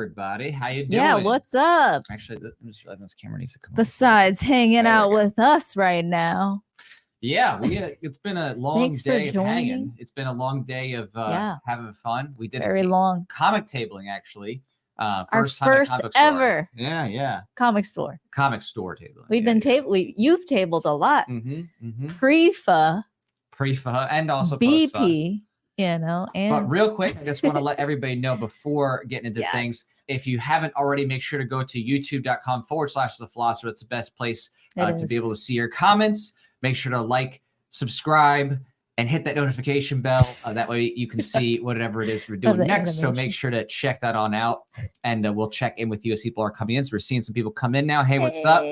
everybody. How you doing? Yeah, what's up? Actually, I'm just realizing this camera needs to come Besides hanging out with us right now. Yeah, it's been a long day of hanging. It's been a long day of having fun. We did very long comic tabling, actually. First ever. Yeah. Comic store tabling. We've been you've tabled a lot. Pre-Pho and also BP. But real quick, I just want to let everybody know before getting into things, if you haven't already, make sure to go to youtube.com/the Philosopher. It's the best place to be able to see your comments. Make sure to like, subscribe, and hit that notification bell. That way you can see whatever it is we're doing next. So make sure to check that on out, and we'll check in with you as people are coming in. So we're seeing some people come in now. Hey, what's up?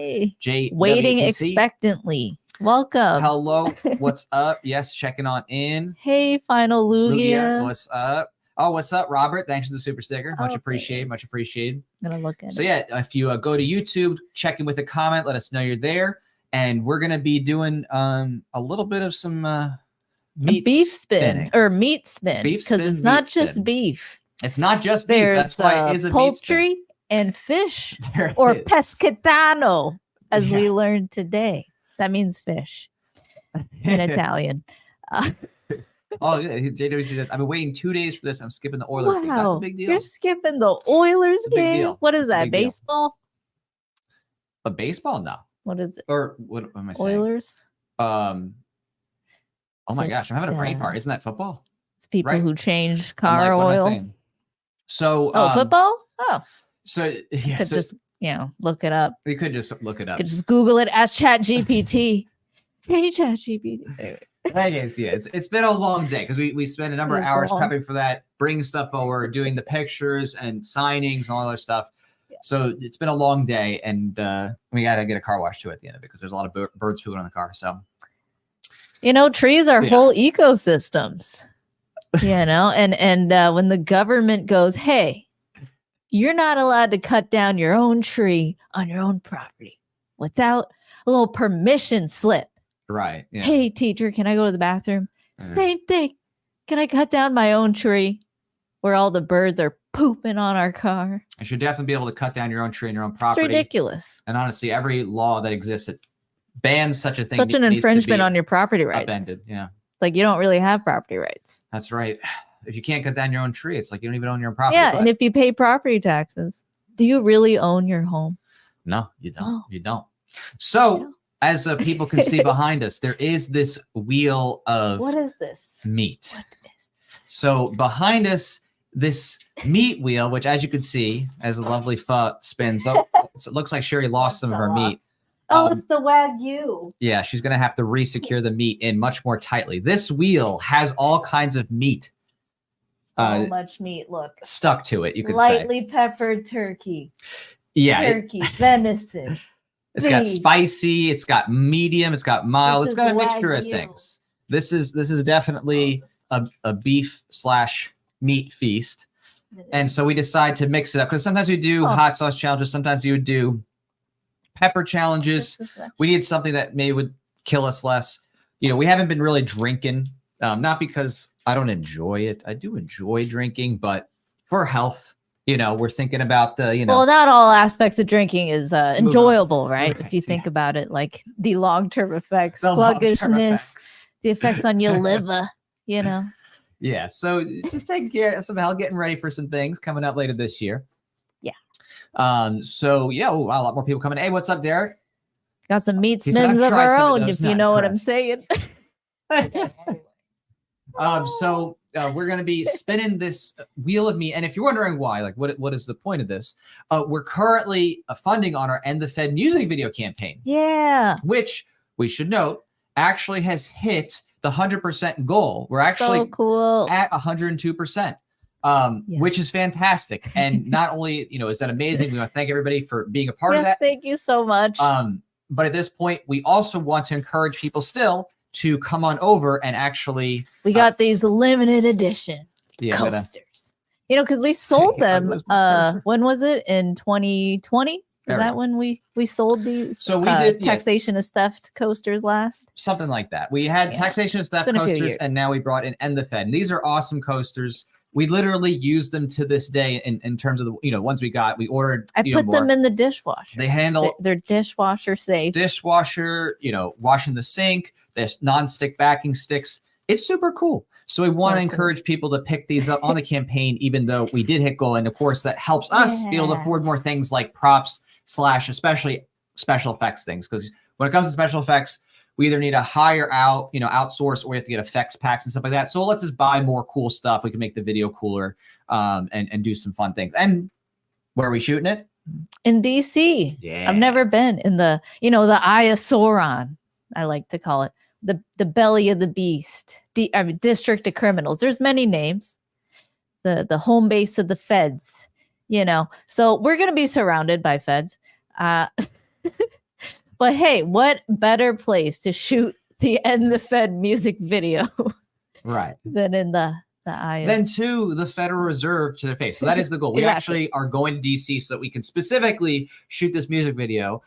Jay, waiting expectantly. Welcome. Hello. What's up? Yes, checking on in. Hey, Final Lugia. What's up? Oh, what's up, Robert? Thanks for the super sticker. Much appreciated. Much appreciated. I'm gonna look at it. So yeah, if you go to YouTube, check in with a comment, let us know you're there, and we're gonna be doing a little bit of some beef spin because it's not just beef. It's not just beef. That's why it is a poultry and fish, or pescatano, as we learned today. That means fish in Italian. Oh, yeah. JWC says, I've been waiting 2 days for this. I'm skipping the Oilers game. That's a big deal. You're skipping the Oilers game? What is that, baseball? A baseball? No. What is it? Or what am I saying? Oilers? Oh my gosh, I'm having a brain fart. Isn't that football? It's people who change car oil. So football? Oh. So yeah, just look it up. We could just look it up. You could just Google it. Ask ChatGPT. Hey, ChatGPT. It's been a long day because we spent a number of hours prepping for that, bringing stuff over, doing the pictures and signings and all that other stuff. Yeah. So it's been a long day, and we got to get a car wash too at the end of it because there's a lot of birds pooping on the car. So trees are whole ecosystems. And when the government goes, hey, you're not allowed to cut down your own tree on your own property without a little permission slip. Right. Yeah. Hey, teacher, can I go to the bathroom? Same thing. Can I cut down my own tree where all the birds are pooping on our car? You should definitely be able to cut down your own tree on your own property. It's ridiculous. And honestly, every law that exists that bans such a thing. Such an infringement on your property rights. Upended. Yeah. It's like you don't really have property rights. That's right. If you can't cut down your own tree, it's like you don't even own your own property. Yeah, and if you pay property taxes, do you really own your home? No, you don't. Oh. You don't. So, as people can see behind us, there is this wheel of what is this? Meat. What is this? So behind us, this meat wheel, which as you can see, as the lovely Pho spins up, so it looks like Sherry lost some of her meat. Oh, it's the Wagyu. Yeah, she's gonna have to re-secure the meat in much more tightly. This wheel has all kinds of meat. So much meat, look. Stuck to it, you could say. Lightly peppered turkey. Yeah. Turkey, venison. It's got spicy, it's got medium, it's got mild, it's got a mixture of things. This is definitely a beef/meat feast. And so we decide to mix it up because sometimes we do hot sauce challenges, sometimes you would do pepper challenges. We need something that maybe would kill us less. We haven't been really drinking, not because I don't enjoy it. I do enjoy drinking, but for health. We're thinking about the, Well, not all aspects of drinking is enjoyable, right? If you think about it, like the long-term effects, sluggishness, the effects on your liver, Yeah. So just taking care of some health, getting ready for some things coming up later this year. Yeah. So yeah, a lot more people coming. Hey, what's up, Derek? Got some meat spins of our own, if you know what I'm saying. So we're going to be spinning this wheel of meat. And if you're wondering why, like what is the point of this? We're currently funding on our End the Fed music video campaign. Yeah. Which we should note actually has hit the 100% goal. We're actually so cool. at 102%, which is fantastic. And not only, is that amazing. We want to thank everybody for being a part of that. Thank you so much. But at this point, we also want to encourage people still to come on over and actually we got these limited edition coasters, because we sold them when was it, in 2020? Is that when we sold these? So we did taxation is theft coasters last, something like that. We had taxation is theft coasters, and now we brought in End the Fed. And these are awesome coasters. We literally use them to this day in terms of the ones we got. We ordered. I put them in the dishwasher. They handle. They're dishwasher safe. Dishwasher, washing the sink. There's non-stick backing sticks. It's super cool. So we want to encourage people to pick these up on the campaign, even though we did hit goal. And of course, that helps us be able to afford more things like props / especially special effects things. Because when it comes to special effects, we either need to hire out, outsource, or we have to get effects packs and stuff like that. So it lets us buy more cool stuff. We can make the video cooler and do some fun things. And where are we shooting it? In DC. Yeah. I've never been in the Eye of Sauron, I like to call it. The belly of the beast. District of Criminals. There's many names. The home base of the feds. So we're going to be surrounded by feds. But hey, what better place to shoot the End the Fed music video, right? Than in the eye. Then to the Federal Reserve to their face. So that is the goal. We actually are going to DC so that we can specifically shoot this music video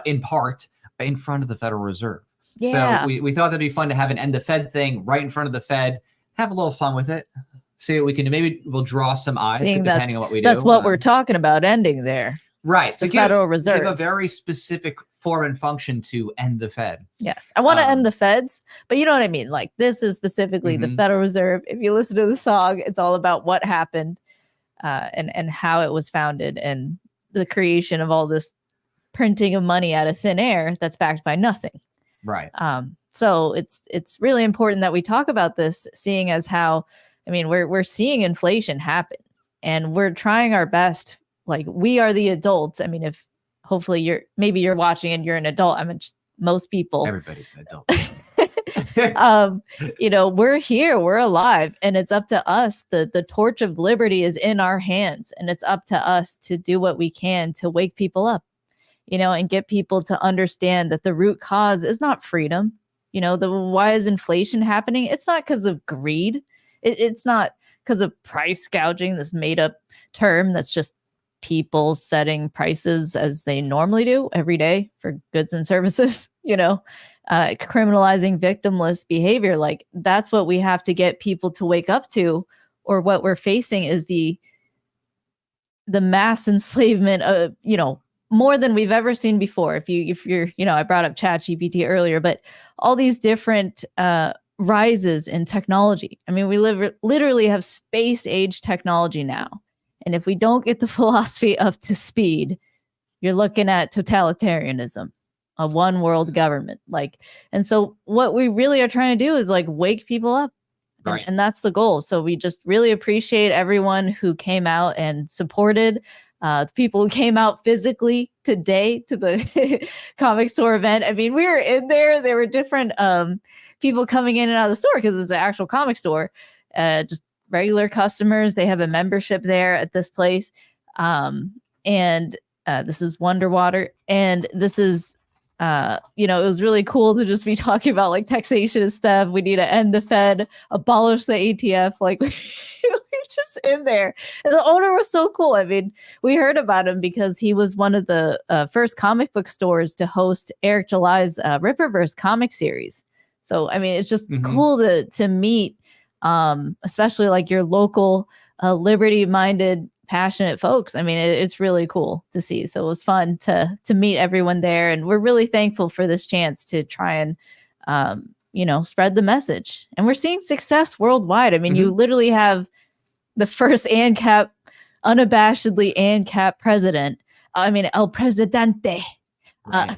in part in front of the Federal Reserve. Yeah. So we thought that'd be fun to have an End the Fed thing right in front of the Fed. Have a little fun with it. See what we can. Maybe we'll draw some eyes depending on what we do. That's what we're talking about. Ending there. Right. It's the Federal Reserve. Give a very specific form and function to end the Fed. Yes. I want to end the feds, but you know what I mean? Like, this is specifically the Federal Reserve. If you listen to the song, it's all about what happened and how it was founded and the creation of all this printing of money out of thin air that's backed by nothing. Right. So it's really important that we talk about this, seeing as how, we're seeing inflation happen and we're trying our best. Like, we are the adults. If hopefully you're watching and you're an adult. Most people. Everybody's an adult. We're here, we're alive, and it's up to us. The torch of liberty is in our hands, and it's up to us to do what we can to wake people up, and get people to understand that the root cause is not freedom. Why is inflation happening? It's not because of greed. It's not because of price gouging, this made up term that's just people setting prices as they normally do every day for goods and services, criminalizing victimless behavior. Like, that's what we have to get people to wake up to, or what we're facing is the mass enslavement of, more than we've ever seen before. If you're, I brought up ChatGPT earlier, but all these different rises in technology. We literally have space age technology now. And if we don't get the philosophy up to speed, you're looking at totalitarianism, a one world government. And so what we really are trying to do is wake people up. Right. And that's the goal. So we just really appreciate everyone who came out and supported, the people who came out physically today to the comic store event. We were in there. There were different people coming in and out of the store because it's an actual comic store. Just regular customers. They have a membership there at this place. And this is Wonder Water. And this is, it was really cool to just be talking about taxation is theft. We need to end the Fed, abolish the ATF. We were just in there. And the owner was so cool. We heard about him because he was one of the first comic book stores to host Eric July's Ripperverse comic series. So, it's just cool to meet especially your local liberty-minded, passionate folks. It's really cool to see. So it was fun to meet everyone there, and we're really thankful for this chance to try and spread the message. And we're seeing success worldwide. You literally have the first ANCAP, unabashedly ANCAP president. El Presidente. Right.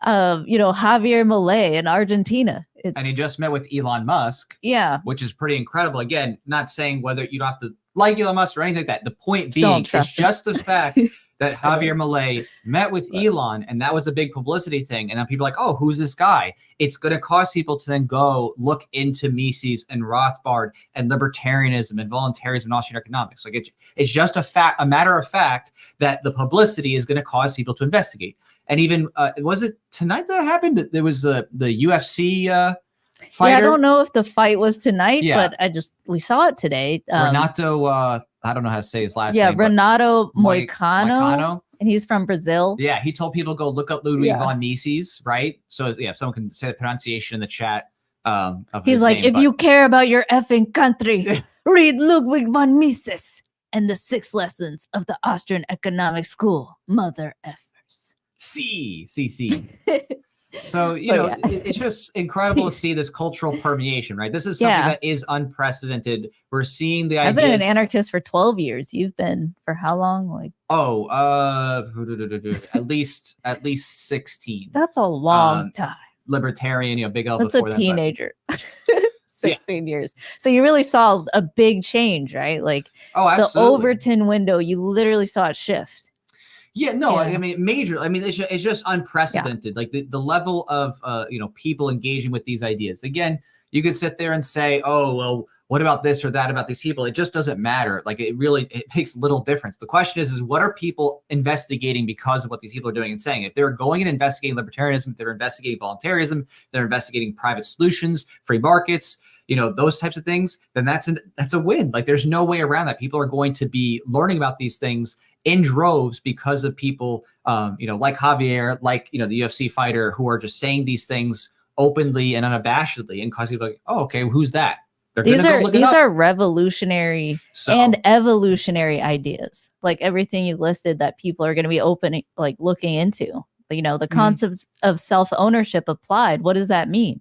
Javier Milei in Argentina. And he just met with Elon Musk. Yeah. Which is pretty incredible. Again, not saying whether you don't have to like Elon Musk or anything like that. The point being, it's just the fact that Javier Milei met with Elon, and that was a big publicity thing. And then people are like, oh, who's this guy? It's going to cause people to then go look into Mises and Rothbard and libertarianism and voluntarism and Austrian economics. It's just a matter of fact that the publicity is going to cause people to investigate. And even, was it tonight that happened? There was the UFC fighter. Yeah, I don't know if the fight was tonight, but we saw it today. Renato, I don't know how to say his last name. Yeah, Renato Moicano. And he's from Brazil. Yeah, he told people to go look up Ludwig von Mises, right? So, if someone can say the pronunciation in the chat. He's if you care about your effing country, Read Ludwig von Mises and the 6 lessons of the Austrian Economic School, mother effers. See. So, it's just incredible to see this cultural permeation, right? This is something that is unprecedented. We're seeing the ideas. I've been an anarchist for 12 years. You've been for how long? Like, at least 16. That's a long time. Libertarian, big L. That's a teenager. 16 years. So you really saw a big change, right? Like the Overton window, you literally saw it shift. Yeah, no, I mean, major. I mean, it's just unprecedented. Like the level of, people engaging with these ideas. Again, you could sit there and say, oh, well, what about this or that about these people? It just doesn't matter. Like it makes little difference. The question is what are people investigating because of what these people are doing and saying? If they're going and investigating libertarianism, if they're investigating voluntarism, they're investigating private solutions, free markets, those types of things, then that's a win. Like there's no way around that. People are going to be learning about these things in droves because of people, like Javier, like, the UFC fighter who are just saying these things openly and unabashedly and causing people like, oh, okay, who's that? These are revolutionary and evolutionary ideas. Like everything you listed that people are going to be looking into, the concepts of self-ownership applied. What does that mean?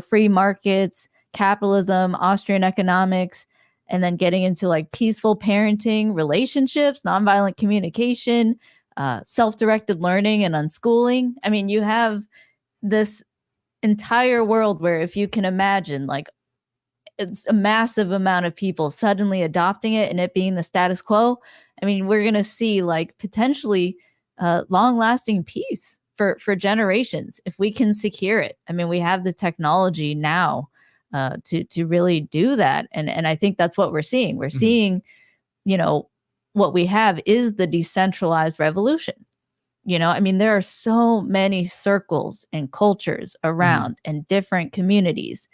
Free markets, capitalism, Austrian economics, and then getting into like peaceful parenting, relationships, nonviolent communication, self-directed learning and unschooling. I mean, you have this entire world where if you can imagine, like it's a massive amount of people suddenly adopting it and it being the status quo. I mean, we're going to see like potentially long-lasting peace for generations if we can secure it. I mean, we have the technology now to really do that. And I think that's what we're seeing. We're seeing, what we have is the decentralized revolution. I mean, there are so many circles and cultures around and different communities.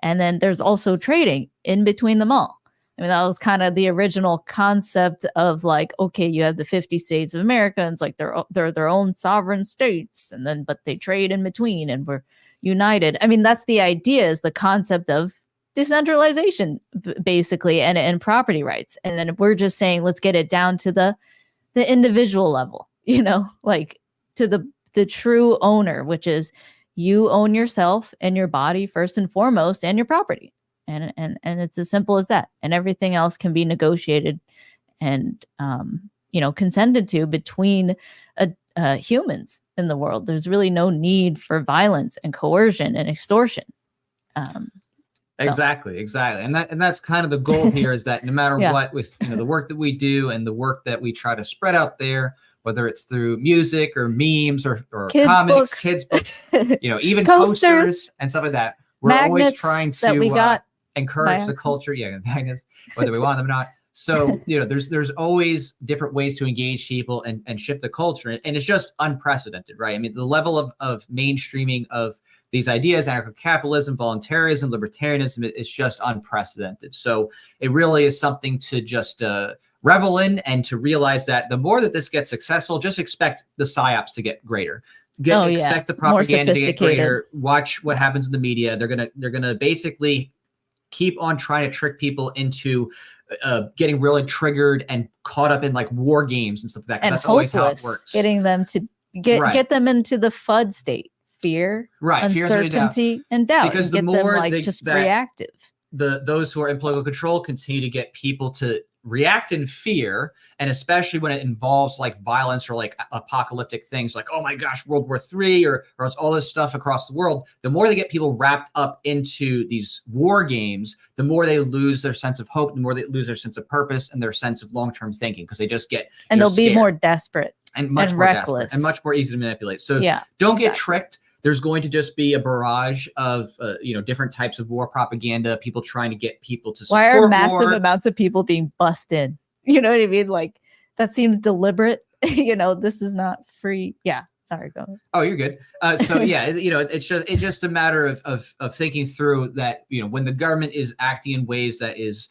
And then there's also trading in between them all. I mean, that was kind of the original concept of like, okay, you have the 50 states of America, and it's like they're their own sovereign states, but they trade in between and we're united. I mean, that's the idea, is the concept of decentralization, basically, and property rights. And then we're just saying, let's get it down to the individual level, like to the true owner, which is you own yourself and your body first and foremost, and your property. And it's as simple as that. And everything else can be negotiated and, consented to between humans in the world. There's really no need for violence and coercion and extortion. Exactly. And that's kind of the goal here, is that no matter what, with the work that we do and the work that we try to spread out there, whether it's through music or memes or comics, kids books, even posters and stuff like that, we're always trying to encourage the culture. Yeah, magnets, whether we want them or not. So, there's always different ways to engage people and shift the culture. And it's just unprecedented, right? I mean, the level of mainstreaming of these ideas, anarcho-capitalism, voluntarism, libertarianism, is just unprecedented. So it really is something to just revel in, and to realize that the more that this gets successful, just expect the psyops to get greater. Expect the propaganda to get greater. Watch what happens in the media. They're gonna basically keep on trying to trick people into getting really triggered and caught up in like war games and stuff like that. And that's always how it works. Getting them to get them into the FUD state. Fear, uncertainty, and doubt. Because the more reactive. Those who are in political control continue to get people to react in fear, and especially when it involves like violence or like apocalyptic things, like, oh my gosh, World War III or it's all this stuff across the world. The more they get people wrapped up into these war games, the more they lose their sense of hope, the more they lose their sense of purpose and their sense of long-term thinking, because they just get they'll be more desperate and much more reckless and much more easy to manipulate. So don't get tricked. There's going to just be a barrage of, different types of war propaganda, people trying to get people to support war. Why are massive amounts of people being bussed in? You know what I mean? Like, that seems deliberate. This is not free. Yeah. Sorry, go ahead. Oh, you're good. It's just a matter of thinking through that, when the government is acting in ways that is,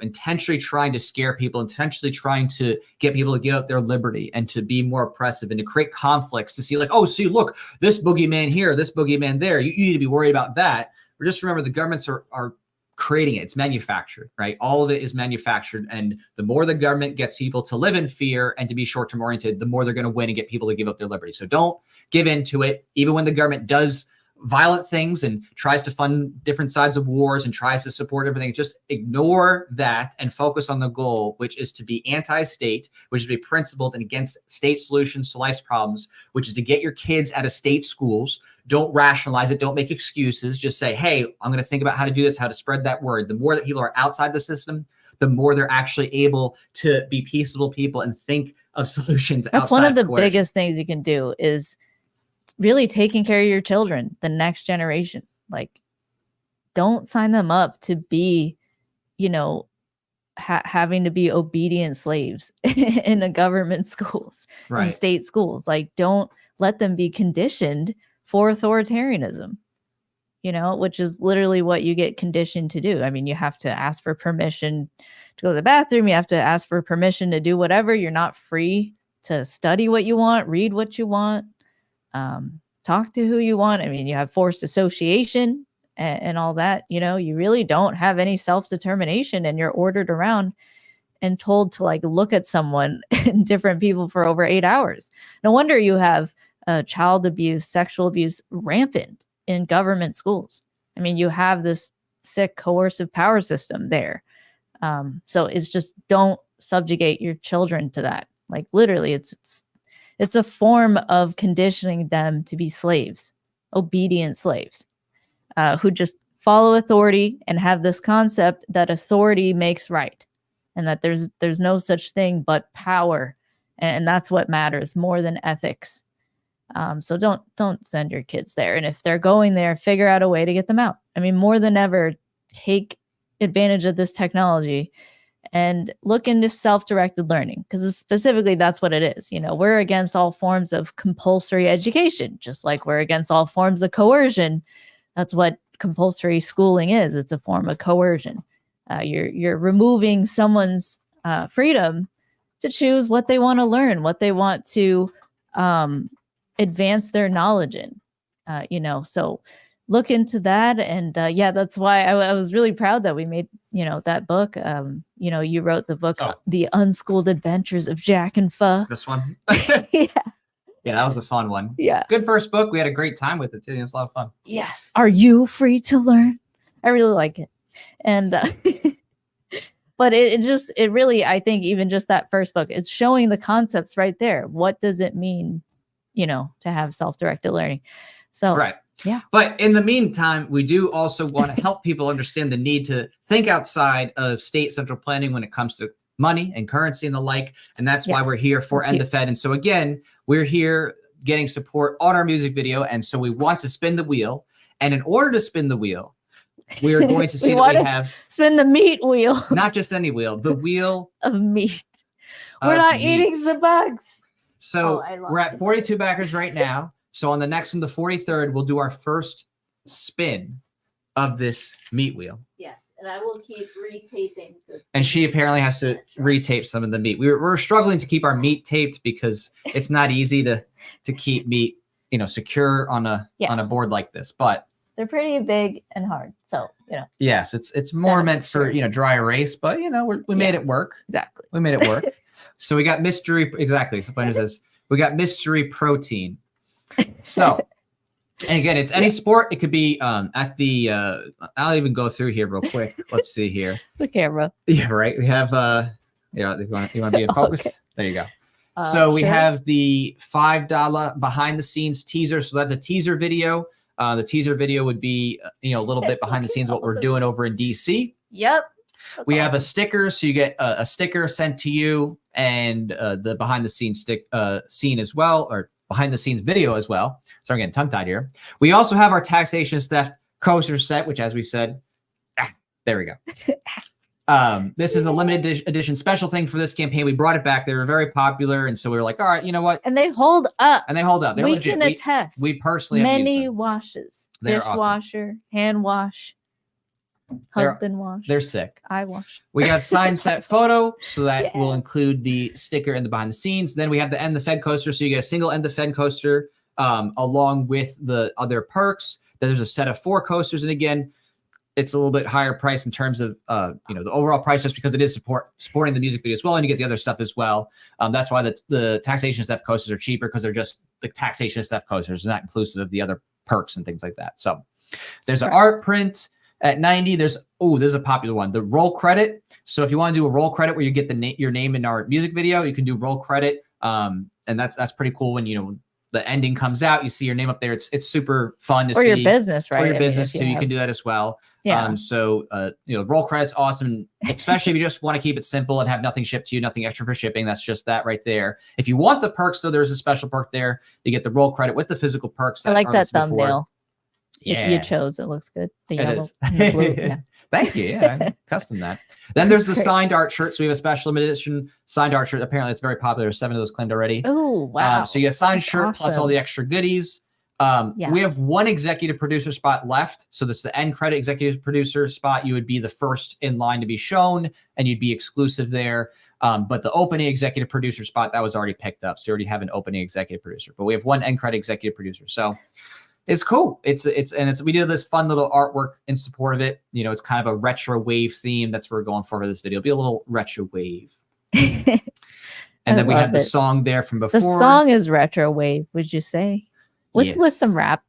intentionally trying to scare people, intentionally trying to get people to give up their liberty and to be more oppressive and to create conflicts, to see like, oh, see, look, this boogeyman here, this boogeyman there, you need to be worried about that. Or just remember, the governments are creating it. It's manufactured, right? All of it is manufactured. And the more the government gets people to live in fear and to be short-term oriented, the more they're going to win and get people to give up their liberty. So don't give in to it. Even when the government does violent things and tries to fund different sides of wars and tries to support everything, just ignore that and focus on the goal, which is to be anti-state, which is to be principled and against state solutions to life's problems, which is to get your kids out of state schools. Don't rationalize it. Don't make excuses. Just say, hey, I'm going to think about how to do this, how to spread that word. The more that people are outside the system, the more they're actually able to be peaceable people and think of solutions. That's one of the biggest things you can do is really taking care of your children, the next generation. Like, don't sign them up to be, you know, having to be obedient slaves in the government schools, in state schools. Like, don't let them be conditioned for authoritarianism, you know, which is literally what you get conditioned to do. I mean, you have to ask for permission to go to the bathroom. You have to ask for permission to do whatever. You're not free to study what you want, read what you want, talk to who you want. I mean, you have forced association and all that. You know, you really don't have any self-determination, and you're ordered around and told to like look at someone and different people for over 8 hours. No wonder you have child abuse, sexual abuse rampant in government schools. I mean, you have this sick coercive power system there. So it's just, don't subjugate your children to that. Like, literally, it's a form of conditioning them to be slaves, obedient slaves, who just follow authority and have this concept that authority makes right, and that there's no such thing but power, and that's what matters more than ethics. So don't send your kids there. And if they're going there, figure out a way to get them out. I mean, more than ever, take advantage of this technology and look into self-directed learning, because specifically that's what it is. You know, we're against all forms of compulsory education, just like we're against all forms of coercion. That's what compulsory schooling is. It's a form of coercion. You're removing someone's freedom to choose what they want to learn, what they want to advance their knowledge in, you know, so look into that. And yeah, that's why I was really proud that we made, you know, that book. You know, you wrote the book, The Unschooled Adventures of Jack and Pho. This one? Yeah. Yeah, that was a fun one. Yeah. Good first book. We had a great time with it too. It was a lot of fun. Yes. Are you free to learn? I really like it. And but it really, I think even just that first book, it's showing the concepts right there. What does it mean, you know, to have self-directed learning? So right. Yeah. But in the meantime, we do also want to help people understand the need to think outside of state central planning when it comes to money and currency and the like. And that's why we're here for End the Fed. And so again, we're here getting support on our music video. And so we want to spin the wheel. And in order to spin the wheel, we are going to see that we have spin the meat wheel. Not just any wheel, the wheel of meat. We're not eating the bugs. So we're at 42 backers right now. So on the next one, the 43rd, we'll do our first spin of this meat wheel. Yes, and I will keep retaping. And she apparently has to retape some of the meat. We're struggling to keep our meat taped because it's not easy to keep meat, you know, secure on a board like this. But they're pretty big and hard, so you know. Yes, it's more meant for, you know, dry erase, but you know we made it work. Exactly, we made it work. So we got mystery. Exactly. So Planner says we got mystery protein. So, and again, it's any sport. It could be at the, I'll even go through here real quick. Let's see here. The camera. Yeah, right. We have, you know, you want to be in focus? Okay. There you go. So we have the $5 behind the scenes teaser. So that's a teaser video. The teaser video would be, you know, a little bit behind the scenes, what we're doing over in DC. Yep. We have a sticker. So you get a sticker sent to you and the behind the scenes scene as well, or behind the scenes video as well. So I'm getting tongue tied here. We also have our taxation theft coaster set, which, as we said, there we go. This is a limited edition special thing for this campaign. We brought it back. They were very popular. And so we were like, all right, you know what? And they hold up. They're we legit. Can attest. We personally have many used them. washes. They're dishwasher, awesome. Hand wash. Husband wash. They're sick. I wash. We got sign set photo, so that will include the sticker and the behind the scenes. Then we have the End the Fed coaster, so you get a single End the Fed coaster along with the other perks. Then there's a set of 4 coasters, and again, it's a little bit higher price in terms of the overall price, just because it is supporting the music video as well, and you get the other stuff as well. That's why the taxation stuff coasters are cheaper, because they're just the taxation stuff coasters, not inclusive of the other perks and things like that. So there's an art print at 90. This is a popular one, the roll credit. So if you want to do a roll credit where you get your name in our music video, you can do roll credit, and that's pretty cool. When the ending comes out, you see your name up there. It's super fun to see. Or your business, right? Or your business too. You can do that as well. Yeah. Roll credit's awesome, especially if you just want to keep it simple and have nothing shipped to you, nothing extra for shipping. That's just that right there. If you want the perks, though, there's a special perk there. You get the roll credit with the physical perks. I like that thumbnail. Yeah, you chose. It looks good. The it yellow is. and the blue. Yeah. Thank you. Yeah, I custom that. Then there's the signed art shirt. So we have a special limited edition signed art shirt. Apparently, it's very popular. There's 7 of those claimed already. Oh, wow. So you get a signed That's shirt plus all the extra goodies. We have 1 executive producer spot left. So that's the end credit executive producer spot. You would be the first in line to be shown, and you'd be exclusive there. But the opening executive producer spot, that was already picked up. So you already have an opening executive producer. But we have 1 end credit executive producer. So it's cool. We did this fun little artwork in support of it. It's kind of a retro wave theme. That's what we're going for this video. It'll be a little retro wave. And then we have the song there from before. The song is retro wave, would you say? With some rap.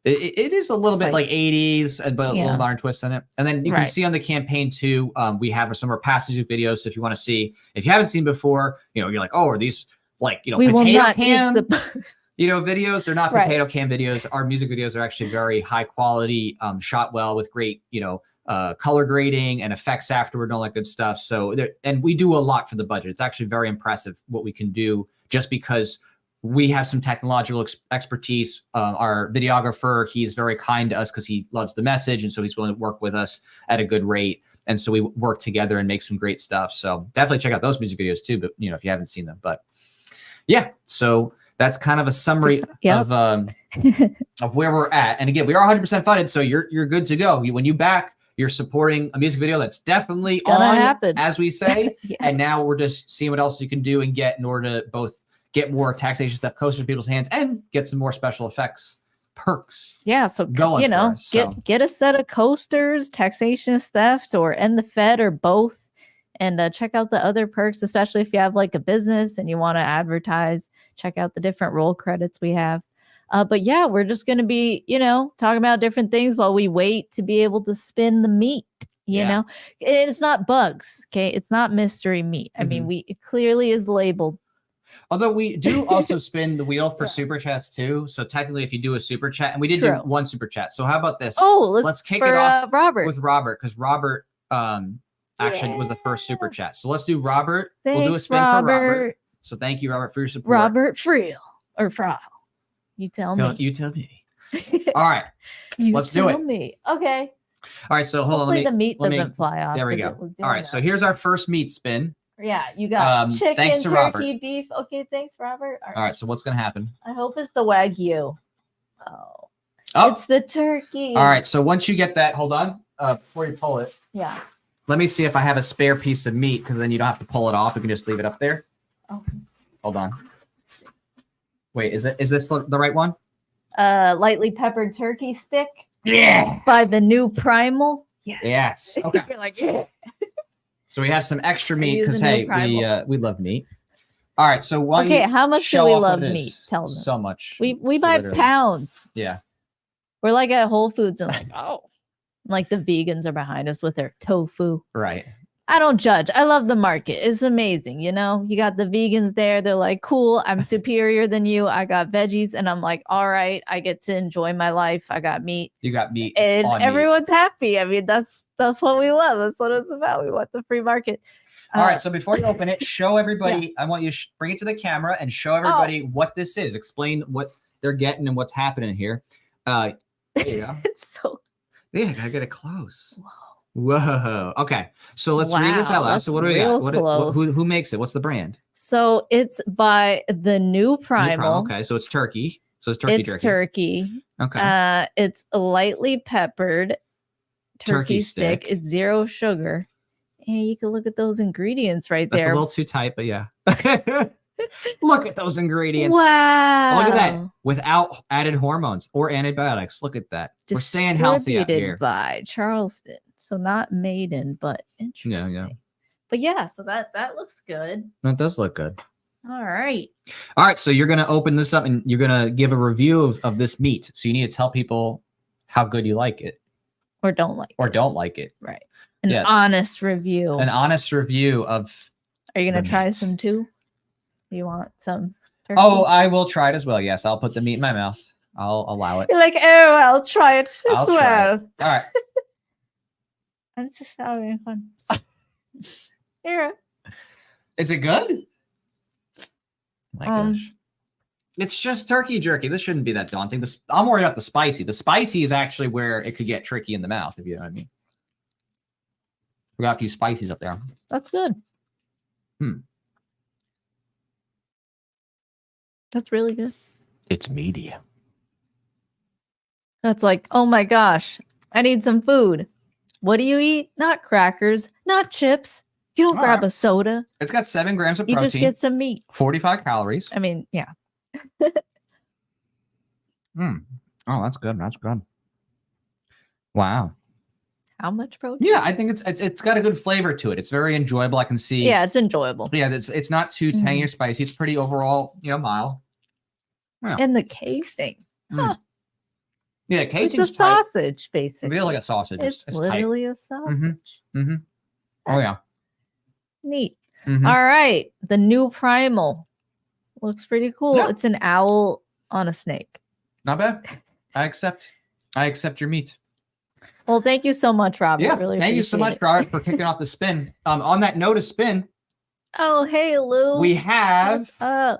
It is a little bit like 80s, but a little modern twist on it. And then you can see on the campaign too, we have some of our past music videos. So if you want to see, if you haven't seen before, you're like, oh, are these potato can videos? They're not potato can videos. Our music videos are actually very high quality, shot well with great, color grading and effects afterward and all that good stuff. So, and we do a lot for the budget. It's actually very impressive what we can do, just because we have some technological expertise. Our videographer, he's very kind to us because he loves the message. And so he's willing to work with us at a good rate. And so we work together and make some great stuff. So definitely check out those music videos too, but if you haven't seen them. But yeah, so that's kind of a summary of where we're at. And again, we are 100% funded, so you're good to go. When you back, you're supporting a music video that's definitely happen, as we say. And now we're just seeing what else you can do and get in order to both get more taxation stuff closer to people's hands and get some more special effects perks. Yeah, so get a set of coasters, taxation theft, or end the Fed, or both. And check out the other perks, especially if you have like a business and you want to advertise. Check out the different roll credits we have. But yeah, we're just going to be, talking about different things while we wait to be able to spin the meat. You know, it's not bugs. Okay, it's not mystery meat. I mean, it clearly is labeled. Although we do also spin the wheel for super chats too. So technically, if you do a super chat, and we did do 1 super chat. So how about this? Oh, let's kick it off Robert. with Robert, because Robert actually was the first super chat. So let's do Robert. We'll do a spin for Robert. So thank you, Robert, for your support. Robert Friel or Frau. You tell me. You tell me. All right. Let's do it. Me. Okay. All right. So hold on. The meat doesn't fly off. There we go. All right. So here's our first meat spin. Yeah, you got chicken, thanks to turkey, Robert. beef. Okay, thanks, Robert. All right. So what's going to happen? I hope it's the Wagyu. Oh, it's the turkey. All right. So once you get that, hold on. Before you pull it. Yeah. Let me see if I have a spare piece of meat, because then you don't have to pull it off. You can just leave it up there. Okay. Hold on. Wait, is this the right one? Lightly peppered turkey stick. Yeah. By the new Primal. Yes. Okay. You're like, yeah. So we have some extra meat because hey, we love meat. All right. So how much do we love meat? Tell them. So much. We buy pounds. Yeah. We're like at Whole Foods and like the vegans are behind us with their tofu. Right. I don't judge. I love the market. It's amazing. You got the vegans there. They're like, cool, I'm superior than you. I got veggies. And I'm like, all right, I get to enjoy my life. I got meat. You got meat. And everyone's happy. I mean, that's what we love. That's what it's about. We want the free market. All right. So before you open it, show everybody. I want you to bring it to the camera and show everybody what this is. Explain what they're getting and what's happening here. There you go. It's so. Yeah, I gotta get it close. Whoa. Okay. So let's read it out loud. So what do we got? Who makes it? What's the brand? So it's by the new Primal. Okay. So it's turkey. So it's turkey. It's turkey. Okay. It's a lightly peppered turkey stick. It's 0 sugar. And you can look at those ingredients right there. That's a little too tight, but yeah. Look at those ingredients. Wow. Look at that. Without added hormones or antibiotics. Look at that. We're staying healthy out here. By Charleston. So not Maiden, but interesting. Yeah. But yeah, so that looks good. That does look good. All right. All right. So you're going to open this up and you're going to give a review of this meat. So you need to tell people how good you like it. Or don't like it. Don't like it. Right. An honest review. An honest review of. Are you going to try some too? Do you want some turkey? Oh, I will try it as well. Yes. I'll put the meat in my mouth. I'll allow it. You're like, oh, I'll try it as well. All right. I'm just having fun. Here. Is it good? My gosh. It's just turkey jerky. This shouldn't be that daunting. I'm worried about the spicy. The spicy is actually where it could get tricky in the mouth, if you know what I mean. We got a few spices up there. That's good. That's really good. It's medium. That's like, oh my gosh, I need some food. What do you eat? Not crackers, not chips. You don't grab a soda. It's got 7 grams of protein. You just get some meat. 45 calories. I mean, yeah. Oh, that's good. That's good. Wow. How much protein? Yeah, I think it's got a good flavor to it. It's very enjoyable. I can see. Yeah, it's enjoyable. Yeah, it's not too tangy or spicy. It's pretty overall, mild. Yeah. And the casing. Huh. Yeah, casing. It's a sausage, basically. It feels like a sausage. It's literally a sausage. Oh, yeah. Neat. All right. The new primal. Looks pretty cool. Yeah. It's an owl on a snake. Not bad. I accept your meat. Well, thank you so much, Robert. Yeah, really thank you so much, Robert, for kicking off the spin. On that note of spin. Oh, hey, Lou. We have a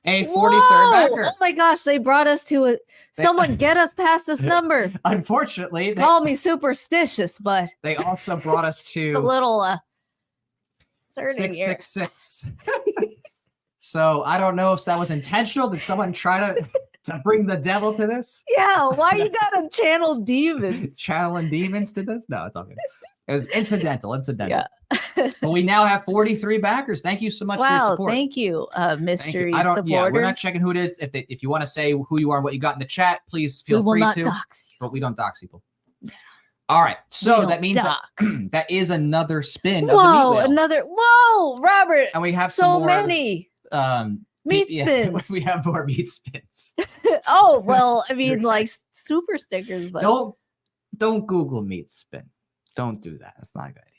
43rd backer. Oh my gosh, they brought us to it. Someone get us past this number. Unfortunately, call me superstitious, but they also brought us to a little 666. So I don't know if that was intentional. Did someone try to bring the devil to this? Yeah, why you gotta channel demons? Channeling demons to this? No, it's all good. It was incidental. Yeah. But we now have 43 backers. Thank you so much for your support. Thank you, mystery supporter. Yeah, we're not checking who it is. If you want to say who you are and what you got in the chat, please feel free to. We will not dox you. But we don't dox people. Yeah. All right. So that means that is another spin of the meat wheel. Whoa, Robert. And we have so many meat spins. We have more meat spins. Oh, well, I mean, like super stickers. But don't Google meat spin. Don't do that. That's not a good idea.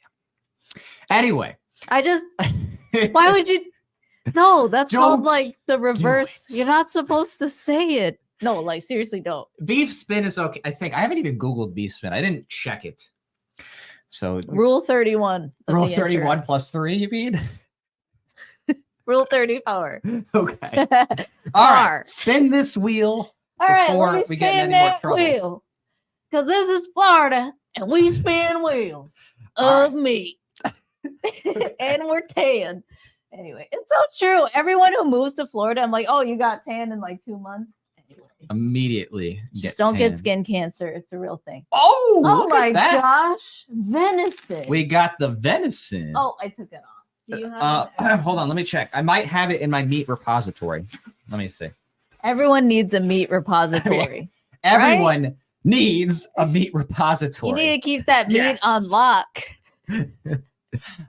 Anyway. Why would you? No, that's called like the reverse. You're not supposed to say it. No, like seriously, don't. Beef spin is okay. I think I haven't even Googled beef spin. I didn't check it. So Rule 31. Rule 31 plus 3, you mean? Rule 34. Okay. All right. Spin this wheel. All right. Let me spin that wheel. Because this is Florida and we spin wheels of meat. And we're tan. Anyway, it's so true. Everyone who moves to Florida, I'm like, oh, you got tan in like 2 months. Anyway. Immediately. Just don't get skin cancer. It's a real thing. Oh my gosh. Venison. We got the venison. Oh, I took it off. Do you have it? Hold on, let me check. I might have it in my meat repository. Let me see. Everyone needs a meat repository. Everyone needs a meat repository. You need to keep that meat on lock.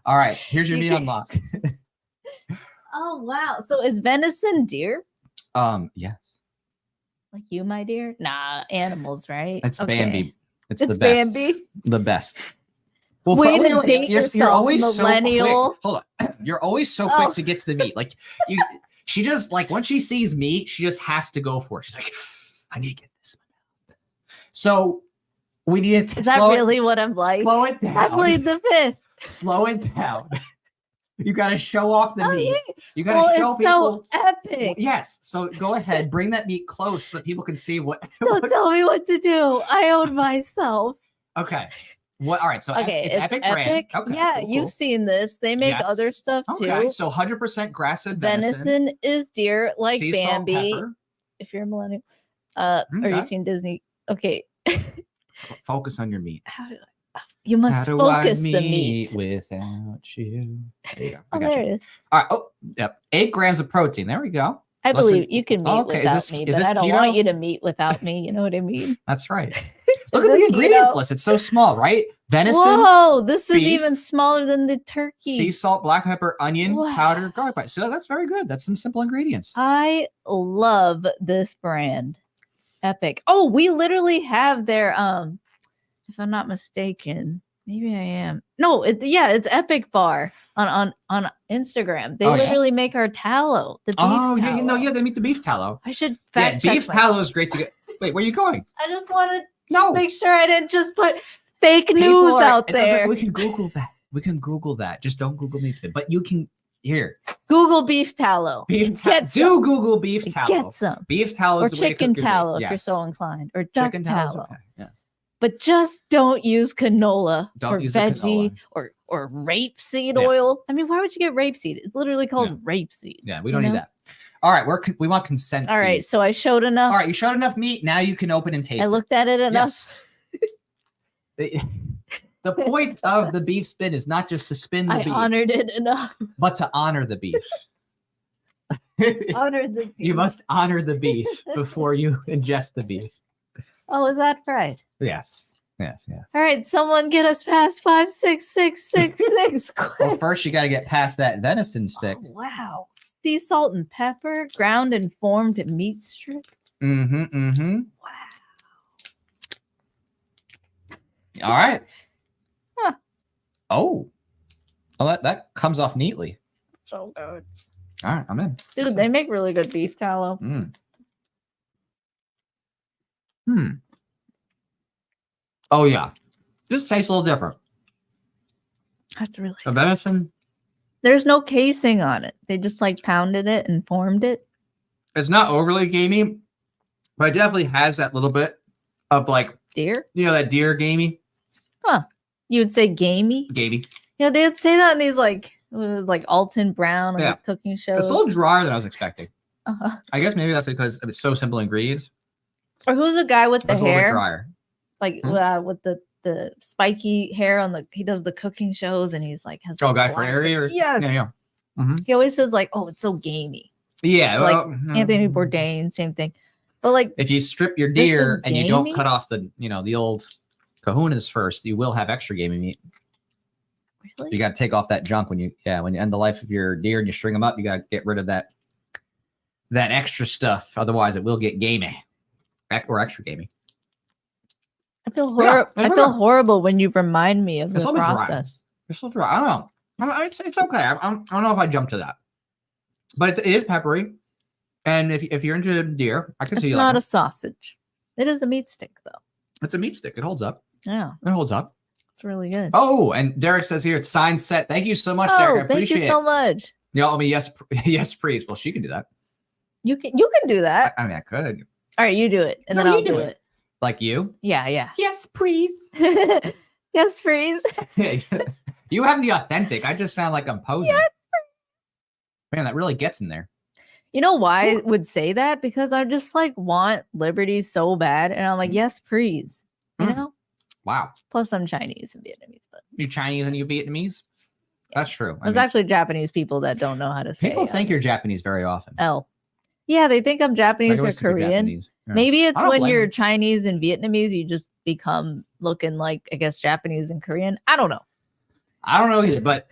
All right, here's your meat on lock. Oh wow. So is venison deer? Yes. Like you, my dear? Nah, animals, right? It's Bambi. It's the best. Bambi. The best. Well, way to date yourself, you're always millennial. So quick. Hold on. You're always so quick to get to the meat. Like she just like once she sees meat, she just has to go for it. She's like, I need to get this. So we need to. Is that really what I'm like? Slow it down. I plead the fifth. Slow it down. You got to show off the meat. Yeah. You got to show it's people. So epic. Yes. So go ahead, bring that meat close so that people can see what. Don't tell me what to do. I own myself. Okay. What? All right. So it's Epic brand. Okay, yeah, cool. You've seen this. They make other stuff too. Okay. So 100% grass-fed venison is deer, like sea Bambi. Salt, if you're a millennial, or you've seen Disney. Okay. Focus on your meat. You must How do I focus the meet meat. without you? There you go. I Oh, got there you. it is. All right. Oh, yep. 8 grams of protein. There we go. I Less believe than- you can meet okay, without me, is but this I don't keto? want you to meet without me. You know what I mean? That's right. Is Look at the this ingredients keto? list. It's so small, right? Venison, Whoa, this is beef, even smaller than the turkey. sea salt, black pepper, onion, Wow. powder, garlic powder. So that's very good. That's some simple ingredients. I love this brand. Epic. Oh, we literally have their if I'm not mistaken, maybe I am. No, it's Epic Bar on Instagram. They Oh, yeah? literally make our tallow. The beef Oh, tallow. yeah, they make the beef tallow. I should Yeah, fact check beef myself. tallow is great to get. Wait, where are you going? I just wanted No. to make sure I didn't just put fake People news are- out it doesn't- there. We can Google that. Just don't Google meat spin. But you can Google beef tallow. do Google beef tallow. Get some. Beef tallow Or is the way to chicken cook your meat. tallow if you're Yes. so inclined. Or duck Chicken tallow is tallow. okay. Yes. But just don't use canola Don't or use the veggie canola. or rapeseed Yeah. oil. I mean, why would you get rapeseed? It's literally called rapeseed. Yeah, we don't need that. All right, we want consent. All right, so I showed enough. All right, you showed enough meat. Now you can open and taste I it. looked at it enough. Yes. The point of the beef spin is not just to spin the I beef, honored it enough. but to honor the beef. Honored the beef. You must honor the beef before you ingest the beef. Oh, is that right? Yes. All right, someone get us past 56666. Well, first you got to get past that venison stick. Oh, wow. Sea salt and pepper, ground and formed meat strip. Mm-hmm. Wow. All right. Huh. Oh, that comes off neatly. So good. All right, I'm in. Dude, they make really good beef tallow. Oh yeah, this tastes a little different. That's really The venison, There's no casing on it. They just like pounded it and formed it. it's not overly gamey, but it definitely has that little bit of like, Deer? that deer gamey. You would say gamey? Gamey. They would say that in these like Alton Brown on Yeah. these cooking It's shows. a little drier than I was expecting. Uh-huh. I guess maybe that's because it's so simple ingredients. Or who's the guy with the It's a little bit hair? drier. Like Hmm? with the spiky hair on he does the cooking shows and he's like has Oh, this Guy black Fieri? hair. Or, Yes. Yeah. He always says like, oh, it's so gamey. Yeah. Like well, Anthony Bourdain, same thing. But like if you strip your This is deer and you don't gamey? cut off the old kahunas first, you will have extra gamey meat. really? You got to take off that junk when you end the life of your deer and you string them up. You got to get rid of that extra stuff. Otherwise, it will get gamey or extra gamey. I feel Yeah, I feel horrible when you remind me of It's a the little bit dry. process. It's still dry. I don't know. It's okay. I don't know if I jump to that, but it is peppery. And if you're into deer, I can It's see you not like a it. sausage. It is a meat stick though. It's a meat stick. It holds up. Yeah, It holds up. it's really good. Oh, and Derek says here it's signed set. Thank you so much, Derek. I thank appreciate you so it. much. Y'all owe me yes, please. Well, she can do that. You can do that. I mean, I could. All right, you do it, and No, then you I'll do do it. it. Like you? Yeah. Yes, please. Yes, freeze. You have the authentic. I just sound like I'm posing. Yes, Man, that really gets in there. You know why I would say that? Because I just like want liberty so bad, and I'm like, yes, please. You Mm. know. Wow. Plus, I'm Chinese and Vietnamese, but You Chinese and you Vietnamese? That's true. I there's mean, actually Japanese people that don't know how to say. people think you're Japanese very often. L. Yeah, they think I'm Like, Japanese I or always think you're Korean. Japanese. Yeah. Maybe it's I don't when blame you're them. Chinese and Vietnamese, you just become looking like, I guess, Japanese and Korean. I don't know. I don't know either, but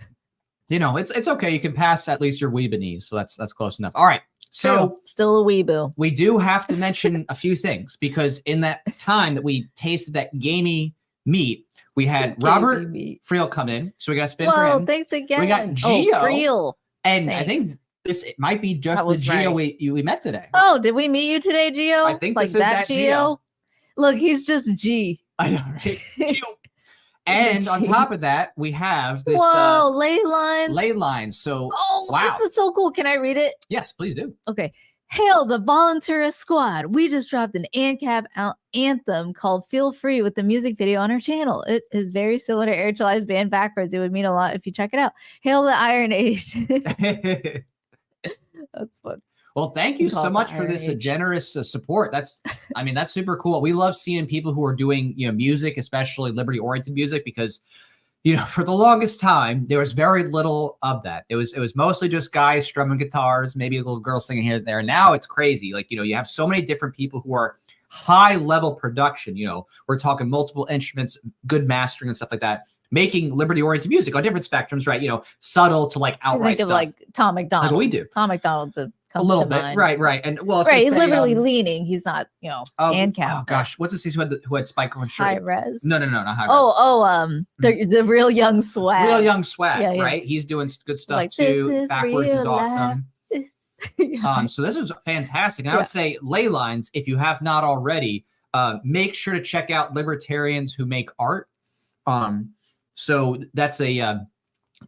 it's okay. You can pass at least your Weebanese, so that's close enough. All right. So True. Still a weeaboo. we do have to mention a few things because in that time that we tasted that gamey meat, we had Robert Meat. Friel come in, so we got to spin for Whoa, him. thanks again. got Gio. Oh, Friel. And I think Thanks. it might be just That the was Gio right. we met today. Oh, did we meet you today, Gio? I think like this is that Gio. Look, he's just G. I know, right? Gio. And on Gee. top of that, we have this Whoa, ley lines. ley line. So Oh, wow. this is so cool. Can I read it? yes, please do. Okay. Hail the volunteerist squad. We just dropped an ANCAP anthem called Feel Free with the music video on our channel. It is very similar to Air July's band Backwards. It would mean a lot if you check it out. Hail the Iron Age. That's fun. Well, thank you so much for this generous support. That's super cool. We love seeing people who are doing, music, especially liberty-oriented music, because, for the longest time, there was very little of that. It was mostly just guys strumming guitars, maybe a little girl singing here and there. Now it's crazy. Like, you have so many different people who are high-level production. We're talking multiple instruments, good mastering and stuff like that, making liberty-oriented music on different spectrums, right? Subtle to like outright stuff. Like Tom McDonald. Like what we do. Tom McDonald's a little bit, mind. Right. And well, he's literally leaning. He's not, ANCAP. Oh gosh, what's this who had Spike on shirt? High res. No, not high res. The real young swag. Real young swag, yeah. Right? He's doing good stuff like, too. Backwards is awesome. So this is fantastic. And I would say, ley lines, if you have not already, make sure to check out Libertarians Who Make Art. So that's a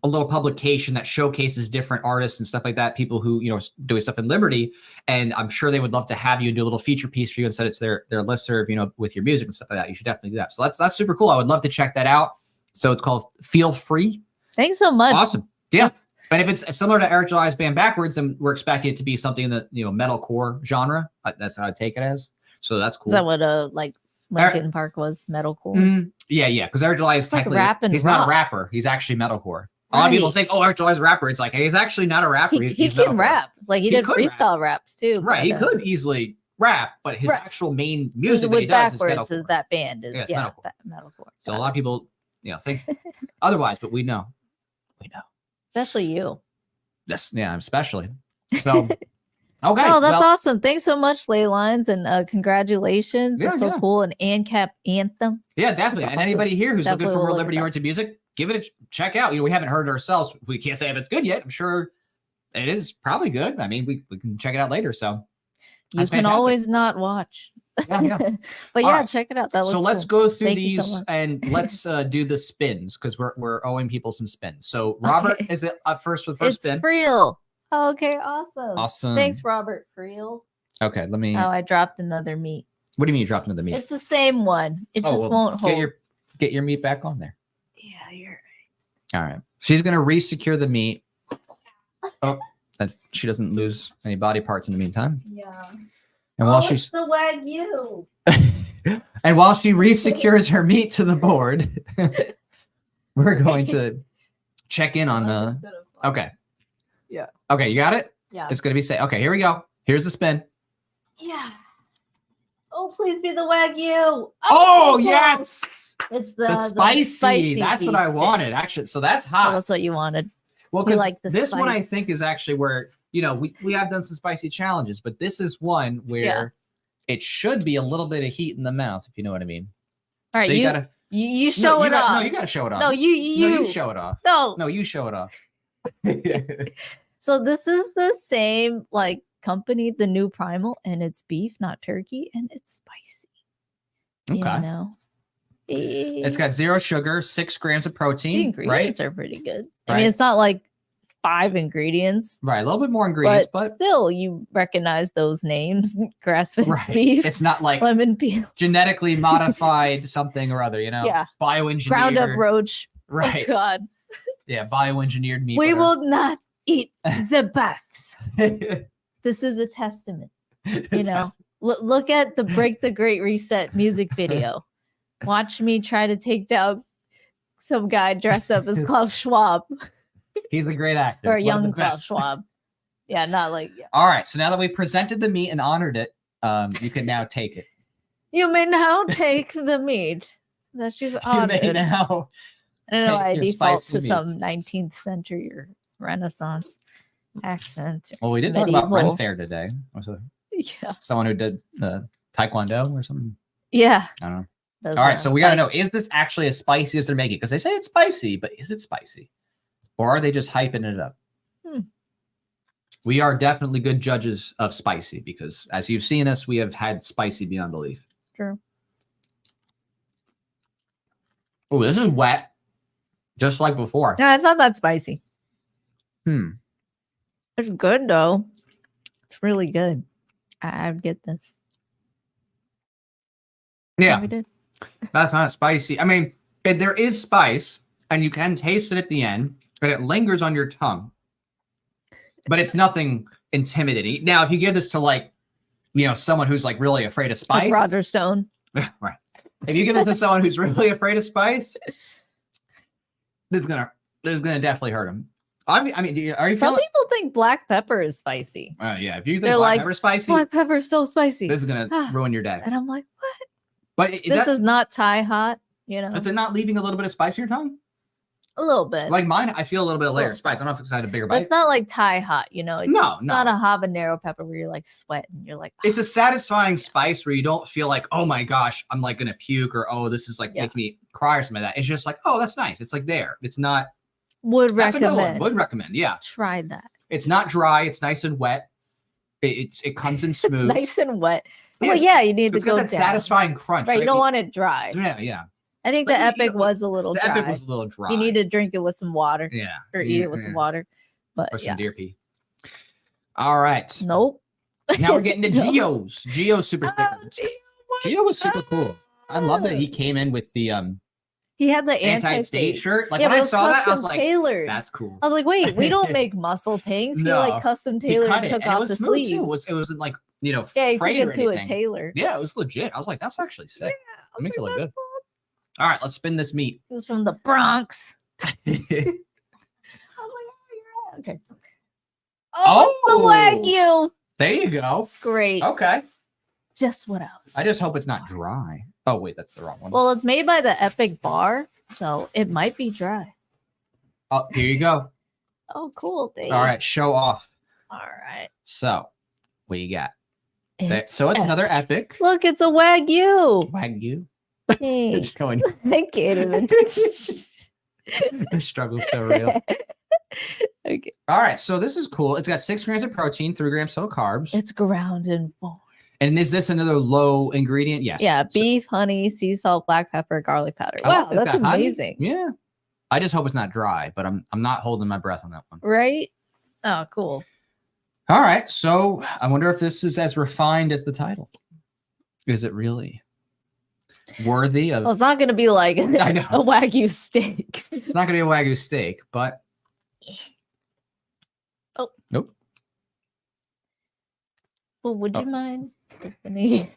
little publication that showcases different artists and stuff like that, people who, doing stuff in Liberty. And I'm sure they would love to have you do a little feature piece for you and send it to their listserv, with your music and stuff like that. You should definitely do that. So that's super cool. I would love to check that out. So it's called Feel Free. Thanks so much. Awesome. Yeah. And if it's similar to Eric July's band Backwards, then we're expecting it to be something in the, metalcore genre. That's how I take it as. So that's cool. Is that what Linkin Park was? Metalcore? Yeah. Because Eric July is technically, he's not a rapper. He's actually metalcore. A lot of people think, Eric July's a rapper. It's like, hey, he's actually not a rapper. He can rap. Like he did freestyle raps too. Right. He could easily rap, but his actual main music that he does is metalcore. That band is metalcore. Metalcore. So a lot of people, think otherwise, but we know. Especially you. Yes. Yeah. Especially. So. Okay. Oh, that's awesome. Thanks so much, Ley Lines, and congratulations. It's so cool. An ANCAP anthem. Yeah, definitely. And anybody here who's looking for more liberty-oriented music, give it a check out. We haven't heard it ourselves. We can't say if it's good yet. I'm sure it is probably good. I mean, we can check it out later. So you can always not watch. Yeah. But right. Check it out. That so let's go through these and let's do the spins because we're owing people some spins. So Robert is it up first for the first spin? It's real. Okay, awesome. Awesome. Thanks, Robert Friel. Okay, let me. Oh, I dropped another meat. What do you mean you dropped another meat? It's the same one. It just won't hold. Get your meat back on there. Yeah, you're right. All right. She's gonna re-secure the meat. Oh, that she doesn't lose any body parts in the meantime. Yeah. And while she's the Wagyu. And while she re-secures her meat to the board, we're going to check in on the. Okay. Yeah. Okay, you got it? Yeah. It's going to be safe. Okay, here we go. Here's the spin. Yeah. Oh, please be the Wagyu. Oh, yes. It's the spicy. That's what I wanted, actually. So that's hot. Well, that's what you wanted. Well, because this one I think is actually where, we have done some spicy challenges, but this is one where it should be a little bit of heat in the mouth, if you know what I mean. All right, so you show it off. No, you got to show it off. No, you show it off. No, you show it off. So this is the same company, the new Primal, and it's beef, not turkey, and it's spicy. Okay. It's got 0 sugar, 6 grams of protein. The ingredients are pretty good. Right. I mean, it's not like 5 ingredients. Right, a little bit more ingredients, but still, you recognize those names: grass-fed beef. It's not like lemon peel, genetically modified something or other. Yeah, bioengineered, ground up roach. Right. Oh, God. Yeah, bioengineered meat. We will not eat the bugs. This is a testament. Look at the Break the Great Reset music video. Watch me try to take down some guy dressed up as Klaus Schwab. He's a great actor. Or a young Klaus Schwab. Yeah, not like. Yeah. All right. So now that we presented the meat and honored it, you can now take it. You may now take the meat that you've honored. You may now. I don't know why I default to some 19th century or Renaissance accent. Well, we did talk about Ren Fair today. Yeah. Someone who did Taekwondo or something. Yeah. I don't know. All right. So we got to know, is this actually as spicy as they're making? Because they say it's spicy, but is it spicy? Or are they just hyping it up? We are definitely good judges of spicy because as you've seen us, we have had spicy beyond belief. True. Oh, this is wet. Just like before. No, it's not that spicy. It's good though. It's really good. I would get this. Yeah. That's not spicy. I mean, there is spice and you can taste it at the end, but it lingers on your tongue. but it's nothing intimidating. Now, if you give this to like, someone who's like really afraid of spice, like Roger Stone, right? If you give it to someone who's really afraid of spice, this is gonna definitely hurt them. I mean, are you? Some people think black pepper is spicy. Yeah, if you think black pepper is spicy, black pepper is so spicy. This is gonna ruin your day. And I'm like, what? But this is not Thai hot, Is it not leaving a little bit of spice in your tongue? A little bit. Like mine, I feel a little bit of layer of spice. I don't know if it's had a bigger bite. It's not like Thai hot, It's not a habanero pepper where you're like sweating. You're like, it's a satisfying spice where you don't feel like, oh my gosh, I'm like gonna puke, or oh, this is like making me cry or something like that. It's just like, oh, that's nice. It's like there. It's not. Would recommend. Would recommend. Yeah. Try that. It's not dry. It's nice and wet. It comes in smooth. It's nice and wet. Well, yeah, you need to go down. Satisfying crunch. Right, you don't want it dry. Yeah. I think the Epic was a little dry. The Epic was a little dry. You need to drink it with some water. Yeah. Or eat it with some water. But or some deer pee. All right. Nope. Now we're getting to Geo's. Geo's super sticker. Geo was super cool. I love that he came in with the he had the anti-state shirt. Like when I saw that, I was like, tailored. That's cool. I was like, wait, we don't make muscle tanks. No. He like custom tailored and took off the sleeves. It wasn't like, yeah, he took it to a tailor. Yeah, it was legit. I was like, that's actually sick. Yeah, it makes it look good. All right, let's spin this meat. It was from the Bronx. I was like, oh, you're right. Okay. Oh, the Wagyu. There you go. Great. Okay. Just what else? I just hope it's not dry. Oh, wait, that's the wrong one. Well, it's made by the Epic Bar, so it might be dry. Oh, here you go. Oh, cool. Dave. All right, show off. All right. So, what you got? It's Epic. Another Epic. Look, it's a Wagyu. Wagyu. Thanks. Going. I can't even. The struggle's so real. Okay. All right, so this is cool. It's got 6 grams of protein, 3 grams total carbs. It's ground in form. And is this another low ingredient? Yes. Yeah, beef, honey, sea salt, black pepper, garlic powder. Wow, that's amazing. Honey? Yeah. I just hope it's not dry, but I'm not holding my breath on that one. Right? Oh, cool. All right, so I wonder if this is as refined as the title. Is it really worthy of? Well, it's not going to be like a Wagyu steak. It's not going to be a Wagyu steak, but. Oh. Nope. Well, would you mind opening?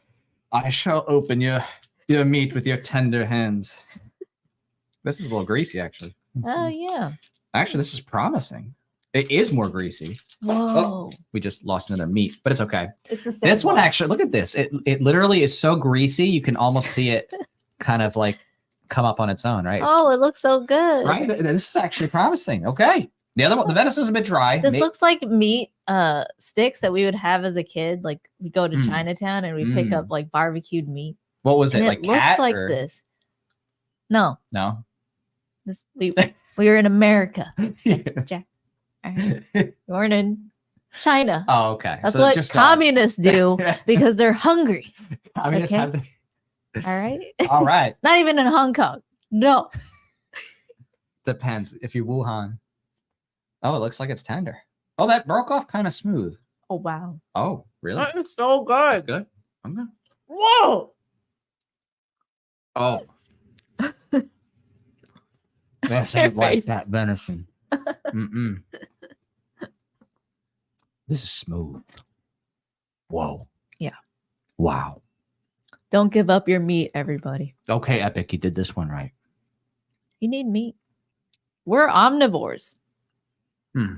I shall open your meat with your tender hands. This is a little greasy, actually. Oh, yeah. Actually, this is promising. It is more greasy. Whoa. Oh, we just lost another meat, but it's okay. It's the same This one actually, look at this. It literally is so greasy, you can almost see it kind of like come up on its own, right? Oh, it looks so good. Right? This is actually promising. Okay. The other one, the venison is a bit dry. This looks like meat sticks that we would have as a kid. Like we go to Chinatown and we pick up like barbecued meat. What was it? And Like it looks cat like or? this. No. This we were in America. Jack. We weren't in China. Oh, okay. That's so what communists do because they're hungry. Communists have to... All right. All right. Not even in Hong Kong. No. Depends. If you're Wuhan. Oh, it looks like it's tender. Oh, that broke off kind of smooth. Oh, wow. Oh, really? That is so good. That's good. Okay. Whoa. Oh. That's like that venison. Mm-mm. This is smooth. Whoa. Yeah. Wow. Don't give up your meat, everybody. Okay, Epic, you did this one right. You need meat. We're omnivores.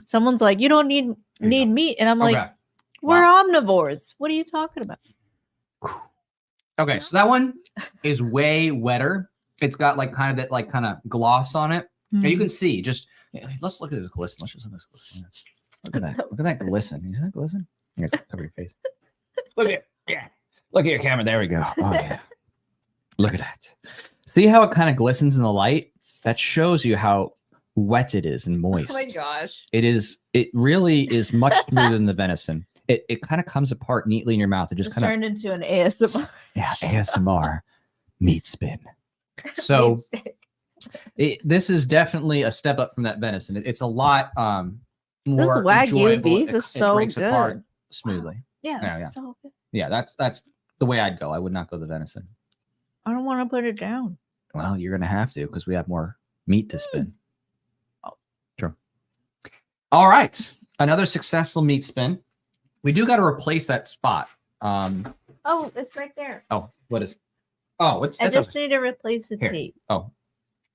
Someone's like, you don't need meat. And I'm like, we're omnivores. What are you talking about? Okay, so that one is way wetter. It's got like kind of that like kind of gloss on it. And you can see just let's look at this glisten. Let's just look at this glisten. Look at that. Look at that glisten. You see that glisten? Here, cover your face. Look at Look at your camera. There we go. Oh yeah. Look at that. See how it kind of glistens in the light? That shows you how wet it is and moist. Oh my gosh. It really is much smoother than the venison. It kind of comes apart neatly in your mouth. It just kind of turned into an ASMR. Yeah, ASMR meat spin. So this is definitely a step up from that venison. It's a lot more this Wagyu enjoyable. beef is so breaks good. Apart smoothly. Yeah, so good. Yeah, that's the way I'd go. I would not go the venison. I don't want to put it down. Well, you're gonna have to because we have more meat to spin. Oh, true. All right. another successful meat spin. We do got to replace that spot. Oh, it's right there. Oh, what is? Oh, I just need to replace the tape. Oh,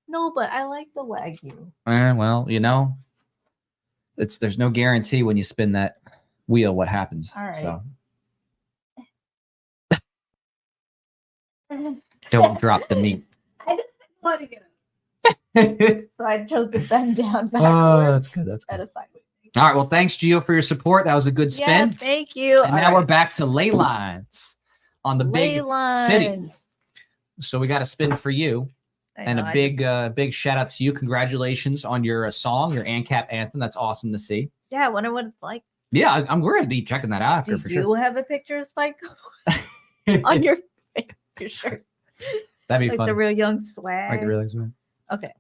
no, but I like the Wagyu. Well, there's no guarantee when you spin that wheel what happens. All right. So. Don't drop the meat. I just didn't want to get up. So I chose to bend down backwards. Oh, that's good. That's At good. a sideways. All right. Well, thanks, Gio, for your support. That was a good spin. Yeah, thank you. And now we're back to ley lines on the big fitty. So we got a spin for you. And a big shout out to you. Congratulations on your song, your ANCAP anthem. That's awesome to see. Yeah, I wonder what it's like. Yeah, we're going to be checking that out after for sure. Do you have a picture of Spike on your shirt? That'd be like fun. The real young swag. Like the real young swag. Okay.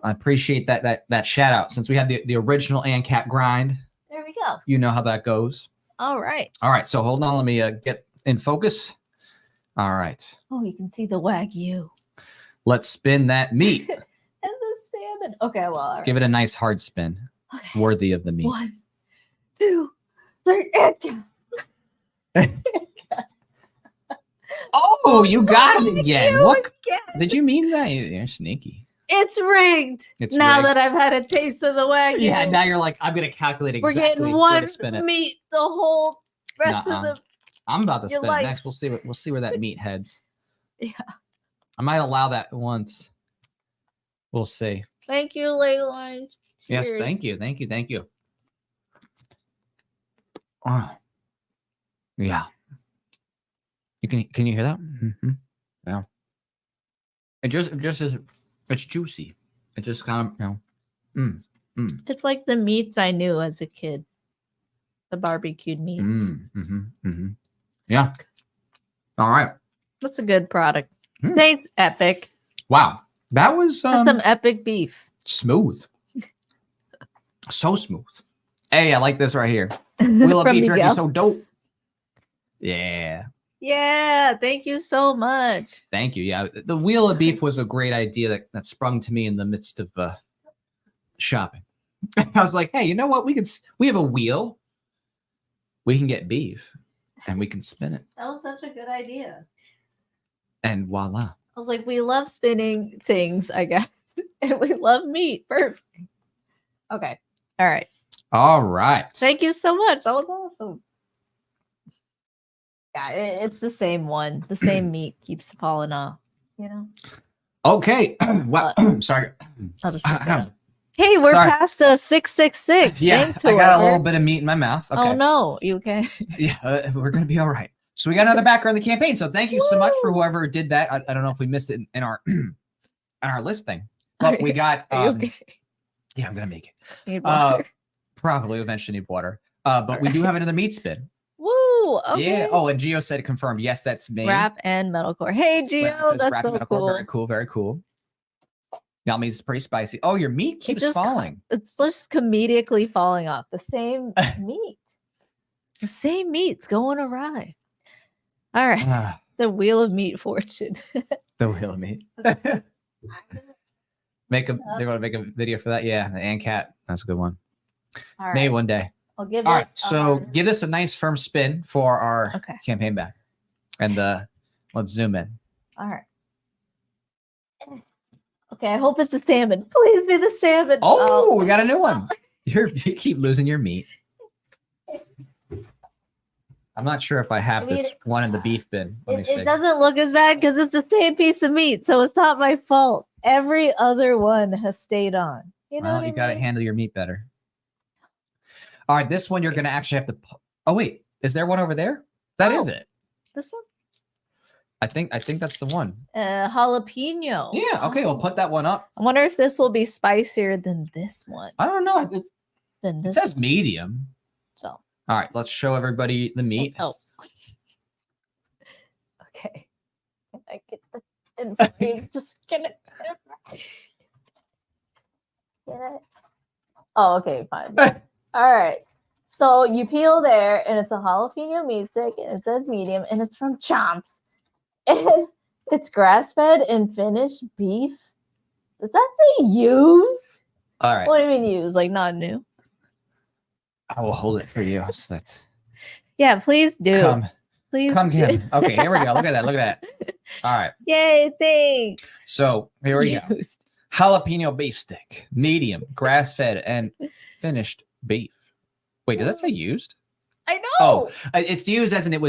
I appreciate that shout out. Since we have the original ANCAP grind. There we go. You know how that goes. All right. All right. So hold on. Let me get in focus. All right. Oh, you can see the Wagyu. Let's spin that meat. And the salmon. Okay, well, all right. Give it a nice hard spin. Okay. Worthy of the meat. 1, 2, 3, and Oh, you got it again. What? Again. Did you mean that? You're sneaky. It's rigged. Now rigged. that I've had a taste of the Wagyu. Yeah, now you're like, I'm going to calculate exactly. We're getting where one to spin it. meat the whole rest of the. I'm about to spin life. it next. We'll see where that meat heads. Yeah. I might allow that once. We'll see. Thank you, Leyline. Yes, thank you. Oh, yeah. Can you hear that? Mm-hmm. Yeah. It just is. It's juicy. It just kind of It's like the meats I knew as a kid. The barbecued meats. Yeah. All right. That's a good product. Tastes epic. Wow. That was That's some epic beef. Smooth. So smooth. Hey, I like this right here. Wheel of beef jerky, so dope. Yeah. Yeah. Thank you so much. Thank you. Yeah. The wheel of beef was a great idea that sprung to me in the midst of shopping. I was like, hey, you know what? We have a wheel. We can get beef and we can spin it. That was such a good idea. And voila. I was like, we love spinning things, I guess. And we love meat. Perfect. Okay. All right. All right. Thank you so much. That was awesome. Yeah, it's the same one. The same meat keeps falling off, Okay. Well, sorry. I'll just pick it up. Hey, we're past the 666. Yeah, Thanks, I got a little bit of meat in my mouth. Okay. Oh, no. You okay? Yeah, we're going to be all right. So we got another backer in the campaign. So thank you so much for whoever did that. I don't know if we missed it in our list thing. But we got okay? Yeah, I'm gonna make it. Need water. Probably eventually need water. But we do have another meat spin. Woo! Okay. Yeah. Oh, and Gio said confirmed. Yes, that's me. Rap and metalcore. Hey, Gio, that's so cool. Very cool. Very cool. Yummies, pretty spicy. Oh, your meat keeps falling. It's just comedically falling off. The same meat. The same meat's going awry. All right. The wheel of meat fortune. The wheel of meat. They're gonna make a video for that. Yeah, the ANCAT. That's a good one. All right. Maybe one day. I'll give All it. right. So give this a nice firm spin for our campaign back. And let's zoom in. All right. Okay, I hope it's the salmon. Please be the salmon. Oh, we got a new one. You keep losing your meat. I'm not sure if I have this one in the beef bin. It doesn't look as bad because it's the same piece of meat, so it's not my fault. Every other one has stayed on. You know, you got to handle your meat better. All right, this one you're going to actually have to. Oh wait, is there one over there? That is it. This one? I think that's the one. Jalapeno. Yeah. Okay, we'll put that one up. I wonder if this will be spicier than this one. I don't know. It says medium. So. All right, let's show everybody the meat. Oh. Okay. Can I get this in frame? Just get it. Get it. Oh, okay, fine. All right. So you peel there, and it's a jalapeno meat stick, and it says medium, and it's from Chomps. And it's grass-fed and finished beef. Does that say used? All right. What do you mean used? Like not new? I will hold it for you. That's Yeah, please do. Please come, do. Kim. Okay, here we go. Look at that. Look at that. All right. Yay, thanks. So here we go. Jalapeno beef stick, medium, grass-fed, and finished beef. Wait, does that say used? I know. Oh, it's used as in it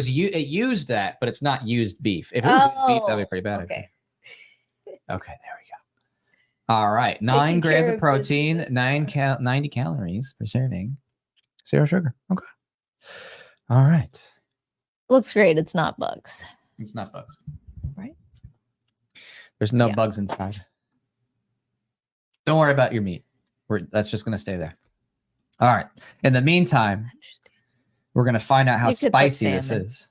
used that, but it's not used beef. If it was used beef, that'd be pretty bad. Okay. Okay, there we go. All right. 9 grams of protein, 90 calories per serving. 0 sugar. Okay. All right. Looks great. It's not bugs. It's not bugs. Right. There's no bugs inside. Don't worry about your meat. That's just going to stay there. All right. In the meantime, we're going to find out how spicy this is.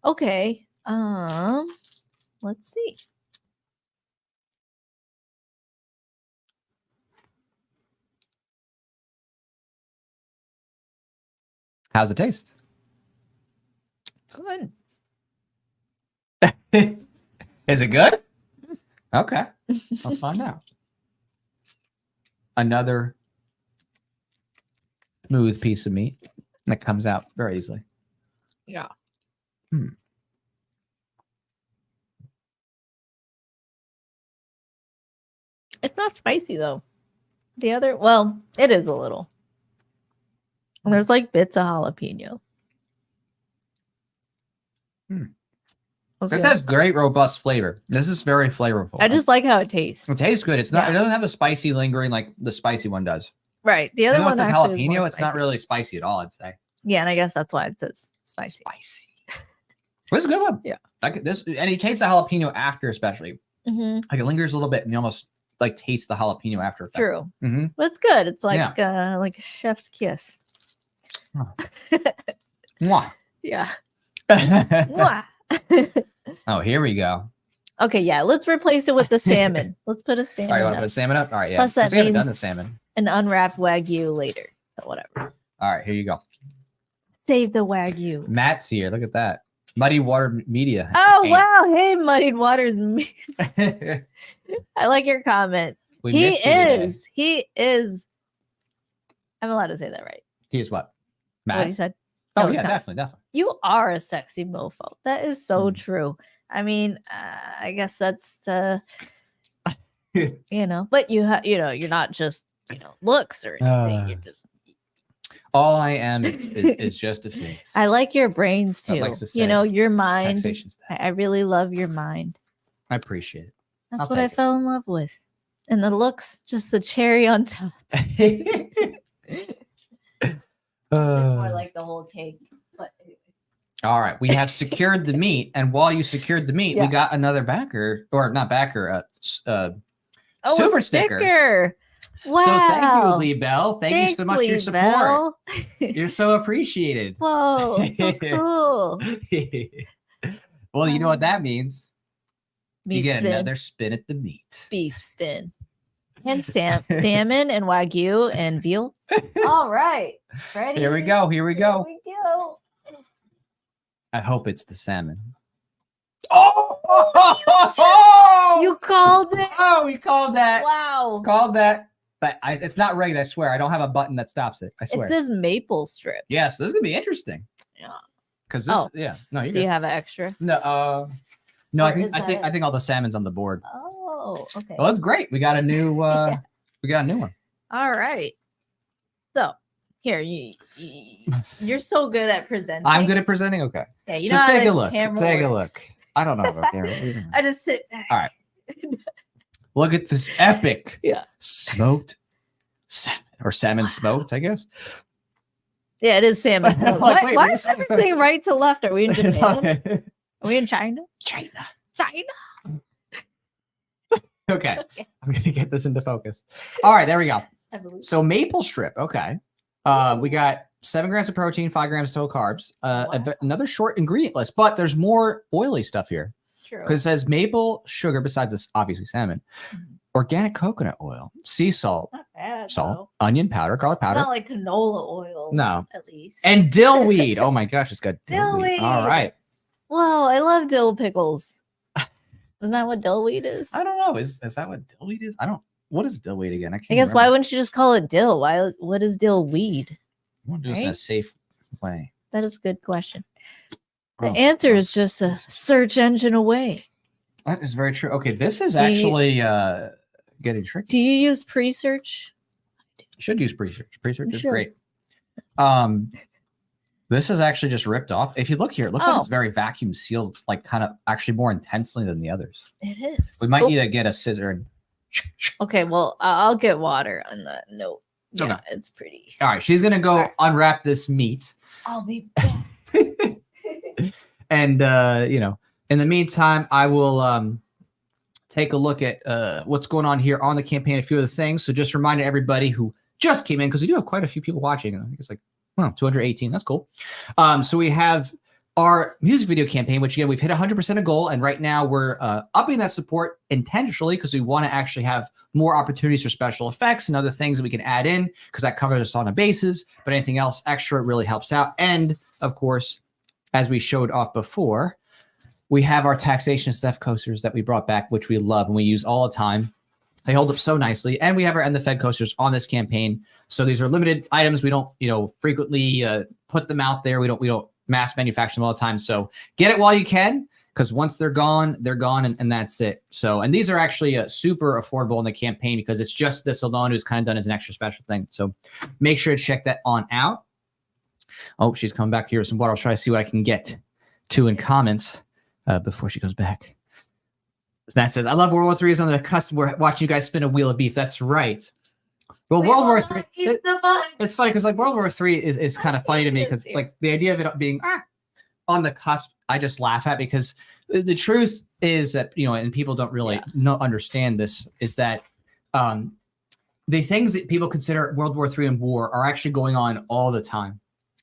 Okay. Let's see. How's it taste? Good. Is it good? Okay. Let's find out. Another smooth piece of meat that comes out very easily. Yeah. It's not spicy though. Well, it is a little. And there's like bits of jalapeno. This has great robust flavor. This is very flavorful. I just like how it tastes. It tastes good. It's not. It doesn't have a spicy lingering like the spicy one does. Right. The other one has actually jalapeno. It's not really spicy at all. I'd say. Yeah, and I guess that's why it says spicy. Spicy. This is a good one. Yeah. Like this, and you taste the jalapeno after, especially. Mm-hmm. Like it lingers a little bit, and you almost like taste the jalapeno after effect. True. Mm-hmm. But it's good. It's like a chef's kiss. Oh. Mwah. Yeah. Mwah. Oh, here we go. Okay, yeah. Let's replace it with the salmon. Let's put a salmon. All right, you want to put salmon up? All right, yeah. Plus that we haven't means done the salmon. An unwrapped Wagyu later. So whatever. All right, here you go. Save the Wagyu. Matt's here. Look at that. Muddy Water Media. Oh, wow. Hey, Muddied Waters. I like your comment. He is. I'm allowed to say that, right? He is what? Matt? What he said? Oh, yeah, definitely. You are a sexy mofo. That is so true. I mean, I guess that's the, but you're not just, looks or anything. You're just. All I am is just a face. I like your brains too. Your mind. I really love your mind. I appreciate it. That's what I fell in love with. And the looks, just the cherry on top. It's more like the whole cake. But all right, we have secured the meat, and while you secured the meat, we got another backer, or not backer, super sticker. Wow! So thank you, Lee Bell. Thank you so much for your support. You're so appreciated. Whoa! So cool. Well, you know what that means. You get spin. another spin at the meat. Beef spin. And salmon and Wagyu and veal. All right. Ready? Here we go. Here we go. I hope it's the salmon. You called it? Oh, we called that. Wow. Called that. But it's not rigged, I swear. I don't have a button that stops it. I swear. It's this maple strip. Yes, this is going to be interesting. Yeah. Because this, No, do you have an extra? No, no, I think all the salmon's on the board. Oh, okay. Well, that's great. We got a new one. All right. So here, you're so good at presenting. I'm good at presenting. Okay. Yeah, so take a look. Take a look. I don't know about camera. I just sit back. All right. Look at this epic smoked salmon, or salmon smoked, I guess. Yeah, it is salmon. Why is everything right to left? Are we in Japan? Are we in China? China. Okay. I'm gonna get this into focus. All right, there we go. So maple strip. Okay. We got 7 grams of protein, 5 grams total carbs. Another short ingredient list, but there's more oily stuff here. True. Because it says maple sugar, besides this, obviously salmon, organic coconut oil, sea salt, onion powder, garlic powder. Not like canola oil. No. At least. And dill weed. Oh my gosh, it's got dill weed. All right. Whoa, I love dill pickles. Isn't that what dill weed is? I don't know. Is that what dill weed is? What is dill weed again? I guess remember. Why wouldn't you just call it dill? What is dill weed? want to do this in a safe way? That is a good question. The answer is just a search engine away. That is very true. Okay, this is actually getting tricky. Do you use pre-search? You should use pre-search. Pre-search is great. This is actually just ripped off. If you look here, it looks like it's very vacuum sealed, like kind of actually more intensely than the others. It is. We might need to get a scissor. And... Okay, well, I'll get water on that note. Yeah, it's pretty. All right, she's going to go unwrap this meat. I'll be back. And, in the meantime, I will take a look at what's going on here on the campaign, a few of the things. So just reminding everybody who just came in, because we do have quite a few people watching. I think it's like 218. That's cool. So we have our music video campaign, which again, we've hit 100% of goal. And right now we're upping that support intentionally because we want to actually have more opportunities for special effects and other things that we can add in because that covers us on a basis. But anything else extra really helps out. And of course, as we showed off before, we have our taxation stuff coasters that we brought back, which we love and we use all the time. They hold up so nicely. And we have our End the Fed coasters on this campaign. So these are limited items. We don't, frequently put them out there. We don't mass manufacture them all the time. So get it while you can, because once they're gone, and that's it. So, and these are actually super affordable in the campaign because it's just this alone is kind of done as an extra special thing. So make sure to check that on out. Oh, she's coming back here with some water. I'll try to see what I can get to in comments before she goes back. Matt says, I love World War III is on the cusp. We're watching you guys spin a wheel of beef. That's right. Well, World War III, it's funny because like World War III is kind of funny to me because like the idea of it being on the cusp, I just laugh at because the truth is that, and people don't really understand this, is that the things that people consider World War III and war are actually going on all the time.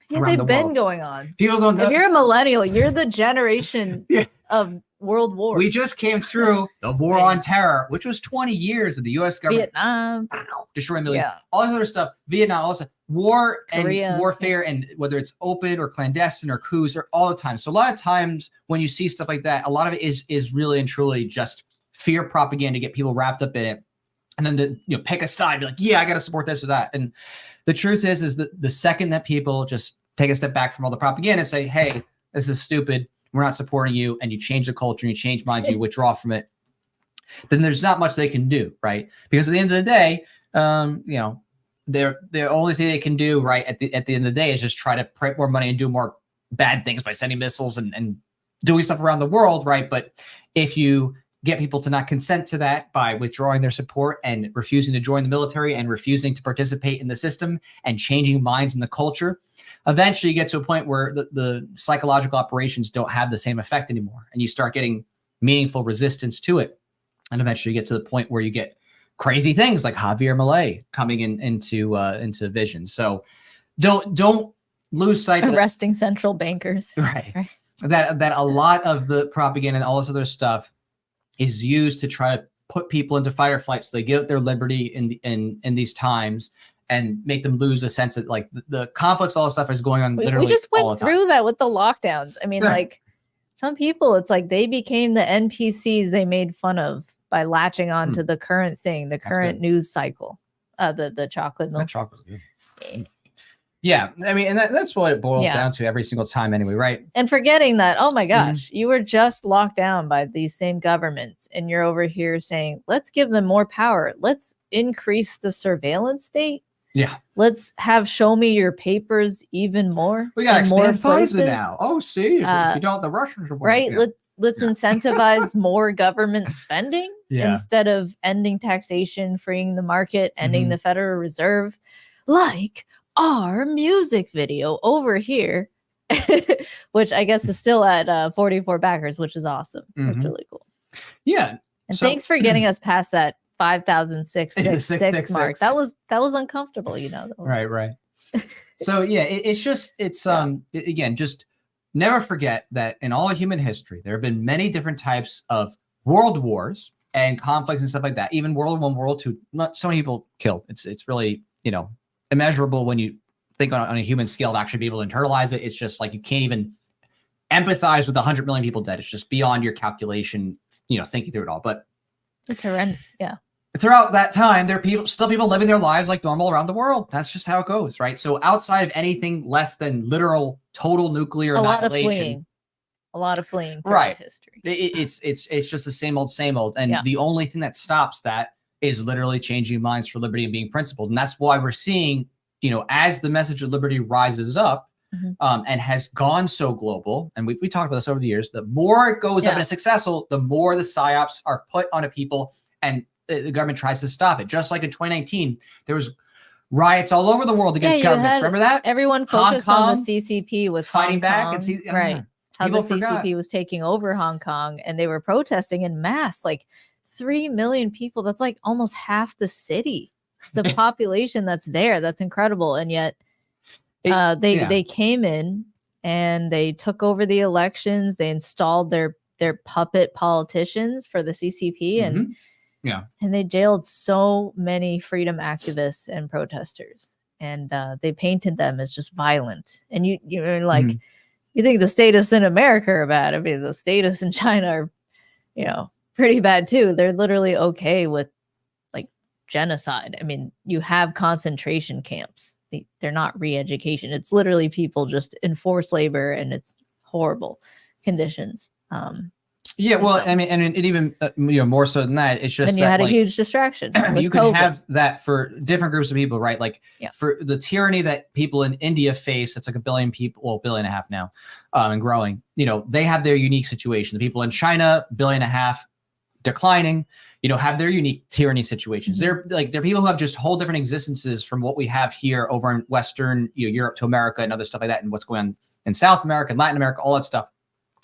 Yeah, they've been going on. People don't know. If you're a millennial, you're the generation of World War. We just came through the War on Terror, which was 20 years of the U.S. government. Vietnam. Destroying millions. All this other stuff. Vietnam, also war and warfare, and whether it's open or clandestine or coups, or all the time. So a lot of times when you see stuff like that, a lot of it is really and truly just fear propaganda to get people wrapped up in it. And then to pick a side, be like, yeah, I got to support this or that. And the truth is that the second that people just take a step back from all the propaganda and say, hey, this is stupid, we're not supporting you, and you change the culture and you change minds, you withdraw from it, then there's not much they can do, right? Because at the end of the day, the only thing they can do, right, at the end of the day is just try to print more money and do more bad things by sending missiles and doing stuff around the world, right? But if you get people to not consent to that by withdrawing their support and refusing to join the military and refusing to participate in the system and changing minds in the culture, eventually you get to a point where the psychological operations don't have the same effect anymore. And you start getting meaningful resistance to it. And eventually you get to the point where you get crazy things like Javier Milei coming into vision. So don't lose sight of arresting central bankers. Right. That a lot of the propaganda and all this other stuff is used to try to put people into fight or flight so they give up their liberty in these times and make them lose a sense that like the conflicts, all this stuff is going on literally. We just went through that with the lockdowns. I mean, like some people, it's like they became the NPCs they made fun of by latching on to the current thing, the current news cycle, the chocolate milk. That chocolate's good. Yeah, I mean, and that's what it boils down to every single time anyway, right? And forgetting that, oh my gosh, you were just locked down by these same governments and you're over here saying, let's give them more power. Let's increase the surveillance state. Yeah. Let's have show me your papers even more. We got to expand FISA now. Oh, see, if you don't, the Russians are right. Let's incentivize more government spending instead of ending taxation, freeing the market, ending the Federal Reserve, like our music video over here, which I guess is still at 44 backers, which is awesome. That's really cool. Yeah. And thanks for getting us past that 5,666 mark. That was uncomfortable, Right. So yeah, again, just never forget that in all of human history, there have been many different types of world wars and conflicts and stuff like that. Even World War I, World War II, not so many people killed. It's really, immeasurable when you think on a human scale to actually be able to internalize it. It's just like you can't even empathize with 100 million people dead. It's just beyond your calculation, thinking through it all. But it's horrendous. Yeah. throughout that time, there are still people living their lives like normal around the world. That's just how it goes, right? So outside of anything less than literal total nuclear annihilation, a lot of fleeing throughout right? History. It's just the same old, and the only thing that stops that is literally changing minds for liberty and being principled, and that's why we're seeing, as the message of liberty rises up. And has gone so global, and we talked about this over the years. The more it goes up and is successful, the more the psyops are put onto people, and the government tries to stop it. Just like in 2019, there was riots all over the world against governments. Remember that? Everyone focused on the CCP with fighting back and right. How the CCP was taking over Hong Kong, and they were protesting in mass, like 3 million people. That's like almost half the city, the population that's there. That's incredible, and yet. They came in and they took over the elections. They installed their puppet politicians for the CCP, and they jailed so many freedom activists and protesters, and they painted them as just violent. And you're like, you think the statists in America are bad? I mean, the statists in China are, pretty bad too. They're literally okay with like genocide. I mean, you have concentration camps. They're not re-education. It's literally people just in forced labor, and it's horrible conditions. Well, I mean, and it even more so than that. It's just and you had a huge distraction. You can have that for different groups of people, right? Like for the tyranny that people in India face, it's like 1 billion people, well, 1.5 billion now, and growing. They have their unique situation. The people in China, 1.5 billion, declining. Have their unique tyranny situations. They're people who have just whole different existences from what we have here over in Western Europe to America and other stuff like that, and what's going on in South America and Latin America, all that stuff.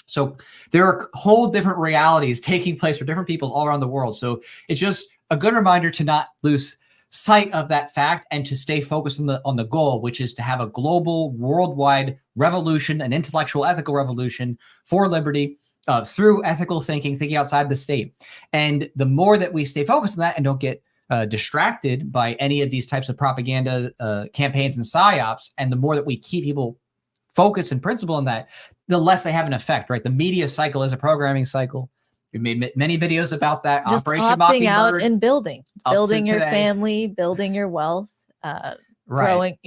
So there are whole different realities taking place for different peoples all around the world. So it's just a good reminder to not lose sight of that fact and to stay focused on the goal, which is to have a global, worldwide revolution, an intellectual, ethical revolution for liberty. Through ethical thinking outside the state. And the more that we stay focused on that and don't get distracted by any of these types of propaganda campaigns and psyops, and the more that we keep people focused and principled on that, the less they have an effect, right? The media cycle is a programming cycle. We've made many videos about that. Just Operation opting out and building your today. Family, building your wealth, growing,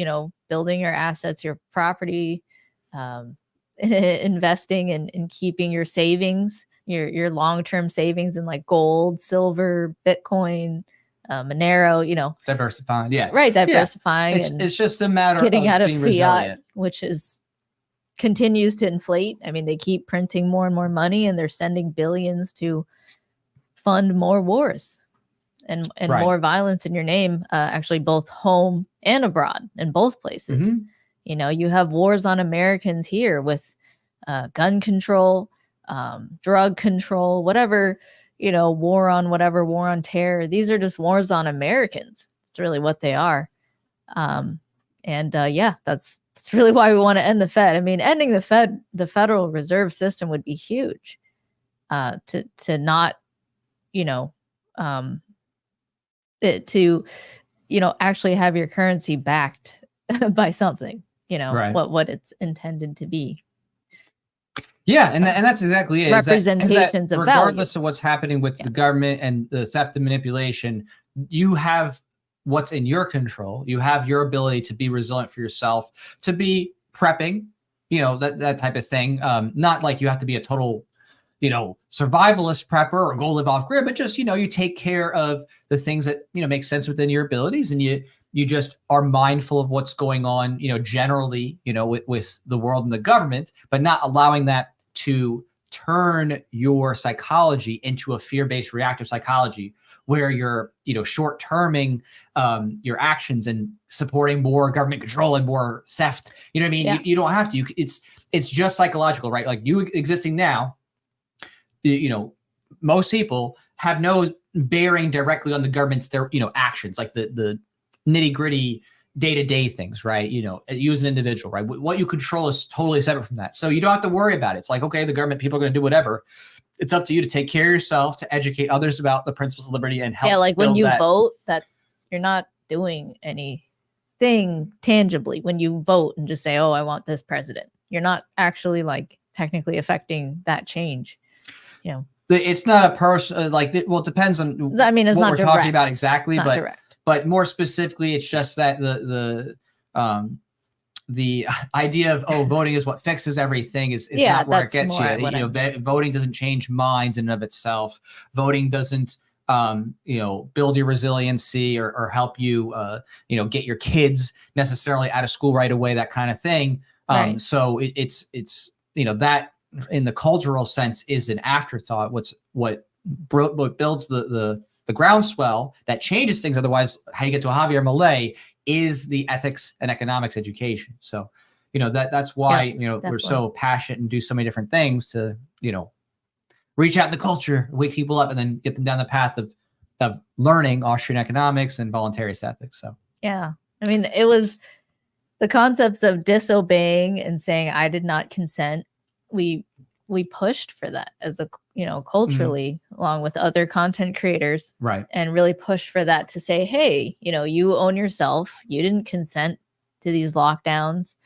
building your assets, your property, investing and keeping your savings, your long-term savings in like gold, silver, Bitcoin, Monero, diversifying. Diversifying. It's just a matter getting of out of being fiat, resilient. which continues to inflate. I mean, they keep printing more and more money, and they're sending billions to fund more wars and more violence in your name, actually both home and abroad in both places. You have wars on Americans here with gun control, drug control, whatever, war on terror. These are just wars on Americans. It's really what they are. That's really why we want to end the Fed. I mean, ending the Federal Reserve System would be huge. To not, actually have your currency backed by something, what it's intended to be. Yeah, and that's exactly it. Representations of regardless value. of what's happening with the government and the theft and manipulation, you have what's in your control. You have your ability to be resilient for yourself, to be prepping, that type of thing. Not like you have to be a total, survivalist prepper or go live off grid, but just, you take care of the things that, make sense within your abilities, and you just are mindful of what's going on, generally, with the world and the government, but not allowing that to turn your psychology into a fear-based reactive psychology where you're, short-terming your actions and supporting more government control and more theft. You know what I mean? Yeah. You don't have to. It's just psychological, right? Like you existing now, most people have no bearing directly on the government's actions, like the nitty-gritty day-to-day things, right? You as an individual, right? What you control is totally separate from that. So you don't have to worry about it. It's like, okay, the government, people are going to do whatever. It's up to you to take care of yourself, to educate others about the principles of liberty and help. Yeah, like when you vote, that you're not doing anything tangibly. When you vote and just say, oh, I want this president, you're not actually like technically affecting that change. It's not a person like well, it depends on. I mean, it's what not we're direct. talking about exactly, but direct. But more specifically, it's just that the idea of voting is what fixes everything is not where it gets you. You know, voting doesn't change minds in and of itself. Voting doesn't you know, build your resiliency or help you you know, get your kids necessarily out of school right away, that kind of thing. Right. So it's you know, that in the cultural sense is an afterthought. What builds the groundswell that changes things. Otherwise, how you get to a Javier Milei is the ethics and economics education. So, you know, that's why, you know, definitely. We're so passionate and do so many different things to, you know, reach out in the culture, wake people up, and then get them down the path of learning Austrian economics and voluntarist ethics. So, yeah, I mean, it was the concepts of disobeying and saying I did not consent. We pushed for that as a, you know, culturally, along with other content creators, right, and really pushed for that to say, hey, you know, you own yourself. You didn't consent to these lockdowns,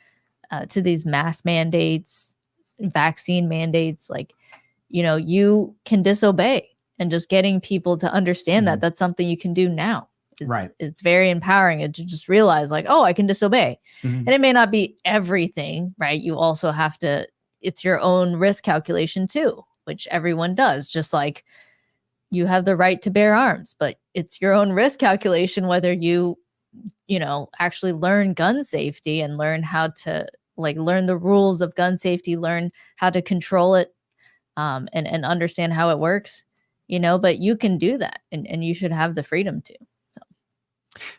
to these mask mandates, vaccine mandates. Like, you know, you can disobey, and just getting people to understand that that's something you can do now. Right. It's very empowering to just realize like, oh, I can disobey. And it may not be everything, right? You also have to, it's your own risk calculation too, which everyone does. Just like you have the right to bear arms, but it's your own risk calculation whether you know, actually learn gun safety and learn how to like learn the rules of gun safety, learn how to control it, and understand how it works, you know, but you can do that, and you should have the freedom to.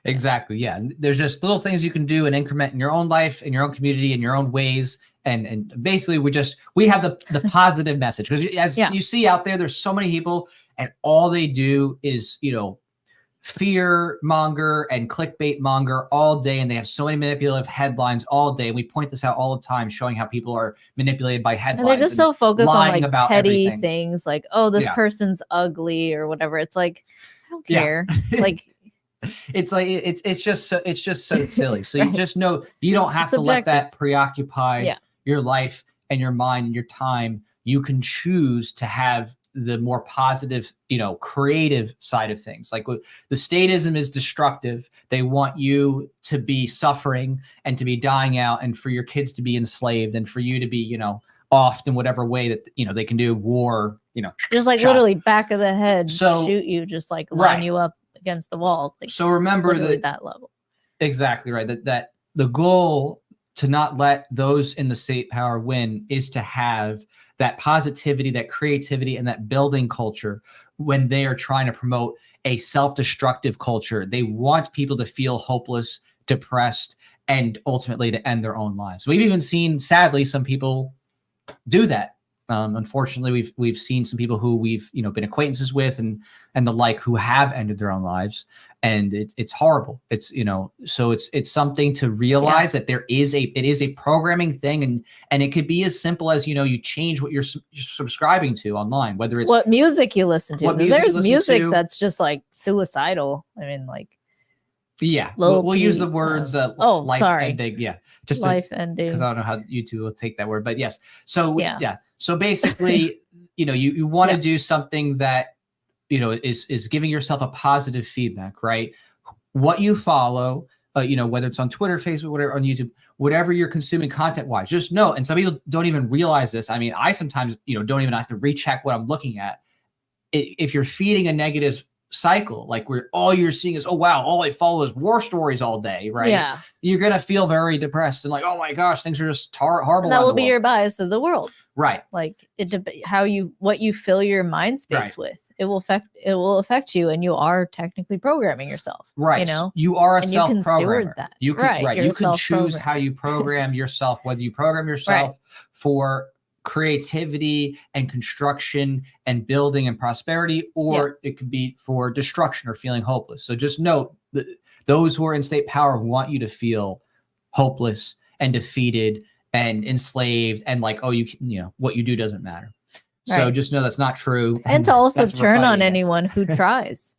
Exactly. Yeah. There's just little things you can do and increment in your own life, in your own community, in your own ways. And basically we have the positive message, because as you see out there, there's so many people and all they do is, you know, fear monger and clickbait monger all day. And they have so many manipulative headlines all day. And we point this out all the time, showing how people are manipulated by headlines. And they're just so focused on like about petty everything. Things like, oh, this person's ugly or whatever. It's like, I don't care. Like, it's like it's just so silly. So you just know you don't have to let that preoccupy your life and your mind and your time. You can choose to have the more positive, you know, creative side of things. Like the statism is destructive. They want you to be suffering and to be dying out, and for your kids to be enslaved, and for you to be, you know, offed in whatever way that, you know, they can do war, you know, just like literally back of the head, shoot you, just like line you up against the wall. Like, so remember that level. Exactly right. That the goal to not let those in the state power win is to have that positivity, that creativity, and that building culture when they are trying to promote a self-destructive culture. They want people to feel hopeless, depressed, and ultimately to end their own lives. We've even seen, sadly, some people do that. Unfortunately, we've seen some people who we've, you know, been acquaintances with and the like, who have ended their own lives, and it's horrible. It's, you know, so it's something to realize that it is a programming thing, and it could be as simple as, you know, you change what you're subscribing to online, whether it's what music you listen to. Because there's music that's just like suicidal. I mean, like. Yeah, we'll use the words life ending. Yeah, just life ending, because I don't know how YouTube will take that word, but yes. So so basically, you know, you want to do something that, you know, is giving yourself a positive feedback, right? What you follow, you know, whether it's on Twitter, Facebook, whatever, on YouTube, whatever you're consuming content wise, just know. And some people don't even realize this. I mean, I sometimes, you know, don't even have to recheck what I'm looking at. If you're feeding a negative cycle, like where all you're seeing is, oh wow, all I follow is war stories all day, right? Yeah, you're gonna feel very depressed and like, oh my gosh, things are just horrible. And that will be your bias of the world, right? Like what you fill your mind space with, it will affect you, and you are technically programming yourself, right? You know, you are a self-programmer. You can steward that. You can you can choose how you program yourself, whether you program yourself for creativity and construction and building and prosperity, or it could be for destruction or feeling hopeless. So just note that those who are in state power want you to feel hopeless and defeated and enslaved and like, oh, you know, what you do doesn't matter. So just know that's not true. And to also turn on anyone who tries.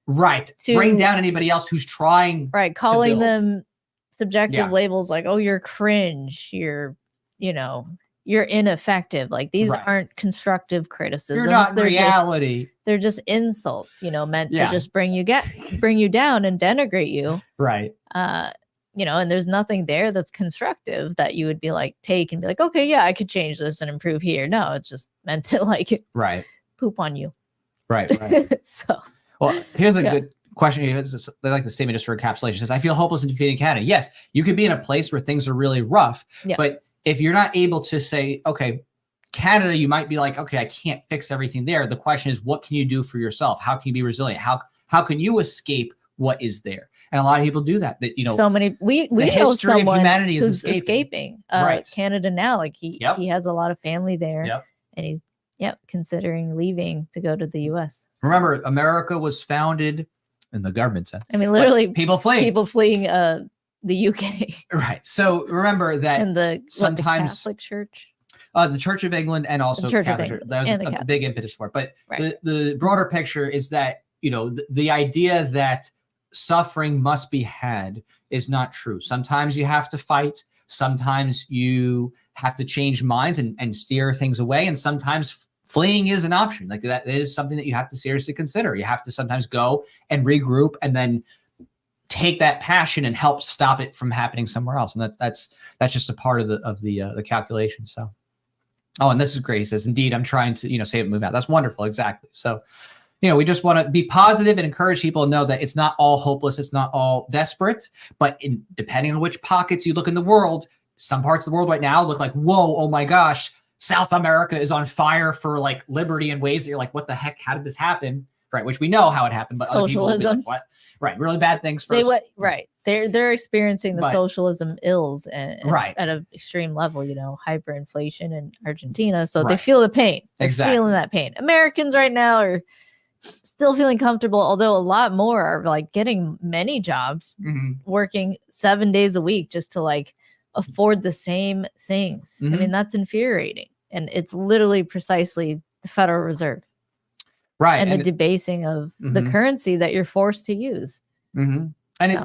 Right. To bring down anybody else who's trying. Right. Calling them subjective labels like, oh, you're cringe. You're, you know, you're ineffective. Like these aren't constructive criticisms. You're not reality. They're just insults, meant to just bring you down and denigrate you. Right. And there's nothing there that's constructive that you would be like, take and be like, okay, yeah, I could change this and improve here. No, it's just meant to like poop on you. Right. So, well, here's a good question. They like the statement just for encapsulation. It says, I feel hopeless in defeating Canada. Yes, you could be in a place where things are really rough, but if you're not able to say, okay, Canada, you might be like, okay, I can't fix everything there. The question is, what can you do for yourself? How can you be resilient? How can you escape what is there? And a lot of people do that. So many. We know someone of humanity is escaping Canada now. Like he has a lot of family there, and he's considering leaving to go to the U.S. Remember, America was founded in the government sense. I mean, literally, people fleeing the UK. Right. So remember that and the sometimes Catholic Church. The Church of England and also Catholic Church. That was a big impetus for it. But the broader picture is that, the idea that suffering must be had is not true. Sometimes you have to fight. Sometimes you have to change minds and steer things away. And sometimes fleeing is an option. Like that is something that you have to seriously consider. You have to sometimes go and regroup and then take that passion and help stop it from happening somewhere else. And that's just a part of the calculation. So, and this is great. He says, indeed, I'm trying to, save it, move out. That's wonderful. Exactly. So, we just want to be positive and encourage people to know that it's not all hopeless. It's not all desperate, but depending on which pockets you look in the world, some parts of the world right now look like, whoa, oh my gosh, South America is on fire for like liberty in ways that you're like, what the heck? How did this happen? Right. Which we know how it happened, but socialism. Other people will be like, what? Right. Really bad things. They're experiencing the socialism ills and right. at an extreme level, hyperinflation in Argentina. So they feel the pain. They're feeling that pain. Americans right now are still feeling comfortable, although a lot more are like getting many jobs, working 7 days a week just to like afford the same things. I mean, that's infuriating. And it's literally precisely the Federal Reserve. Right. And the debasing of the currency that you're forced to use. And it's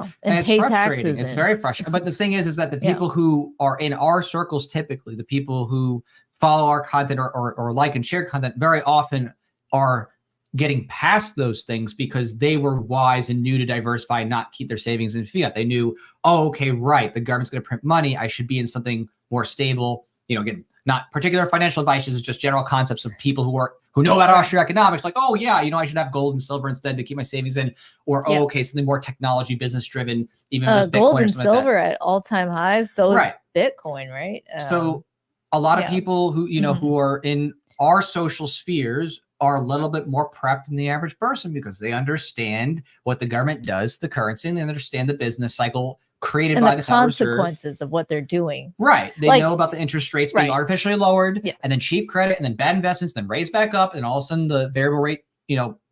frustrating. It's very frustrating. But the thing is that the people who are in our circles, typically the people who follow our content or like and share content, very often are getting past those things because they were wise and knew to diversify and not keep their savings in fiat. They knew, the government's going to print money. I should be in something more stable. Again, not particular financial advice, is just general concepts of people who know about Austrian economics. Like, I should have gold and silver instead to keep my savings in, or something more technology, business driven. Even gold and silver at all-time highs. So is Bitcoin, right? So a lot of people who who are in our social spheres are a little bit more prepped than the average person because they understand what the government does to the currency and they understand the business cycle created by the consequences of what they're doing. Right. They know about the interest rates being artificially lowered and then cheap credit and then bad investments, then raised back up. And all of a sudden the variable rate,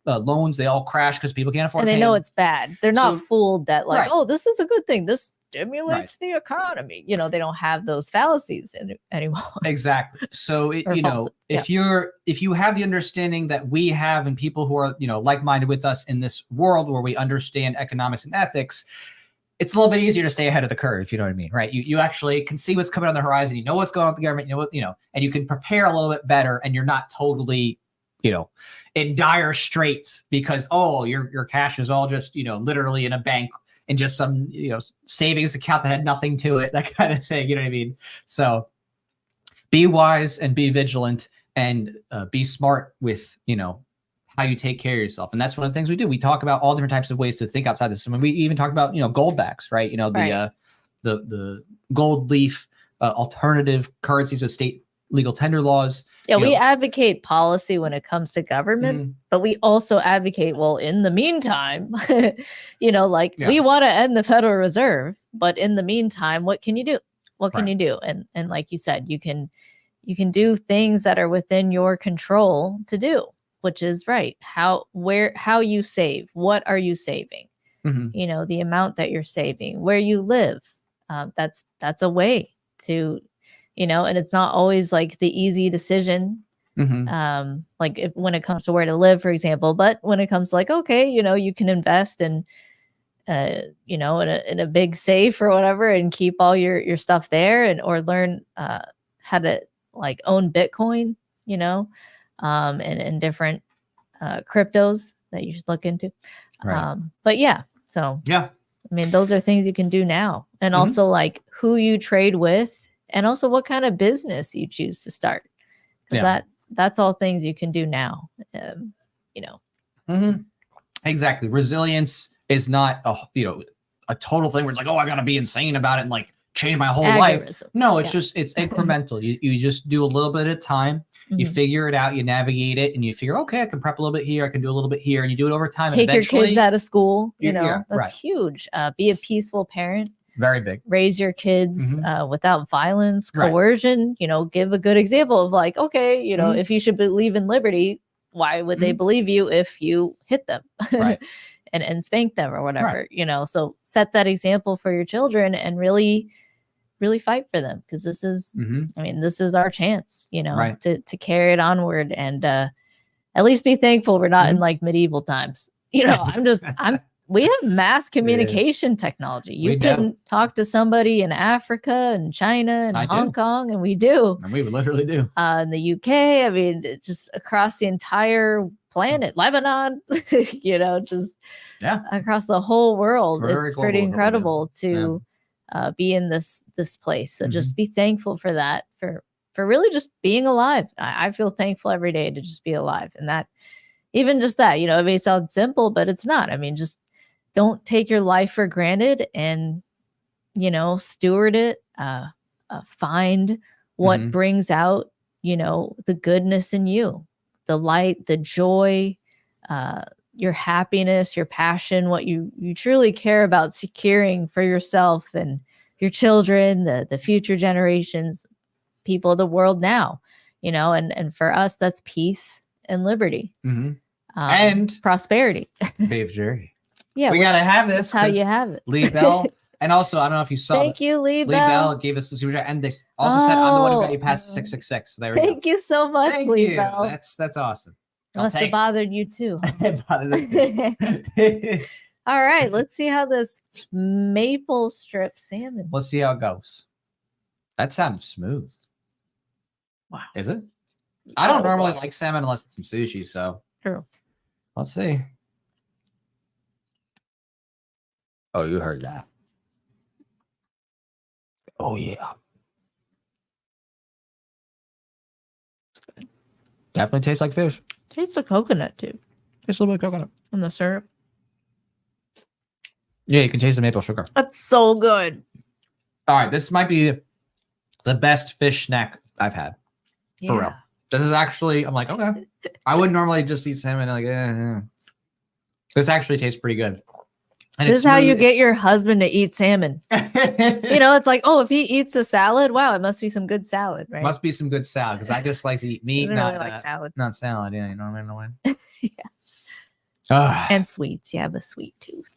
loans, they all crash because people can't afford it. And they know it's bad. They're not fooled that this is a good thing. This stimulates the economy. They don't have those fallacies anymore. Exactly. So, if you have the understanding that we have and people who are, like-minded with us in this world where we understand economics and ethics, it's a little bit easier to stay ahead of the curve, if you know what I mean, right? You actually can see what's coming on the horizon. You know what's going on with the government, and you can prepare a little bit better and you're not totally, in dire straits because, your cash is all just, literally in a bank in just some, savings account that had nothing to it, that kind of thing. You know what I mean? So be wise and be vigilant and be smart with, how you take care of yourself. And that's one of the things we do. We talk about all different types of ways to think outside the system. And we even talk about, gold backs, right? The gold leaf alternative currencies with state legal tender laws. Yeah, we advocate policy when it comes to government, but we also advocate, in the meantime, we want to end the Federal Reserve, but in the meantime, what can you do? What can you do? And like you said, you can do things that are within your control to do, which is how you save. What are you saving? The amount that you're saving, where you live. That's a way to, and it's not always like the easy decision. When it comes to where to live, for example, but when it comes to you can invest in, in a big safe or whatever and keep all your stuff there or learn, how to like own Bitcoin, and different cryptos that you should look into. Right. But yeah, so yeah, I mean, those are things you can do now, and also like who you trade with, and also what kind of business you choose to start, because that's all things you can do now. Exactly. Resilience is not a total thing where it's like, oh, I gotta be insane about it and like change my whole life. No, it's just it's incremental. You just do a little bit at a time. You figure it out, you navigate it, and you figure, okay, I can prep a little bit here, I can do a little bit here, and you do it over time. Take your kids out of school, that's right. huge. Be a peaceful parent. Very big. Raise your kids without violence, coercion, give a good example of like, okay, if you should believe in liberty, why would they believe you if you hit them right. and spank them or whatever, so set that example for your children and really fight for them, because this is this is our chance, right. to carry it onward, and at least be thankful we're not in like medieval times. We have mass communication technology. You can talk to somebody in Africa and China and Hong Kong, and we do. And we literally do. In the UK, I mean, just across the entire planet, Lebanon, just across the whole world. It's pretty incredible to be in this place. So just be thankful for that, for really just being alive. I feel thankful every day to just be alive. And that, even just that, it may sound simple, but it's not. I mean, just don't take your life for granted, and, steward it, find what brings out, the goodness in you, the light, the joy, your happiness, your passion, what you truly care about securing for yourself and your children, the future generations, people of the world now, and for us, that's peace and liberty, and prosperity. Babe Jerry. Yeah, we gotta have this. That's how you have it. Lee Bell, and also I don't know if you saw. Thank you, Lee Bell. Lee Bell gave us the super chat, and they also said I'm the one who got you past 666. So there we go. Thank you so much, Thank Lee you. Bell. That's awesome. Must have bothered you too. Huh? All right, let's see how this maple strip salmon. Let's see how it goes. That sounds smooth. Wow. Is it? I don't normally like salmon unless it's in sushi, so. True. Let's see. Oh, you heard that. Oh, yeah. Definitely tastes like fish. Tastes like coconut too. Tastes a little bit of coconut. And the syrup. Yeah, you can taste the maple sugar. That's so good. All right, this might be the best fish snack I've had. For real. This is actually, I'm like, okay. I wouldn't normally just eat salmon. Like, This actually tastes pretty good. And this is how you get your husband to eat salmon. It's like, oh, if he eats a salad, wow, it must be some good salad, right? Must be some good salad, because I just like to eat meat, not really like salad. Not salad. Yeah, you know what I mean? Yeah. And sweets. You have a sweet tooth.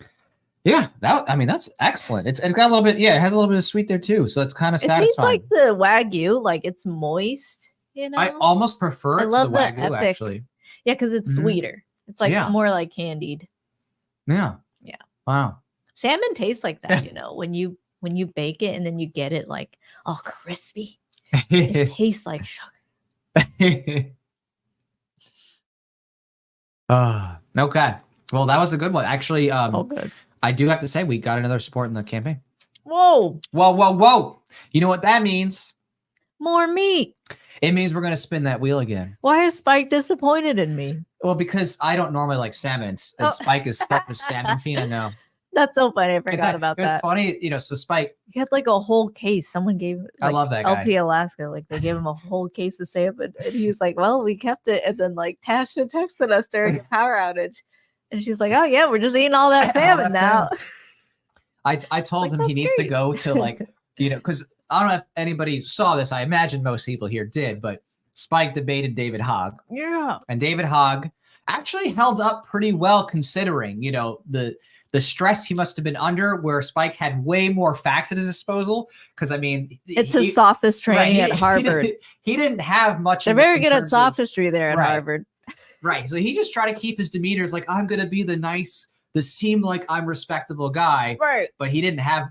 Yeah, that's excellent. It's got a little bit. Yeah, it has a little bit of sweet there too, so it's kind of satisfying. It tastes like the Wagyu, like it's moist. I almost prefer it to the Wagyu, actually. Yeah, because it's sweeter. It's like more like candied. Yeah. Yeah. Wow. Salmon tastes like that, when you bake it and then you get it like all crispy. It tastes like sugar. Okay. Well, that was a good one. Actually, good. I do have to say we got another support in the campaign. Whoa. You know what that means? More meat. It means we're going to spin that wheel again. Why is Spike disappointed in me? Well, because I don't normally like salmon. And Spike is stuck with salmon fiend. I know. That's so funny. I forgot about that. It's funny, so Spike. He had like a whole case. Someone gave. Like, I love that guy. LP Alaska. Like they gave him a whole case of salmon, and he was like, "Well, we kept it." And then like Tasha texted us during a power outage, and she's like, "Oh yeah, we're just eating all that salmon now." I told him he needs to go to like because I don't know if anybody saw this. I imagine most people here did, but Spike debated David Hogg. Yeah. And David Hogg actually held up pretty well considering, the stress he must have been under, where Spike had way more facts at his disposal. Because, I mean... It's a sophist training at Harvard. He didn't have much... They're very good at sophistry there at Harvard. Right. So he just tried to keep his demeanor as like, I'm going to be the seem like I'm respectable guy. Right. But he didn't have,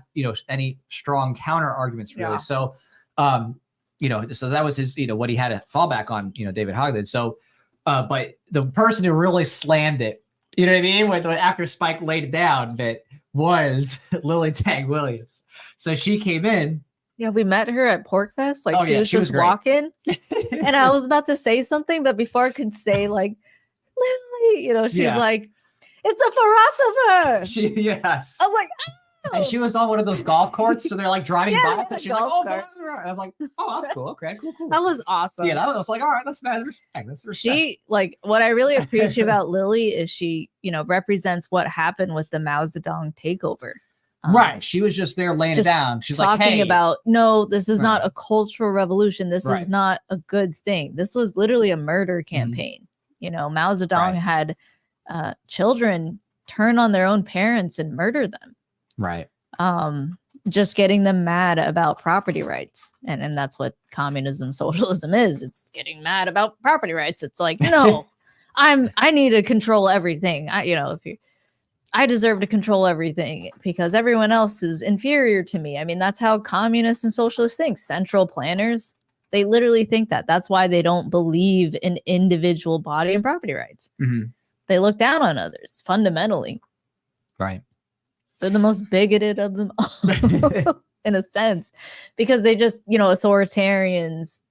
any strong counter arguments really. Yeah. So so that was his, what he had to fall back on, David Hogg did. So, but the person who really slammed it, you know what I mean? When after Spike laid it down, that was Lily Tang Williams. So she came in. Yeah, we met her at Pork Fest. Like she was just great. walking, and I was about to say something, but before I could say like Lily, she's like, "It's a philosopher." Yes. I was like, oh. And she was on one of those golf courts, so they're like driving by, and she's like, "Oh, I was like, oh, that's cool. Okay, cool." That was awesome. Yeah, I was like, all right, that's mad respect. That's respect. She what I really appreciate about Lily is she, represents what happened with the Mao Zedong takeover. Right. She was just there laying it down. She's talking like, hey, about, no, this is not a cultural revolution. This is not a good thing. This was literally a murder campaign. Mao Zedong had children turn on their own parents and murder them. Right. Just getting them mad about property rights. And that's what communism, socialism is. It's getting mad about property rights. It's like, no, I need to control everything. I deserve to control everything because everyone else is inferior to me. I mean, that's how communists and socialists think. Central planners, they literally think that. That's why they don't believe in individual body and property rights. Mm-hmm. They look down on others fundamentally. Right. They're the most bigoted of them all, in a sense, because they just, authoritarians,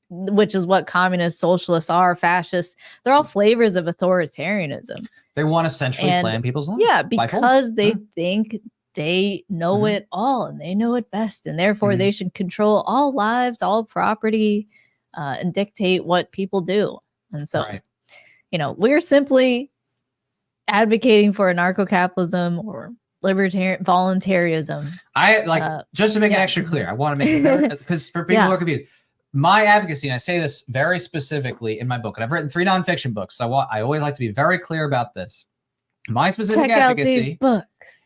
which is what communists, socialists are, fascists. They're all flavors of authoritarianism. They want to centrally plan people's lives. Yeah, because they think they know it all and they know it best. And therefore they should control all lives, all property, and dictate what people do. And so, we're simply advocating for anarcho-capitalism or libertarian voluntarism. I just to make it extra clear. I want to make it because for people who are confused, my advocacy, and I say this very specifically in my book, and I've written 3 nonfiction books, so I always like to be very clear about this. My specific advocacy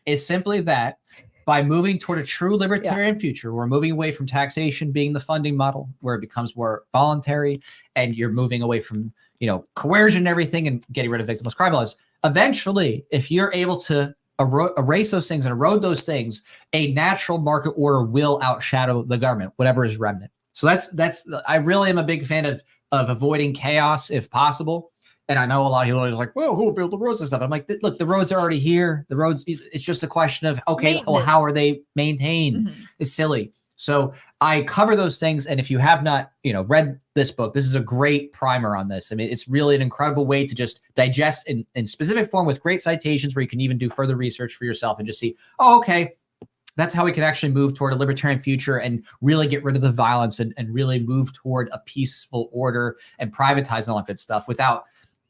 is simply that by moving toward a true libertarian future, we're moving away from taxation being the funding model, where it becomes more voluntary, and you're moving away from coercion and everything, and getting rid of victimless crime laws. Eventually, if you're able to erase those things and erode those things, a natural market order will outshadow the government, whatever is remnant. So that's I really am a big fan of avoiding chaos if possible. And I know a lot of people are like, well, who will build the roads and stuff? I'm like, look, the roads are already here. The roads, it's just a question of, okay, well, how are they maintained? It's silly. So I cover those things. And if you have not, read this book, this is a great primer on this. I mean, it's really an incredible way to just digest in specific form with great citations where you can even do further research for yourself and just see, oh, okay, that's how we can actually move toward a libertarian future and really get rid of the violence and really move toward a peaceful order and privatize all that good stuff without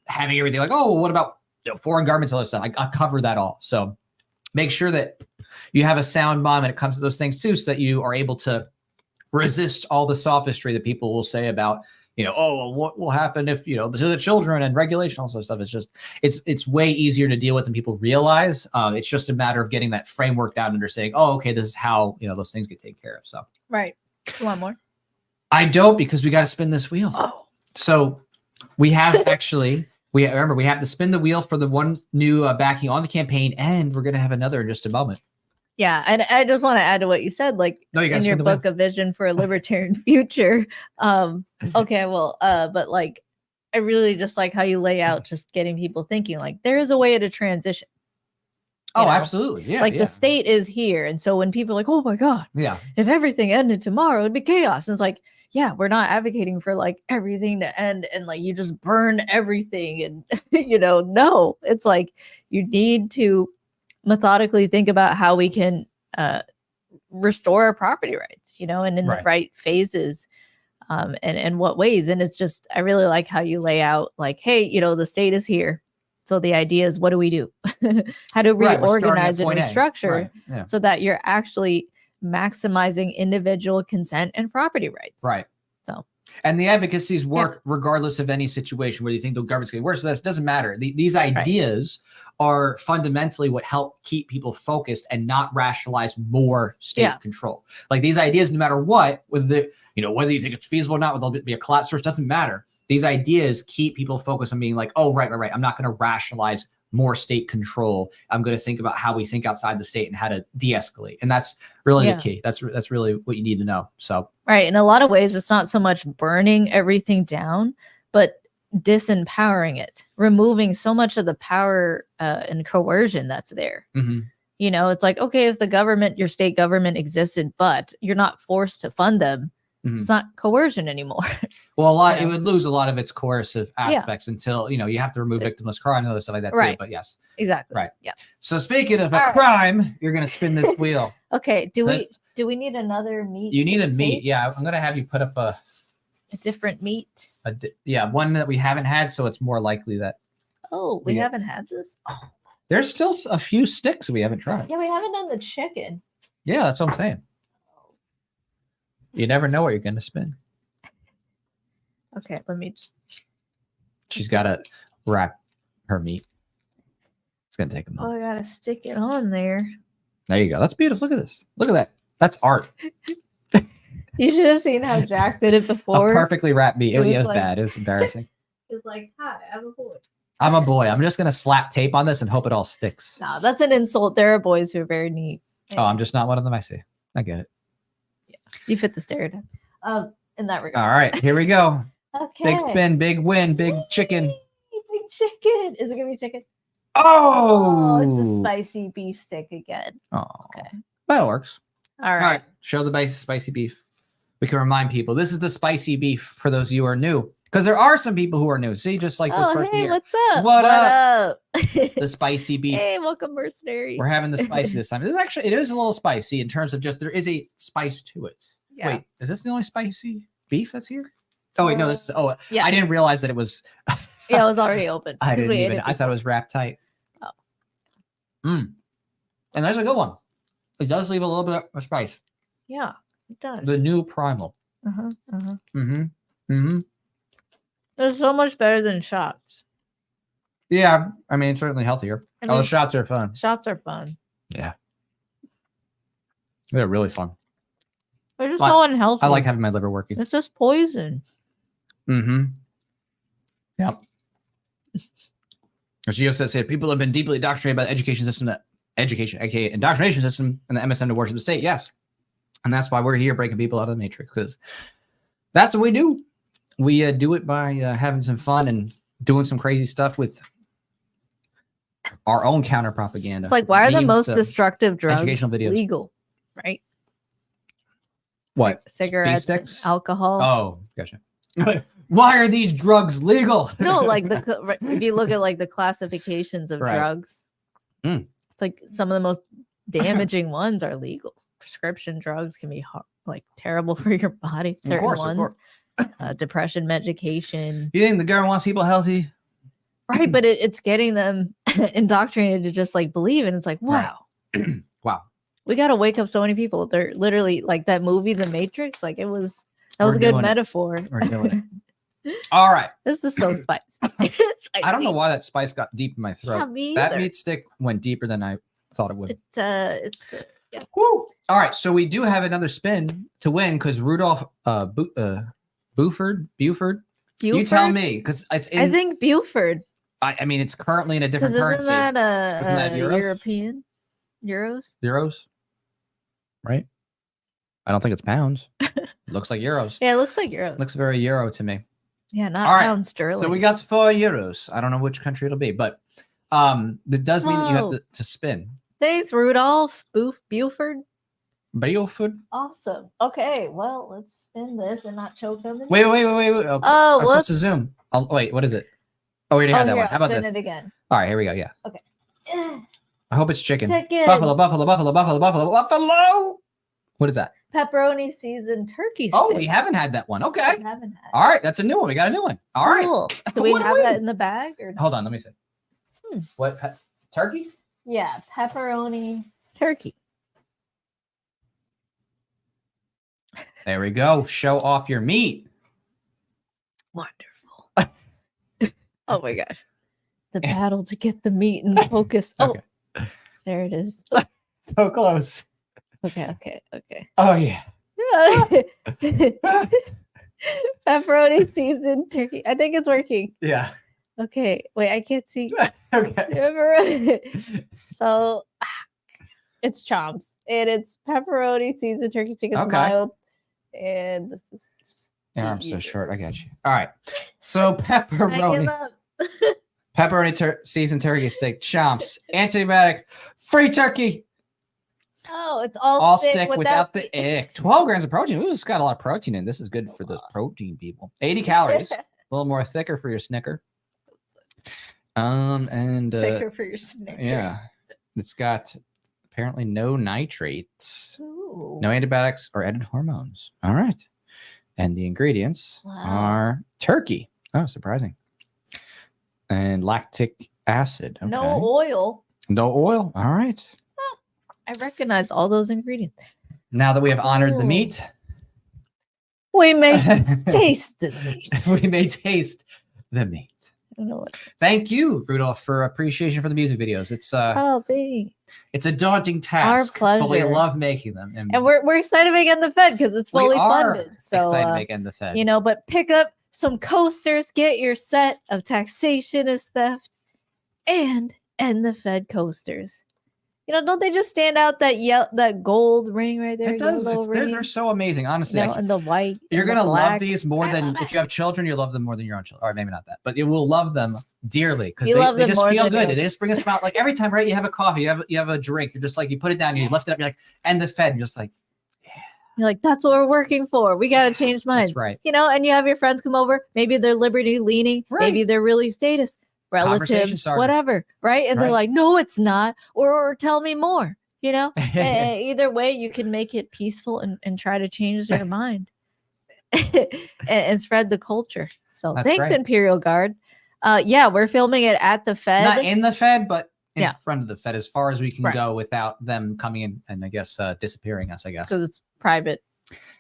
having everything like, oh, what about foreign governments and all that stuff? I cover that all. So make sure that you have a sound mind when it comes to those things too, so that you are able to resist all the sophistry that people will say about, oh, well, what will happen if, the children and regulation, all that stuff. It's just, it's way easier to deal with than people realize. It's just a matter of getting that framework down and understanding, oh, okay, this is how, those things get taken care of. So. Right. You want more? I don't, because we got to spin this wheel. Oh. So we have actually, we have to spin the wheel for the one new backing on the campaign, and we're going to have another in just a moment. Yeah, and I just want to add to what you said, like in your book, A Vision for a Libertarian Future. Okay, well, but like, I really just like how you lay out just getting people thinking, like, there is a way to transition. Oh, absolutely. Yeah. Like the state is here. And so when people are like, oh my God, if everything ended tomorrow, it'd be chaos. And it's like, yeah, we're not advocating for like everything to end and like you just burn everything. And, no, it's like you need to methodically think about how we can restore our property rights, and in the right phases and what ways. And it's just, I really like how you lay out like, hey, the state is here. So the idea is, what do we do? How to reorganize and restructure so that you're actually maximizing individual consent and property rights. Right. So, and the advocacies work regardless of any situation where you think the government's getting worse. So that doesn't matter. These ideas are fundamentally what help keep people focused and not rationalize more state control. Like these ideas, no matter what, whether you think it's feasible or not, whether there'll be a collapse source, doesn't matter. These ideas keep people focused on being like, oh, right. I'm not going to rationalize more state control. I'm going to think about how we think outside the state and how to de-escalate. And that's really the key. That's really what you need to know. So, right. In a lot of ways, it's not so much burning everything down, but disempowering it, removing so much of the power and coercion that's there. mm-hmm. You know, it's like, okay, if the government, your state government existed, but you're not forced to fund them, it's not coercion anymore. Well, it would lose a lot of its coercive aspects until, you have to remove victimless crime and other stuff like that too. But yes. Exactly. Right. Yeah. So speaking of a crime, you're going to spin this wheel. Okay. Do we need another meat? You need a meat. Yeah. I'm going to have you put up a different meat. One that we haven't had. So it's more likely that. Oh, we haven't had this. Oh. There's still a few sticks we haven't tried. Yeah. We haven't done the chicken. Yeah. That's what I'm saying. You never know what you're going to spin. Okay, let me just. She's got to wrap her meat. It's going to take a moment. Oh, I got to stick it on there. There you go. That's beautiful. Look at this. Look at that. That's art. You should have seen how Jack did it before. A perfectly wrapped meat. It was like, bad. It was embarrassing. It was like, hi, I'm a boy. I'm a boy. I'm just going to slap tape on this and hope it all sticks. No, that's an insult. There are boys who are very neat. Oh, I'm just not one of them. I see. I get it. You fit the stereotype. In that regard. All right, here we go. Okay. Big spin, big win, big chicken. Big chicken. Is it gonna be chicken? Oh, it's a spicy beef stick again. Oh, okay. That works. All right. Show the spicy beef. We can remind people this is the spicy beef for those of you who are new, because there are some people who are new. See, just like this person here. What's up? What up? The spicy beef. Hey, welcome, mercenary. We're having the spicy this time. It is a little spicy in terms of just there is a spice to it. Yeah. Wait, is this the only spicy beef that's here? Oh wait, no, this is. Oh, yeah. I didn't realize that it was. Yeah, it was already open. I thought it was wrapped tight. Oh. And that's a good one. It does leave a little bit of spice. Yeah, it does. The new primal. It's so much better than shots. Yeah, I mean, it's certainly healthier. The shots are fun. Shots are fun. Yeah. They're really fun. They're just so unhealthy. I like having my liver working. It's just poison. Yep. As Gio said, people have been deeply indoctrinated by the education system, aka indoctrination system, and the MSM to worship the state. Yes. And that's why we're here breaking people out of the matrix, because that's what we do. We do it by having some fun and doing some crazy stuff with our own counter propaganda. It's like, why are the most destructive drugs legal? Right? What? Cigarettes, alcohol. Oh, gotcha. Why are these drugs legal? No, like if you look at like the classifications of drugs, it's like some of the most damaging ones are legal. Prescription drugs can be like terrible for your body. Certain ones, depression medication. You think the government wants people healthy? Right, but it's getting them indoctrinated to just like believe, and it's like, wow, wow. We got to wake up so many people. They're literally like that movie, The Matrix. Like that was a good metaphor. We're doing it. All right. This is so spicy. I don't know why that spice got deep in my throat. That meat stick went deeper than I thought it would. Yeah. Woo. All right. So we do have another spin to win because Rudolph Buford. You tell me, because it's in. I think Buford. I mean, it's currently in a different currency. Isn't that European? Euros? Right? I don't think it's pounds. It looks like euros. Yeah, it looks like euros. Looks very euro to me. Yeah, not pound sterling. So we got 4 euros. I don't know which country it'll be, but that does mean that you have to spin. Thanks, Rudolph. Buford. Awesome. Okay, well, let's spin this and not choke them. Wait. Oh, what's the zoom? Wait, what is it? Oh, we already had that one. How about this? Spin it again. All right, here we go. Yeah. Okay. I hope it's chicken. Buffalo. What is that? Pepperoni seasoned turkey stick. Oh, we haven't had that one. Okay. We haven't had. All right, that's a new one. We got a new one. All right. Cool. Do we have that in the bag? Or hold on, let me see. What? Turkey? Yeah, pepperoni turkey. There we go. Show off your meat. Wonderful. Oh my gosh. The battle to get the meat in focus. Oh, okay. There it is. So close. Okay. Oh, yeah. Pepperoni seasoned turkey. I think it's working. Yeah. Okay, wait, I can't see. Okay. So it's chomps and it's pepperoni, seasoned turkey stick. It's Okay. mild, and this is just Your arm's so short. I got you. All right. So I give pepperoni, up. seasoned turkey steak, chomps, antibiotic, free turkey. Oh, it's all, All stick stick without the ick. 12 grams of protein. Ooh, it's got a lot of protein in. This is good for those protein people. 80 calories. A little more thicker for your Snicker. And thicker for your Snicker. Yeah, it's got apparently no nitrates, Ooh. no antibiotics or added hormones. All right, and the ingredients are turkey. Oh, surprising. And lactic acid. Okay. No oil. No oil. All right. I recognize all those ingredients. Now that we have honored the meat, we may taste the meat. We may taste the meat. I don't know what. Thank you, Rudolph, for appreciation for the music videos. It's it's a daunting task. Our pleasure. But we love making them, and we're excited to make End the Fed because it's fully funded. So excited to make End the Fed. You know, but pick up some coasters, get your set of Taxation is Theft and End the Fed coasters. You know, don't they just stand out that gold ring right there? It does. They're so amazing, honestly. And the white. You're gonna love these more than if you have children. You love them more than your own children, or maybe not that, but you will love them dearly because they just feel good. They just bring a smile. Like every time, right? You have a coffee, you have a drink. You're just like you put it down, you lift it up. You're like, and the Fed. You're just like, yeah. You're like, that's what we're working for. We got to change minds. That's right. You know, and you have your friends come over. Maybe they're liberty leaning. Right. Maybe they're really status relatives, whatever. Right? And they're like, no, it's not. Or tell me more. You know, either way, you can make it peaceful and try to change their mind and spread the culture. So thanks, Imperial Guard. Yeah, we're filming it at the Fed. Not in the Fed, but in front of the Fed as far as we can go without them coming in and I guess disappearing us, I guess. Because it's private.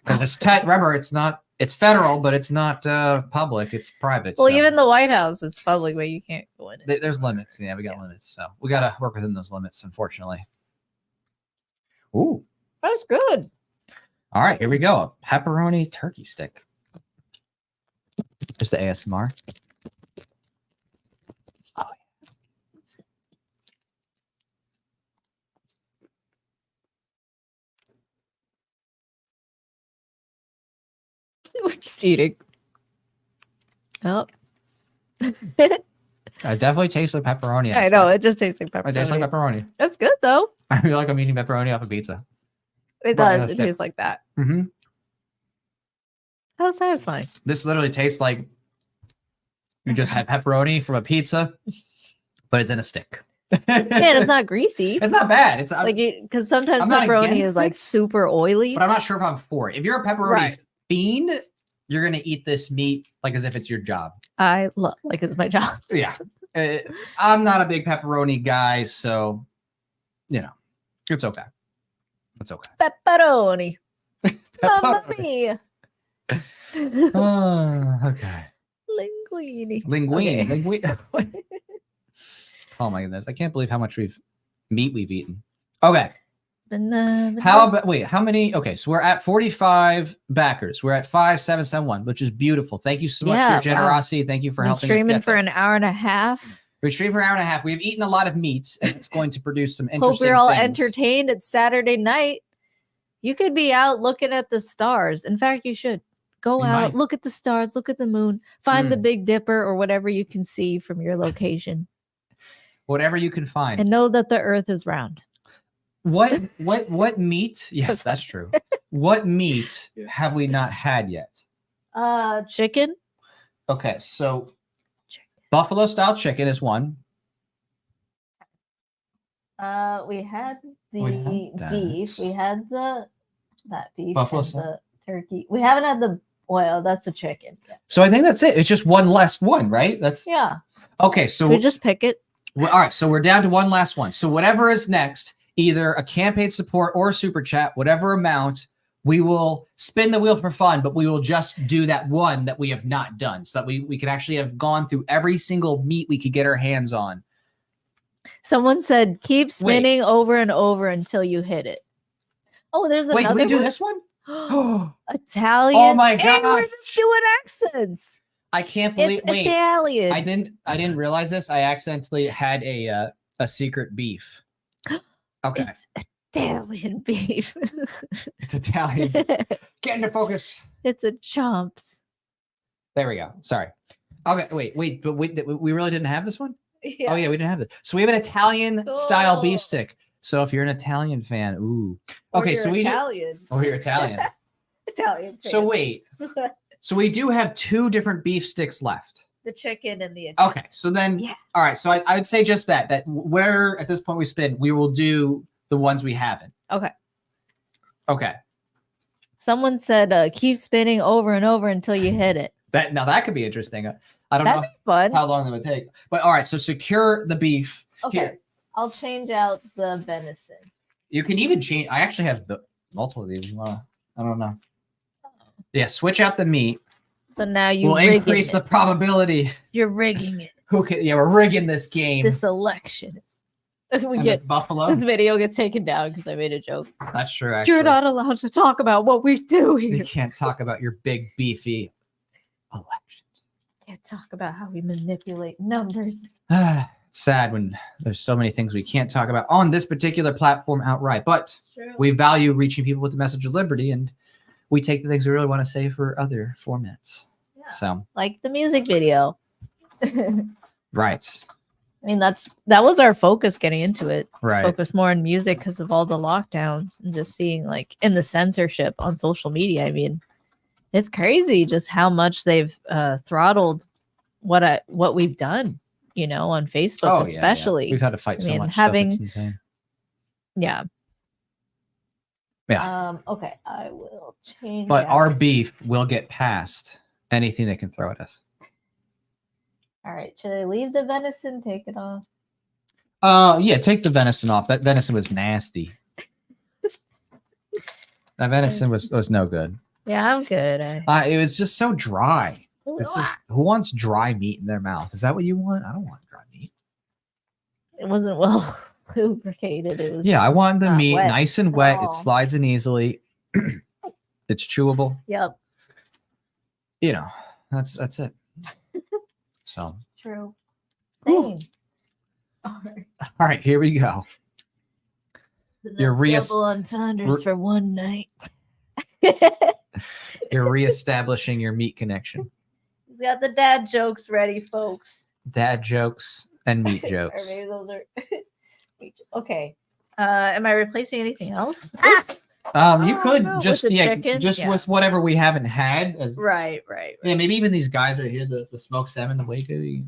Remember, it's federal, but it's not public. It's private. Well, even the White House, it's public, but you can't go in. There's limits. Yeah, we got limits. So we got to work within those limits, unfortunately. Ooh, that's good. All right, here we go. A pepperoni turkey stick. Just the ASMR. Oh, We're just eating. Oh. I definitely taste the pepperoni. I know, it just tastes like pepperoni. It tastes like pepperoni. That's good, though. I feel like I'm eating pepperoni off a pizza. It does. It tastes like that. Mm-hmm. How satisfying. This literally tastes like you just had pepperoni from a pizza, but it's in a stick. Yeah, it's not greasy. It's not bad. It's like because sometimes pepperoni is like super oily. But I'm not sure if I'm for it. If you're a pepperoni fiend, you're gonna eat this meat like as if it's your job. I love like it's my job. Yeah, I'm not a big pepperoni guy, so you know, it's okay. It's okay. Pepperoni. Mamma mia. Okay. Linguine. Linguine. Oh my goodness! I can't believe how much meat we've eaten. Okay. How many? Okay, so we're at 45 backers. We're at 5771, which is beautiful. Thank you so much for your generosity. Thank you for helping. Streaming for an hour and a half. We're streaming for an hour and a half. We've eaten a lot of meats, and it's going to produce some interesting. Hope you're all entertained. It's Saturday night. You could be out looking at the stars. In fact, you should go out, look at the stars, look at the moon, find the Big Dipper or whatever you can see from your location. Whatever you can find, and know that the Earth is round. What meat? Yes, that's true. What meat have we not had yet? Chicken. Okay, so buffalo style chicken is one. We had the beef. We had that beef. Buffalo the turkey. We haven't had the that's a chicken. So I think that's it. It's just one last one, right? That's Okay, so we just pick it. All right, so we're down to one last one. So whatever is next, either a campaign support or a super chat, whatever amount, we will spin the wheel for fun, but we will just do that one that we have not done so that we could actually have gone through every single meat we could get our hands on. Someone said, keep spinning over and over until you hit it. Oh, there's another Wait, did we do this one? Italian. Oh my God. And we're just doing accents. I can't believe. Wait, Italian. I didn't realize this. I accidentally had a secret beef. Okay. It's Italian beef. It's Italian. Get into focus. It's a chomps. There we go. Sorry. Okay. Wait. But we really didn't have this one. Yeah. Oh yeah, we didn't have it. So we have an Italian style beef stick. So if you're an Italian fan, ooh. Okay. So Italian. You're Italian. Italian fan. So wait. So we do have 2 different beef sticks left. The chicken and the Italian. Okay, so then, all right. So I would say just that where at this point we spin, we will do the ones we haven't. Okay. Okay. Someone said keep spinning over and over until you hit it. That could be interesting. I don't That'd know be fun. how long it would take, but all right. So secure the beef. Okay. Here. I'll change out the venison. You can even change. I actually have multiple of these. I don't know. Yeah, switch out the meat. So now you will increase the probability. You're rigging it. We're rigging this game. This election. Buffalo. This video gets taken down because I made a joke. That's true. Actually. You're not allowed to talk about what we do here. You can't talk about your big beefy elections. Can't talk about how we manipulate numbers. It's sad when there's so many things we can't talk about on this particular platform outright, but we value reaching people with the message of liberty, and we take the things we really want to say for other formats. Yeah. So, like the music video. Right. I mean, that was our focus getting into it. Right. Focus more on music because of all the lockdowns and just seeing like in the censorship on social media. I mean, it's crazy just how much they've throttled what we've done, on Facebook, especially. Yeah. We've had to fight so much. It's insane. Yeah. Yeah. Okay, I will change. But our beef will get past anything they can throw at us. All right. Should I leave the venison? Take it off? Yeah, take the venison off. That venison was nasty. That venison was no good. Yeah, I'm good. It was just so dry. Who wants dry meat in their mouth? Is that what you want? I don't want dry meat. It wasn't well lubricated. It was. Yeah, I want the meat wet nice and wet. It slides in easily. It's chewable. Yep. That's it. So true. Same. All right, here we go. You're double entendres for one night. You're reestablishing your meat connection. He's got the dad jokes ready, folks. Dad jokes and meat jokes. Or maybe those are okay. Am I replacing anything else? You could just with whatever we haven't had. Right. Yeah, maybe even these guys right here, the smoked salmon, the Waco. You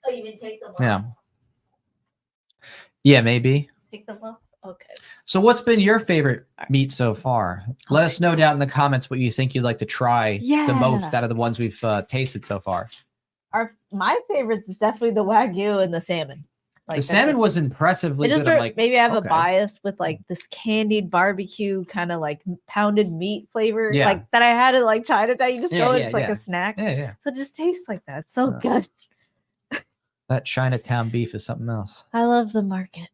mean take them off? Yeah. Yeah, maybe. Take them off. Okay. So what's been your favorite meat so far? Let us know down in the comments what you think you'd like to try the most out of the ones we've tasted so far. My favorites is definitely the Wagyu and the salmon. The salmon was impressively good. Maybe I have a bias with like this candied barbecue kind of like pounded meat flavor, like that I had at like Chinatown. You just go and it's like a snack. Yeah. So it just tastes like that. It's so good. That Chinatown beef is something else. I love the market.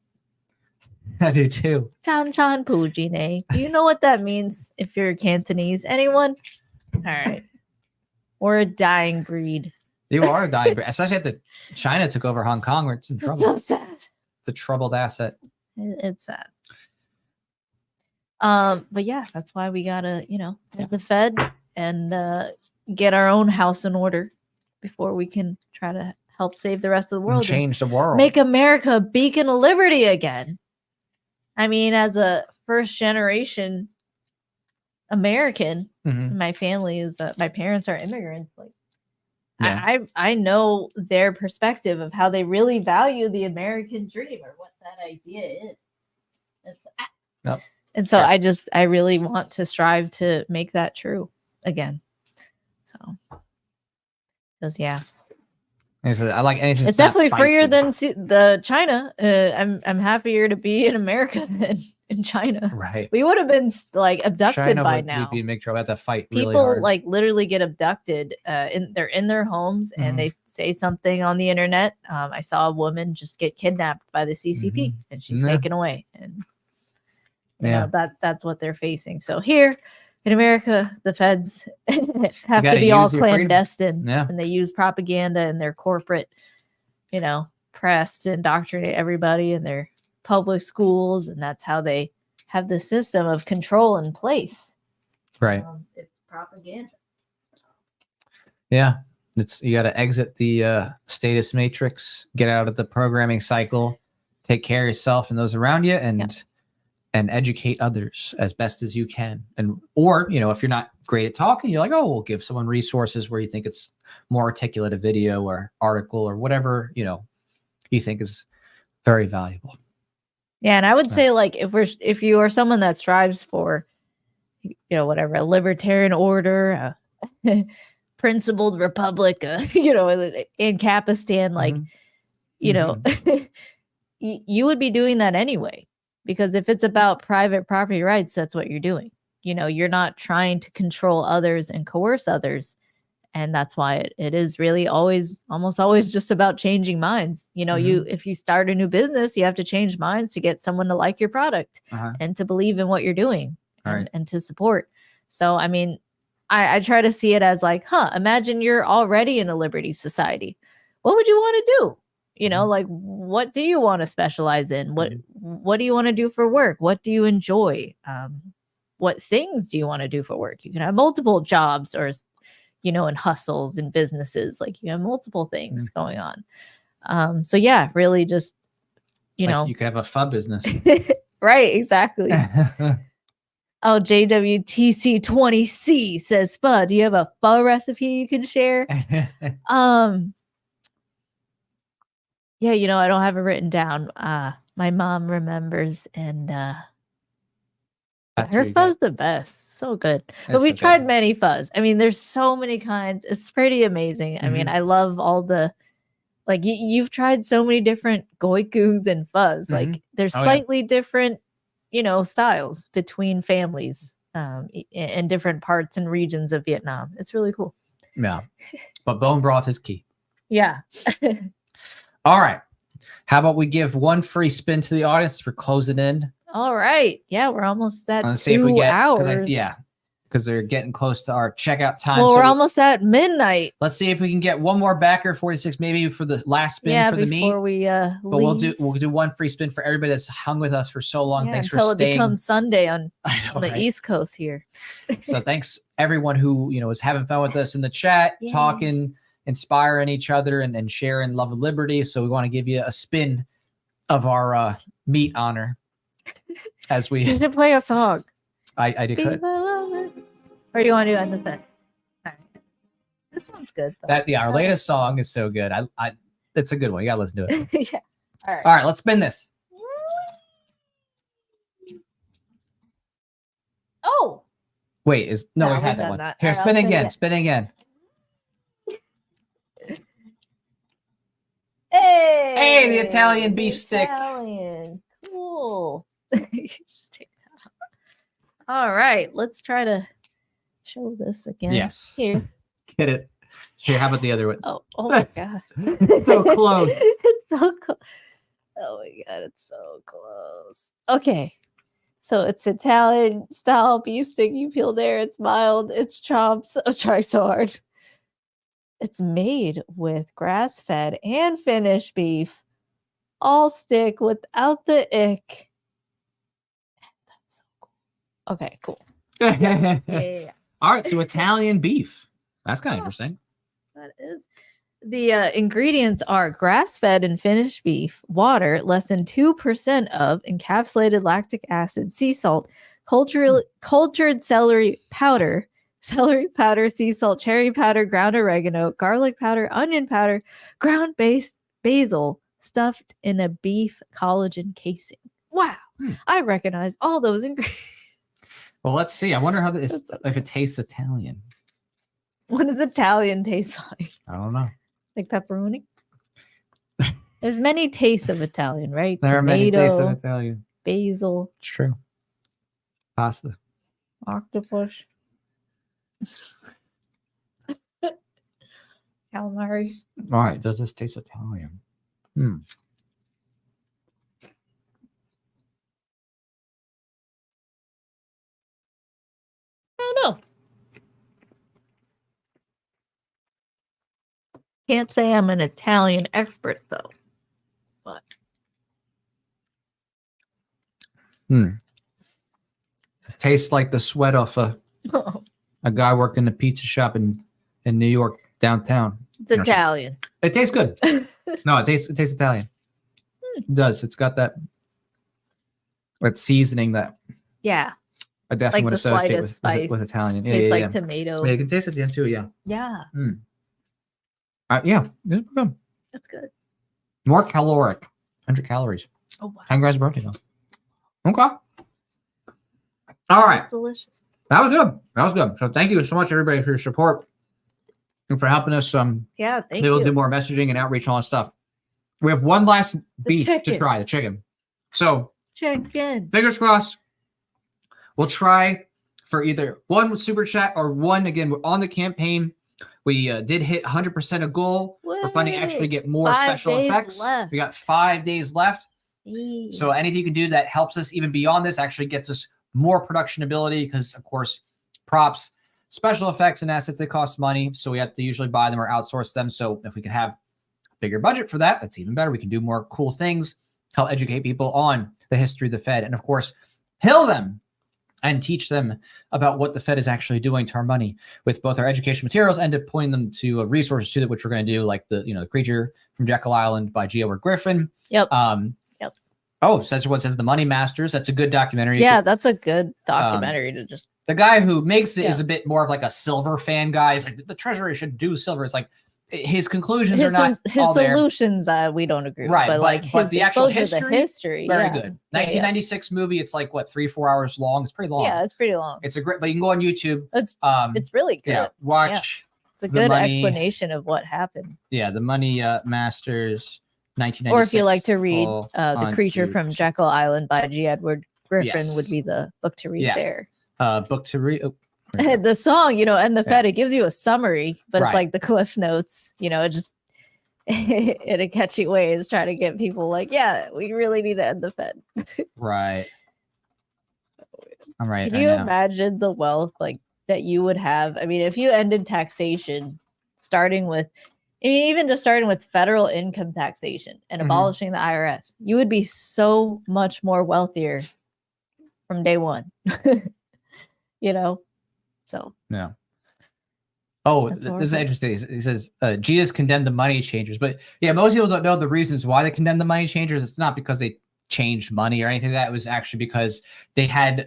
I do too. Chan Chan Pujine. Do you know what that means if you're Cantonese? Anyone? All right. We're a dying breed. You are a dying breed. Especially after China took over Hong Kong. It's in trouble. It's so sad. The troubled asset. It's sad. But yeah, that's why we gotta, have the Fed and get our own house in order before we can try to help save the rest of the world. Change the world. Make America a beacon of liberty again. I mean, as a first generation American, my family is my parents are immigrants. Like, I know their perspective of how they really value the American dream or what that idea is. And so I really want to strive to make that true again. So, because I like anything. It's definitely freer than the China. I'm happier to be in America than in China. Right. We would have been like abducted by now. We'd make sure we had to fight. People really hard. like literally get abducted. They're in their homes and they say something on the internet. I saw a woman just get kidnapped by the CCP and she's taken away. And you know, that's what they're facing. So here, in America, the feds have to gotta be all use your freedom. clandestine, Yeah. and they use propaganda and their corporate, press to indoctrinate everybody in their public schools, and that's how they have the system of control in place. Right. It's propaganda. Yeah. You got to exit the status matrix, get out of the programming cycle, take care of yourself and those around you, and educate others as best as you can. Or if you're not great at talking, you're like, oh, we'll give someone resources where you think it's more articulate, a video or article or whatever, you think is very valuable. Yeah. And I would say, like, if you are someone that strives for, whatever, a libertarian order, principled republic, in Kapistan, like, you would be doing that anyway, because if it's about private property rights, that's what you're doing. You're not trying to control others and coerce others. And that's why it is really almost always just about changing minds. If you start a new business, you have to change minds to get someone to like your product and to believe in what you're doing and to support. So, I mean, I try to see it as like, imagine you're already in a liberty society. What would you want to do? Like, what do you want to specialize in? What do you want to do for work? What do you enjoy? What things do you want to do for work? You can have multiple jobs or, and hustles and businesses. Like, you have multiple things going on. So yeah, really just, you could have a pho business. Right. Exactly. Oh, JWTC20C says, Pho, do you have a pho recipe you can share? Yeah, I don't have it written down. My mom remembers, and her pho's the best. So good. But we tried many phos. I mean, there's so many kinds. It's pretty amazing. I mean, I love all the, like, you've tried so many different goikus and phos. Like, there's slightly different, styles between families in different parts and regions of Vietnam. It's really cool. Yeah. But bone broth is key. Yeah. All right. How about we give one free spin to the audience? We're closing in. All right. Yeah, we're almost at 2 hours. Because they're getting close to our checkout time. Well, we're almost at midnight. Let's see if we can get one more backer, 46, maybe for the last spin for the meet. Before we but leave. we'll do one free spin for everybody that's hung with us for so long. Thanks for staying. Until it becomes Sunday on the East Coast here. So thanks everyone who was having fun with us in the chat, talking, inspiring each other, and sharing love of liberty. So we want to give you a spin of our meet honor as we. You should play a song. I could. Or you want to do end of it? All right. This sounds good. Though. Our latest song is so good. It's a good one. You gotta listen to it. Yeah. All right, let's spin this. Oh. Wait, we've had that one. Here, spin again. Spin again. Hey, the Italian beef stick. Italian. Cool. Just take that out. All right, let's try to show this again. Yes. Here. Get it. Here, how about the other one? Oh my gosh. So close. It's so close. Oh my god, it's so close. Okay. So it's Italian style beef stick. You peel there. It's mild. It's chopped. Oh, try so hard. It's made with grass-fed and finished beef. All stick without the ick. That's so cool. Okay, cool. Yeah. All right, so Italian beef. That's kind of interesting. That is. The ingredients are grass-fed and finished beef, water, less than 2% of encapsulated lactic acid, sea salt, cultured celery powder, sea salt, cherry powder, ground oregano, garlic powder, onion powder, ground basil, stuffed in a beef collagen casing. Wow. I recognize all those ingredients. Well, let's see. I wonder how if it tastes Italian. What does Italian taste like? I don't know. Like pepperoni? There's many tastes of Italian, right? There are many tastes of Italian. Basil. It's true. Pasta. Octopus. Calamari. All right. Does this taste Italian? I don't Can't say I'm an Italian expert though. But Tastes like the sweat off a guy working a pizza shop in New York downtown. It's Italian. It tastes good. No, it tastes Italian. It does. It's got that seasoning that I definitely like would the associate slightest spice with Italian. tastes like tomato. Yeah, you can taste it at the end too. Yeah. Yeah. Yeah, it's good. That's good. More caloric, 100 calories. Oh wow. 10 grams of protein. Okay. All right. That's delicious. That was good. So thank you so much, everybody, for your support and for helping us. Thank be able to do more messaging and outreach and all that stuff. We have one last beef to try, the chicken. So chicken. Fingers crossed. We'll try for either one super chat or one. Again, we're on the campaign. We did hit 100% a goal. We're finding actually get more special effects. Left. We got 5 days left. Eee. So anything you can do that helps us even beyond this actually gets us more production ability because, of course, props, special effects, and assets, they cost money. So we have to usually buy them or outsource them. So if we can have a bigger budget for that, that's even better. We can do more cool things, help educate people on the history of the Fed, and, of course, pill them and teach them about what the Fed is actually doing to our money with both our education materials and to point them to resources to that, which we're going to do, like the Creature from Jekyll Island by G. Edward Griffin. Yep. Oh, says The Money Masters. That's a good documentary. Yeah, that's a good documentary to just. The guy who makes it is a bit more of like a silver fan guy. He's like, the Treasury should do silver. It's like his conclusions are not his solutions. We don't agree right, with, but like his the actual history, very good. 1996 movie. It's like 3-4 hours long. It's pretty long. Yeah, it's pretty long. It's a great, but you can go on YouTube. It's really good. Yeah, watch. It's a good explanation of what happened. Yeah, The Money Masters. 1996. Or if you like to read The Creature from Jekyll Island by G. Edward Griffin would be the book to read there. Book to read. Oh, the song, and the Fed, it gives you a summary, but it's like the cliff notes, it just in a catchy way is trying to get people like, yeah, we really need to end the Fed. Right. I'm right. Can you imagine the wealth like that you would have? I mean, if you ended taxation, even just starting with federal income taxation and abolishing the IRS, you would be so much more wealthier from day one. So yeah. Oh, this is interesting. He says Jesus condemned the money changers, but yeah, most people don't know the reasons why they condemned the money changers. It's not because they changed money or anything like that. It was actually because they had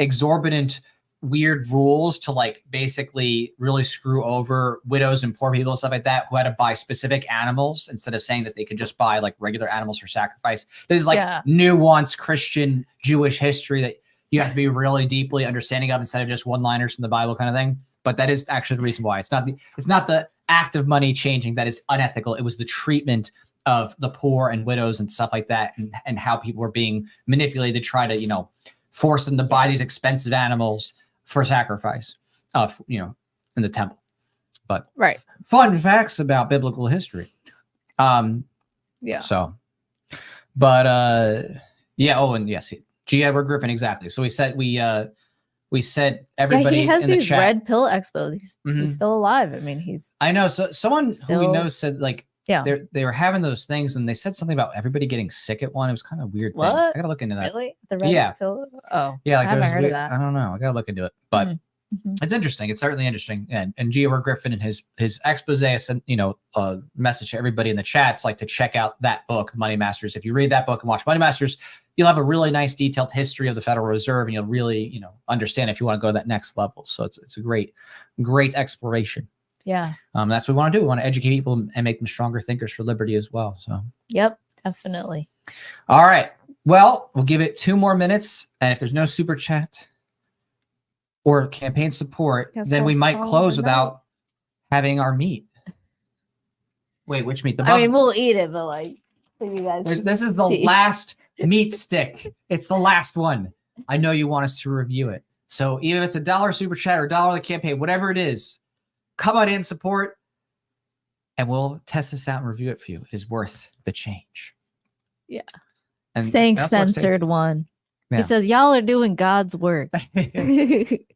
exorbitant weird rules to like basically really screw over widows and poor people and stuff like that who had to buy specific animals instead of saying that they could just buy like regular animals for sacrifice. This is like nuanced Christian Jewish history that you have to be really deeply understanding of instead of just one-liners from the Bible kind of thing. But that is actually the reason why. It's not the act of money changing that is unethical. It was the treatment of the poor and widows and stuff like that, and how people were being manipulated to try to force them to buy these expensive animals for sacrifice, in the temple. But fun facts about biblical history. So, but Oh, and yes, G. Edward Griffin, exactly. So we said everybody he has in the these chat. Red Pill expos. He's still alive. I mean, I know. So someone who we know said like. Yeah, they were having those things, and they said something about everybody getting sick at one. It was kind of weird. What? Thing. I gotta look into that. Really? The red pill? Oh, yeah. Like I haven't heard of that. I don't know. I gotta look into it, but it's interesting. It's certainly interesting. And G. Edward Griffin and his expose sent a message to everybody in the chats like to check out that book, Money Masters. If you read that book and watch Money Masters, you'll have a really nice detailed history of the Federal Reserve, and you'll really understand if you want to go to that next level. So it's a great exploration. Yeah. That's what we want to do. We want to educate people and make them stronger thinkers for liberty as well. So. Yep, definitely. All right. Well, we'll give it 2 more minutes, and if there's no super chat or campaign support, then we might close without having our meat. Wait, which meat? I mean, we'll eat it, but like, for you guys. This is the last meat stick. It's the last one. I know you want us to review it. So even if it's $1 super chat or $1 the campaign, whatever it is, come on in, support, and we'll test this out and review it for you. It is worth the change. Yeah. And thanks, censored one. Yeah. He says, y'all are doing God's work. He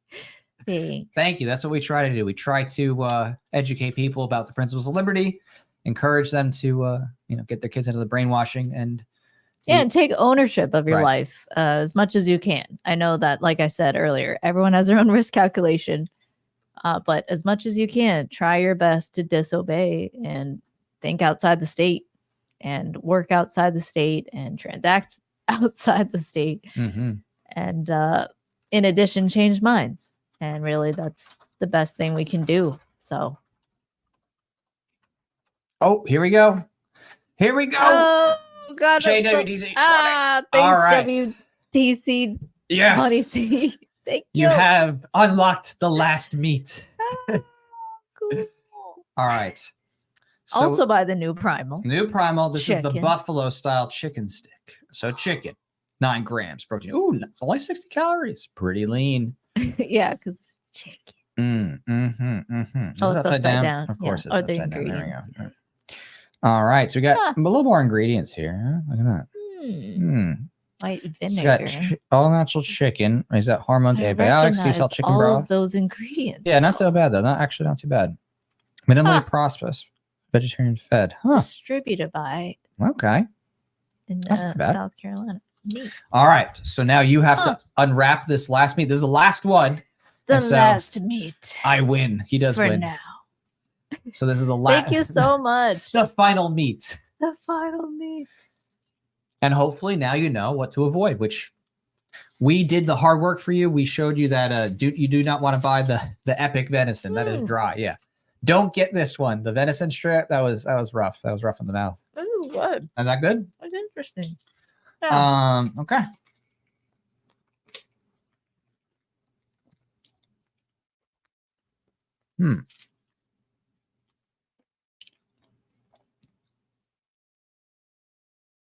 Thank you. That's what we try to do. We try to educate people about the principles of liberty, encourage them to get their kids into the brainwashing and and take ownership of your life as much as you can. I know that, like I said earlier, everyone has their own risk calculation, but as much as you can, try your best to disobey and think outside the state and work outside the state and transact outside the state. And in addition, change minds. And really, that's the best thing we can do. So. Oh, here we go. Here we go. Oh, God. JWTC. Thanks, all right. WTC. Yes. 20C. Thank you. You have unlocked the last meat. Cool. All right. So, Also by the new Primal. New Primal. This is Chicken. the buffalo style chicken stick. So chicken, 9 grams protein. Ooh, it's only 60 calories. Pretty lean. Yeah, because chicken. Oh, it's upside down. Of course, yeah. it's upside down. There we go. All right, so we got a little more ingredients here. Look at that. White It's vinegar. got all natural chicken. Is that hormones, I antibiotics, sea recognize salt, chicken all broth? of those ingredients. Yeah, not too bad though. Not too bad. Minimally processed, vegetarian fed. Huh. Distributed by Okay. in That's not bad. South Carolina. Neat. All right. So now you have to unwrap this last meat. This is the last one. The And so last meat. I win. He does for win. now. So this is the last. Thank you so much. The final meat. The final meat. And hopefully now you know what to avoid, which we did the hard work for you. We showed you that you do not want to buy the epic venison. That is dry. Yeah. Don't get this one. The venison strip, that was rough. That was rough in the mouth. Ooh, what? Is that good? That's interesting. Yeah. Okay.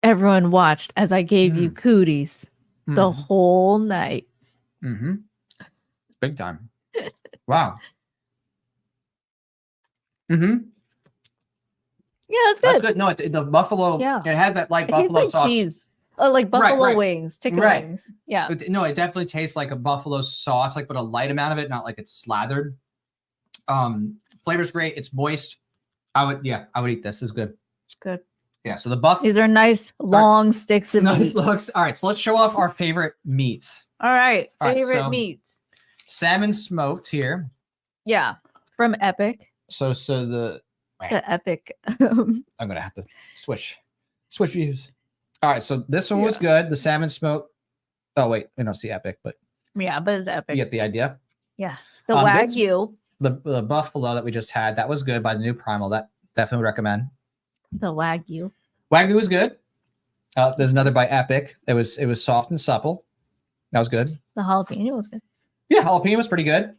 Everyone watched as I gave you cooties the whole night. Big time. Wow. Yeah, that's good. That's good. No, the buffalo. Yeah. It has that It tastes buffalo like sauce. cheese. Oh, like buffalo right. wings, chicken Right. wings. Yeah. It definitely tastes like a buffalo sauce, but a light amount of it, not like it's slathered. Flavor's great. It's moist. I would eat this. It's good. It's good. Yeah. So the buff. These are nice long sticks of meat. Looks. All right. So let's show off our favorite meats. All right. All right, Favorite so- meats. Salmon smoked here. Yeah. From Epic. So the Epic. I'm gonna have to switch views. All right. So this one was good. The salmon smoked. Oh wait, we don't see Epic, but Yeah, but it's Epic. you get the idea. Yeah. The This- Wagyu. The buffalo that we just had, that was good by the new Primal. That definitely would recommend. The Wagyu. Wagyu was good. There's another by Epic. It was soft and supple. That was good. The jalapeno was good. Yeah, jalapeno was pretty good.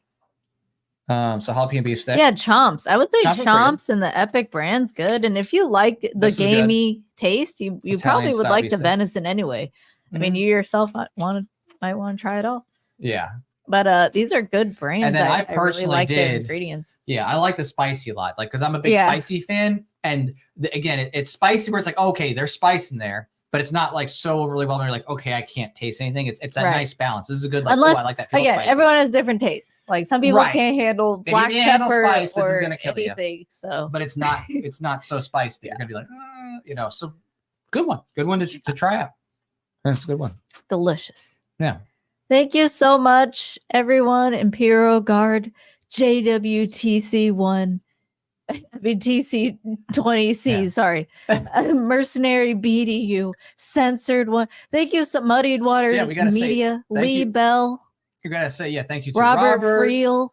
So jalapeno beef stick. Yeah, Chomps. I would say Chomps was pretty Chomps and the Epic brand's good. And if you like the This is good. gamey taste, you probably would style like beef the stick. venison anyway. I mean, you yourself might want to try it all. Yeah. But these are good brands. And then I really personally like their did- ingredients. Yeah, I like the spicy a lot. Like, because I'm a big Yeah. spicy fan. And again, it's spicy where it's like, okay, there's spice in there, but it's not like so overly well. You're like, okay, I can't taste anything. It's a Right. nice balance. This is a good. Like, Unless- I like that. feel Again, spicy. everyone has different tastes. Like some people Right. can't handle If you black can't handle pepper spice, this is or gonna kill you. anything. So But it's not so spicy that you're gonna be like, So good one to try out. That's a good one. delicious. Yeah. Thank you so much, everyone. Imperial Guard, JWTC1. I mean, TC20C, Yeah. sorry. Mercenary BDU, Censored One. Thank you, so Muddied Water Yeah, we gotta say Media, thank Lee you. Bell, You gotta say thank you to Robert Robert. Friel,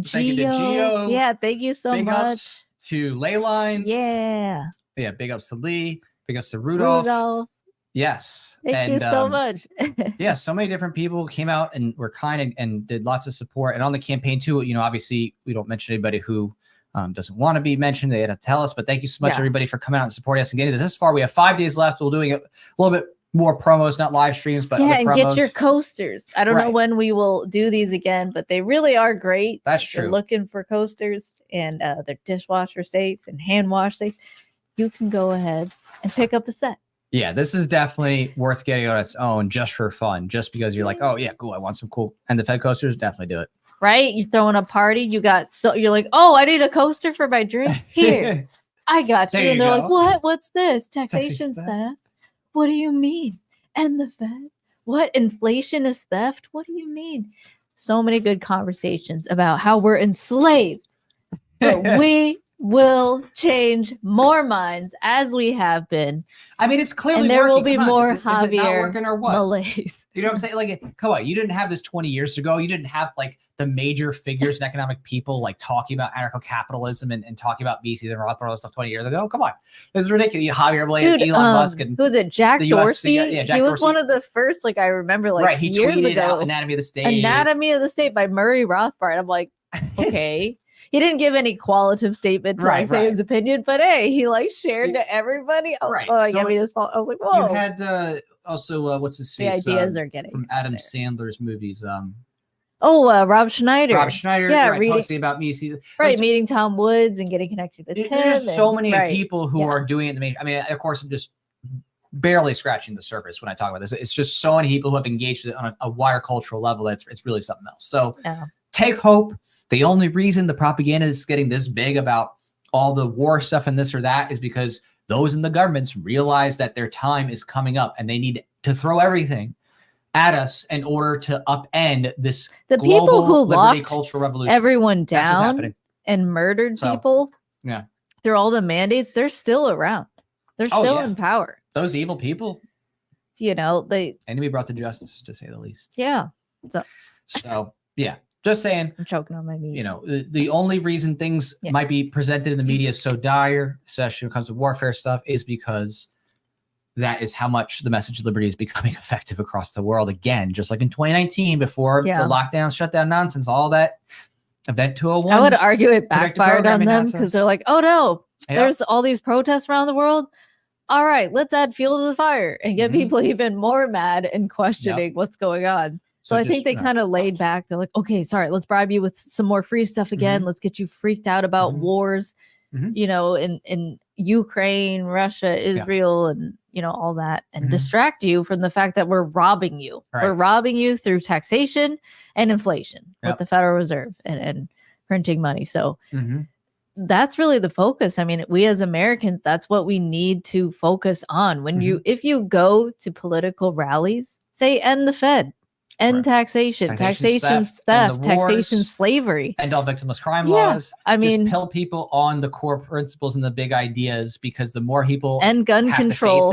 Thank you to Gio. Gio. Yeah, thank you so Big much. ups to Ley Lines. Yeah, Yeah, big ups to Lee. Big ups to Rudolph. Yes. Thank you so much. Yeah, so many different people came out and were kind and did lots of support. And on the campaign too, obviously we don't mention anybody who doesn't want to be mentioned. They had to tell us, but thank you so much, Yeah. everybody, for coming out and supporting us and getting this far. We have 5 days left. We're doing a little bit more promos, not live streams, but Yeah, other and promos. get your coasters. I don't know Right. when we will do these again, but they really are great. That's If you're true. looking for coasters and they're dishwasher safe and hand wash safe, you can go ahead and pick up a set. Yeah, this is definitely worth getting on its own just for fun, just because you're like, oh yeah, cool. I want some cool and the Fed coasters. Definitely do it. right? You throwing a party, you're like, oh, I need a coaster for my drink. Here, I got you. And they're like, what? What's this? Taxation's theft? What do you mean? And the Fed? What? Inflation is theft? What do you mean? So many good conversations about how we're enslaved, but we will change more minds as we have been. I mean, it's clearly and there working. will be more is it not Javier working or what? Malaise. You know what I'm saying? Like, come on, you didn't have this 20 years ago. You didn't have like the major figures and economic people like talking about anarcho-capitalism and talking about VCs and Rothbard stuff 20 years ago. Come on, this is ridiculous. Javier Malaise, Elon Musk, and who was it? Jack Dorsey. Yeah, Jack he was Dorsey. one of the first. Like I remember, like right. He years tweeted ago, out Anatomy of the State. Anatomy of the State by Murray Rothbard. I'm like, okay. He didn't give any qualitative statement to say his opinion, but hey, he like shared to everybody. Oh, give me this fault. I was like, whoa. You had also what's his face? The ideas are getting from Adam Sandler's movies. Rob Schneider. Rob Schneider, posting about me. Right, meeting Tom Woods and getting connected with him. There's so many people who are doing it. I mean, of course, I'm just barely scratching the surface when I talk about this. It's just so many people who have engaged on a wider cultural level. It's really something else. So take hope. The only reason the propaganda is getting this big about all the war stuff and this or that is because those in the governments realize that their time is coming up and they need to throw everything at us in order to upend this people who locked cultural revolution. Everyone down and murdered people. Yeah. Through all the mandates, they're still around. They're still in power. Those evil people. You know, they enemy brought to justice, to say the least. Yeah. So yeah. Just saying. I'm choking on my meat. You know, the only reason things might be presented in the media is so dire, especially when it comes to warfare stuff, is because that is how much the message of liberty is becoming effective across the world again, just like in 2019 before the lockdown, shutdown nonsense, all that. Event 201. I would argue it backfired on them because they're like, oh no, there's all these protests around the world. All right, let's add fuel to the fire and get people even more mad and questioning what's going on. So I think they kind of laid back. They're like, okay, sorry, let's bribe you with some more free stuff again. Let's get you freaked out about wars, you know, in Ukraine, Russia, Israel, and, you know, all that, and distract you from the fact that we're robbing you. Right. We're robbing you through taxation and inflation with the Federal Reserve and printing money. So that's really the focus. I mean, we as Americans, that's what we need to focus on. When if you go to political rallies, say end the Fed. End taxation theft, taxation slavery. End all victimless crime laws. I mean, just pill people on the core principles and the big ideas, because the more people and gun control,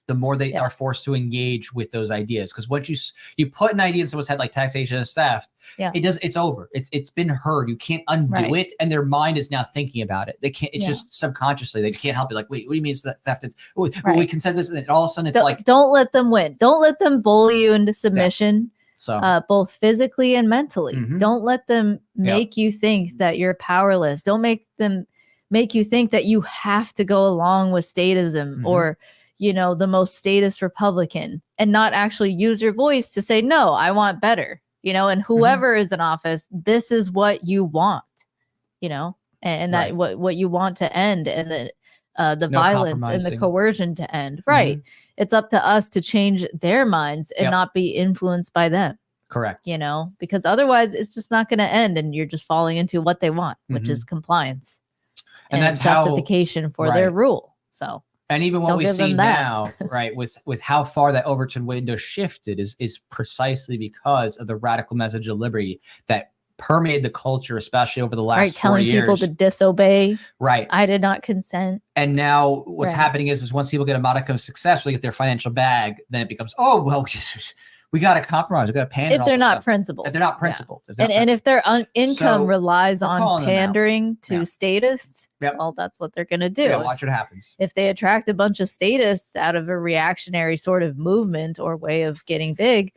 the more they are forced to engage with those ideas. Because once you put an idea in someone's head like taxation and theft, it's over. It's been heard. You can't undo it, and their mind is now thinking about it. They can't. It's just subconsciously they can't help it. Like, wait, what do you mean it's theft? We consent this, and all of a sudden it's don't let them win. Don't let them bully you into submission. So both physically and mentally. Don't let them make you think that you're powerless. Don't make them make you think that you have to go along with statism or, you know, the most statist Republican, and not actually use your voice to say, no, I want better, you know, and whoever is in office, this is what you want, you know, and that what you want to end, and the violence and the coercion to end. It's up to us to change their minds and not be influenced by them. Correct. You know, because otherwise it's just not going to end, and you're just falling into what they want, which is compliance and that's justification for their rule. So. And even what we see now, with how far that Overton window shifted is precisely because of the radical message of liberty that permeated the culture, especially over the last 4 years. Telling people to disobey. Right. I did not consent. And now what's happening is once people get a modicum of success, they get their financial bag, then it becomes, oh, well, we got to compromise. We got to pander. If they're not principled. If they're not principled. And if their income relies on pandering to statists, well, that's what they're going to do. Watch what happens. If they attract a bunch of statists out of a reactionary sort of movement or way of getting big,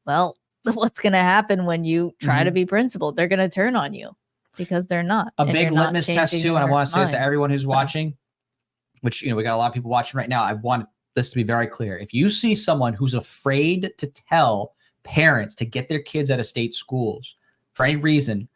well, what's going to happen when you try to be principled? They're going to turn on you because they're not. A big litmus test too, and I want to say this to everyone who's watching, which, you know, we got a lot of people watching right now. I want this to be very clear. If you see someone who's afraid to tell parents to get their kids out of state schools for any reason,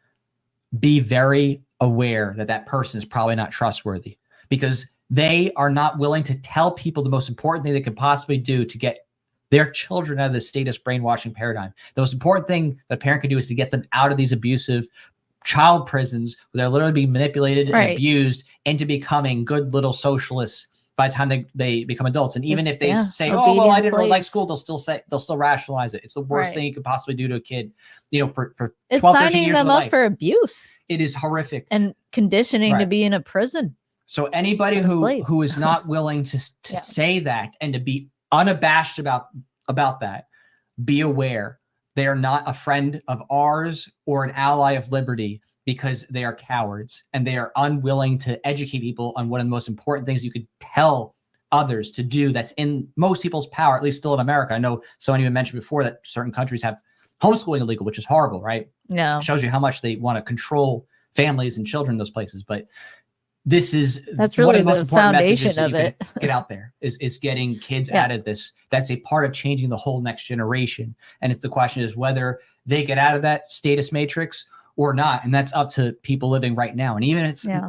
be very aware that that person is probably not trustworthy, because they are not willing to tell people the most important thing they could possibly do to get their children out of this status brainwashing paradigm. The most important thing that a parent can do is to get them out of these abusive child prisons where they're literally being manipulated and abused into becoming good little socialists by the time they become adults. And even if they say, oh, well, I didn't really like school, they'll still rationalize it. It's the worst thing you could possibly do to a kid, for 12, 13 years of life. For abuse. It is horrific. And conditioning to be in a prison. So anybody who is not willing to say that and to be unabashed about that, be aware they are not a friend of ours or an ally of liberty, because they are cowards and they are unwilling to educate people on one of the most important things you could tell others to do that's in most people's power, at least still in America. I know someone even mentioned before that certain countries have homeschooling illegal, which is horrible, right? No. It shows you how much they want to control families and children in those places. But that's really the foundation of it. Get out there is getting kids out of this. That's a part of changing the whole next generation. And it's the question is whether they get out of that status matrix or not. And that's up to people living right now. And even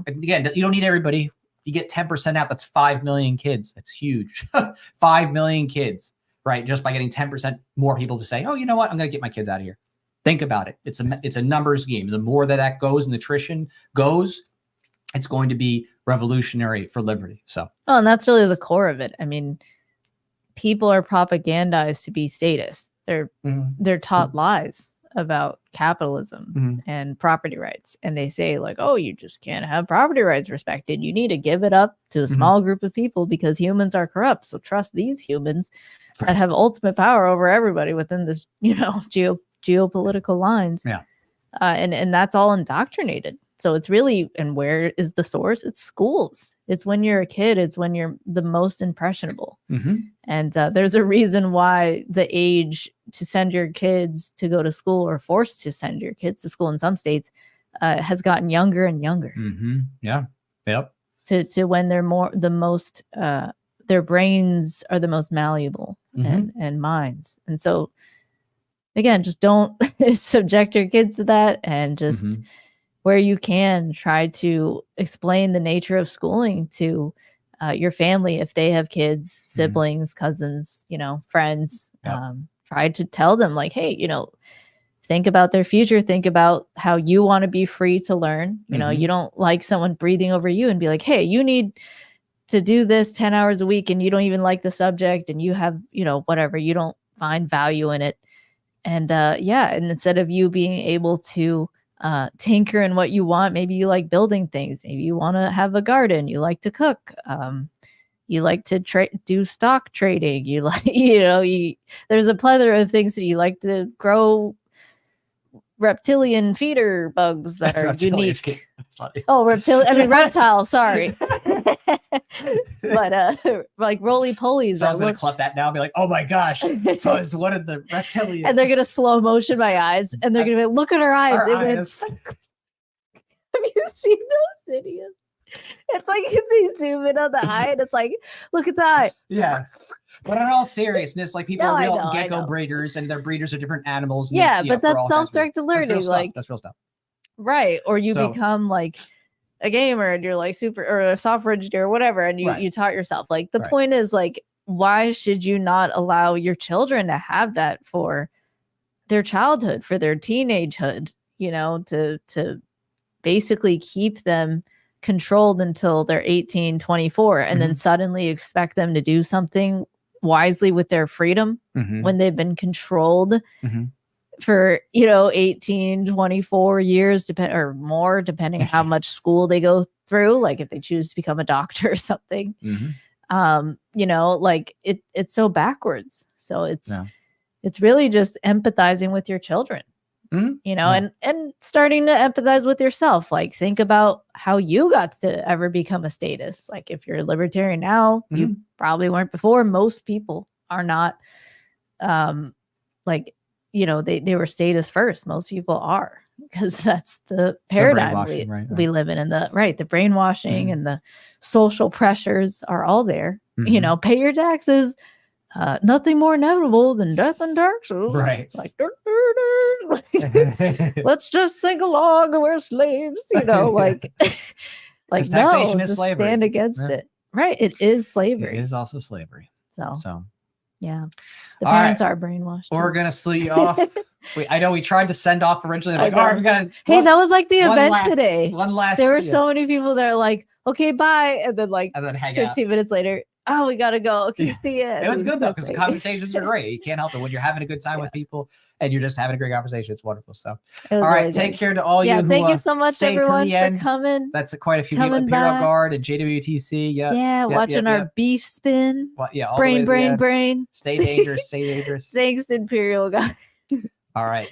again, you don't need everybody. You get 10% out. That's 5 million kids. That's huge. 5 million kids, right? Just by getting 10% more people to say, oh, you know what? I'm going to get my kids out of here. Think about it. It's a numbers game. The more that goes and attrition goes, it's going to be revolutionary for liberty. So, and that's really the core of it. I mean, people are propagandized to be statists. They're taught lies about capitalism and property rights. And they say like, oh, you just can't have property rights respected. You need to give it up to a small group of people because humans are corrupt. So trust these humans that have ultimate power over everybody within this, geopolitical lines. Yeah. And that's all indoctrinated. So it's really, and where is the source? It's schools. It's when you're a kid. It's when you're the most impressionable. And there's a reason why the age to send your kids to go to school or forced to send your kids to school in some states has gotten younger and younger. Yeah. Yep. To when they're their brains are the most malleable and minds. And so again, just don't subject your kids to that, and just where you can try to explain the nature of schooling to your family. If they have kids, siblings, cousins, friends, try to tell them like, hey, think about their future. Think about how you want to be free to learn. You don't like someone breathing over you and be like, hey, you need to do this 10 hours a week and you don't even like the subject and you have, whatever, you don't find value in it. And and instead of you being able to tinker in what you want, maybe you like building things, maybe you want to have a garden, you like to cook, you like to do stock trading, you like, there's a plethora of things that you like to grow. Reptilian feeder bugs that are unique. Oh, reptile. Sorry. But like roly polies. So I was gonna clip that now and be like, oh my gosh. So it's one of the reptilians. And they're gonna slow motion my eyes, and they're gonna be like, look at her eyes. Have you seen those videos? It's like they zoom in on the eye, and it's like, look at the eye. Yes. But in all seriousness, like people are real gecko breeders, and their breeders are different animals. But that's self-directed learning. That's real stuff. Right. Or you become like a gamer and you're like super, or a software engineer or whatever, and you taught yourself. Like the point is like, why should you not allow your children to have that for their childhood, for their teenagehood, to basically keep them controlled until they're 18, 24, and then suddenly expect them to do something wisely with their freedom when they've been controlled for 18, 24 years or more, depending on how much school they go through, like if they choose to become a doctor or something. Like it's so backwards. So it's really just empathizing with your children. And starting to empathize with yourself. Like think about how you got to ever become a statist. Like if you're a libertarian now, you probably weren't before. Most people are not they were statist first. Most people are, because that's the paradigm we live in. And the brainwashing and the social pressures are all there. Pay your taxes. Nothing more inevitable than death and taxes. Right. Like, let's just sing along. We're slaves. Like no, just stand against it. Right. It is slavery. It is also slavery. So Yeah. The All parents are brainwashed. We're going to sleep off. I know we tried to send off originally. Like, all right, we got to. Hey, that was like the event today. One last. There were so many people that are like, okay, bye. And then like hang 15 minutes later, oh, we got to go. Okay, see ya. It was good though, because the conversations are great. You can't help it when you're having a good time with people and you're just having a great conversation. It's wonderful. So, all right, really take care to all you. Who, thank you so much, everyone, for coming. That's quite a few people. Imperial Guard and JWTC. Watching our beef spin. Well, brain. Stay dangerous. Stay dangerous. Thanks, Imperial Guard. All right.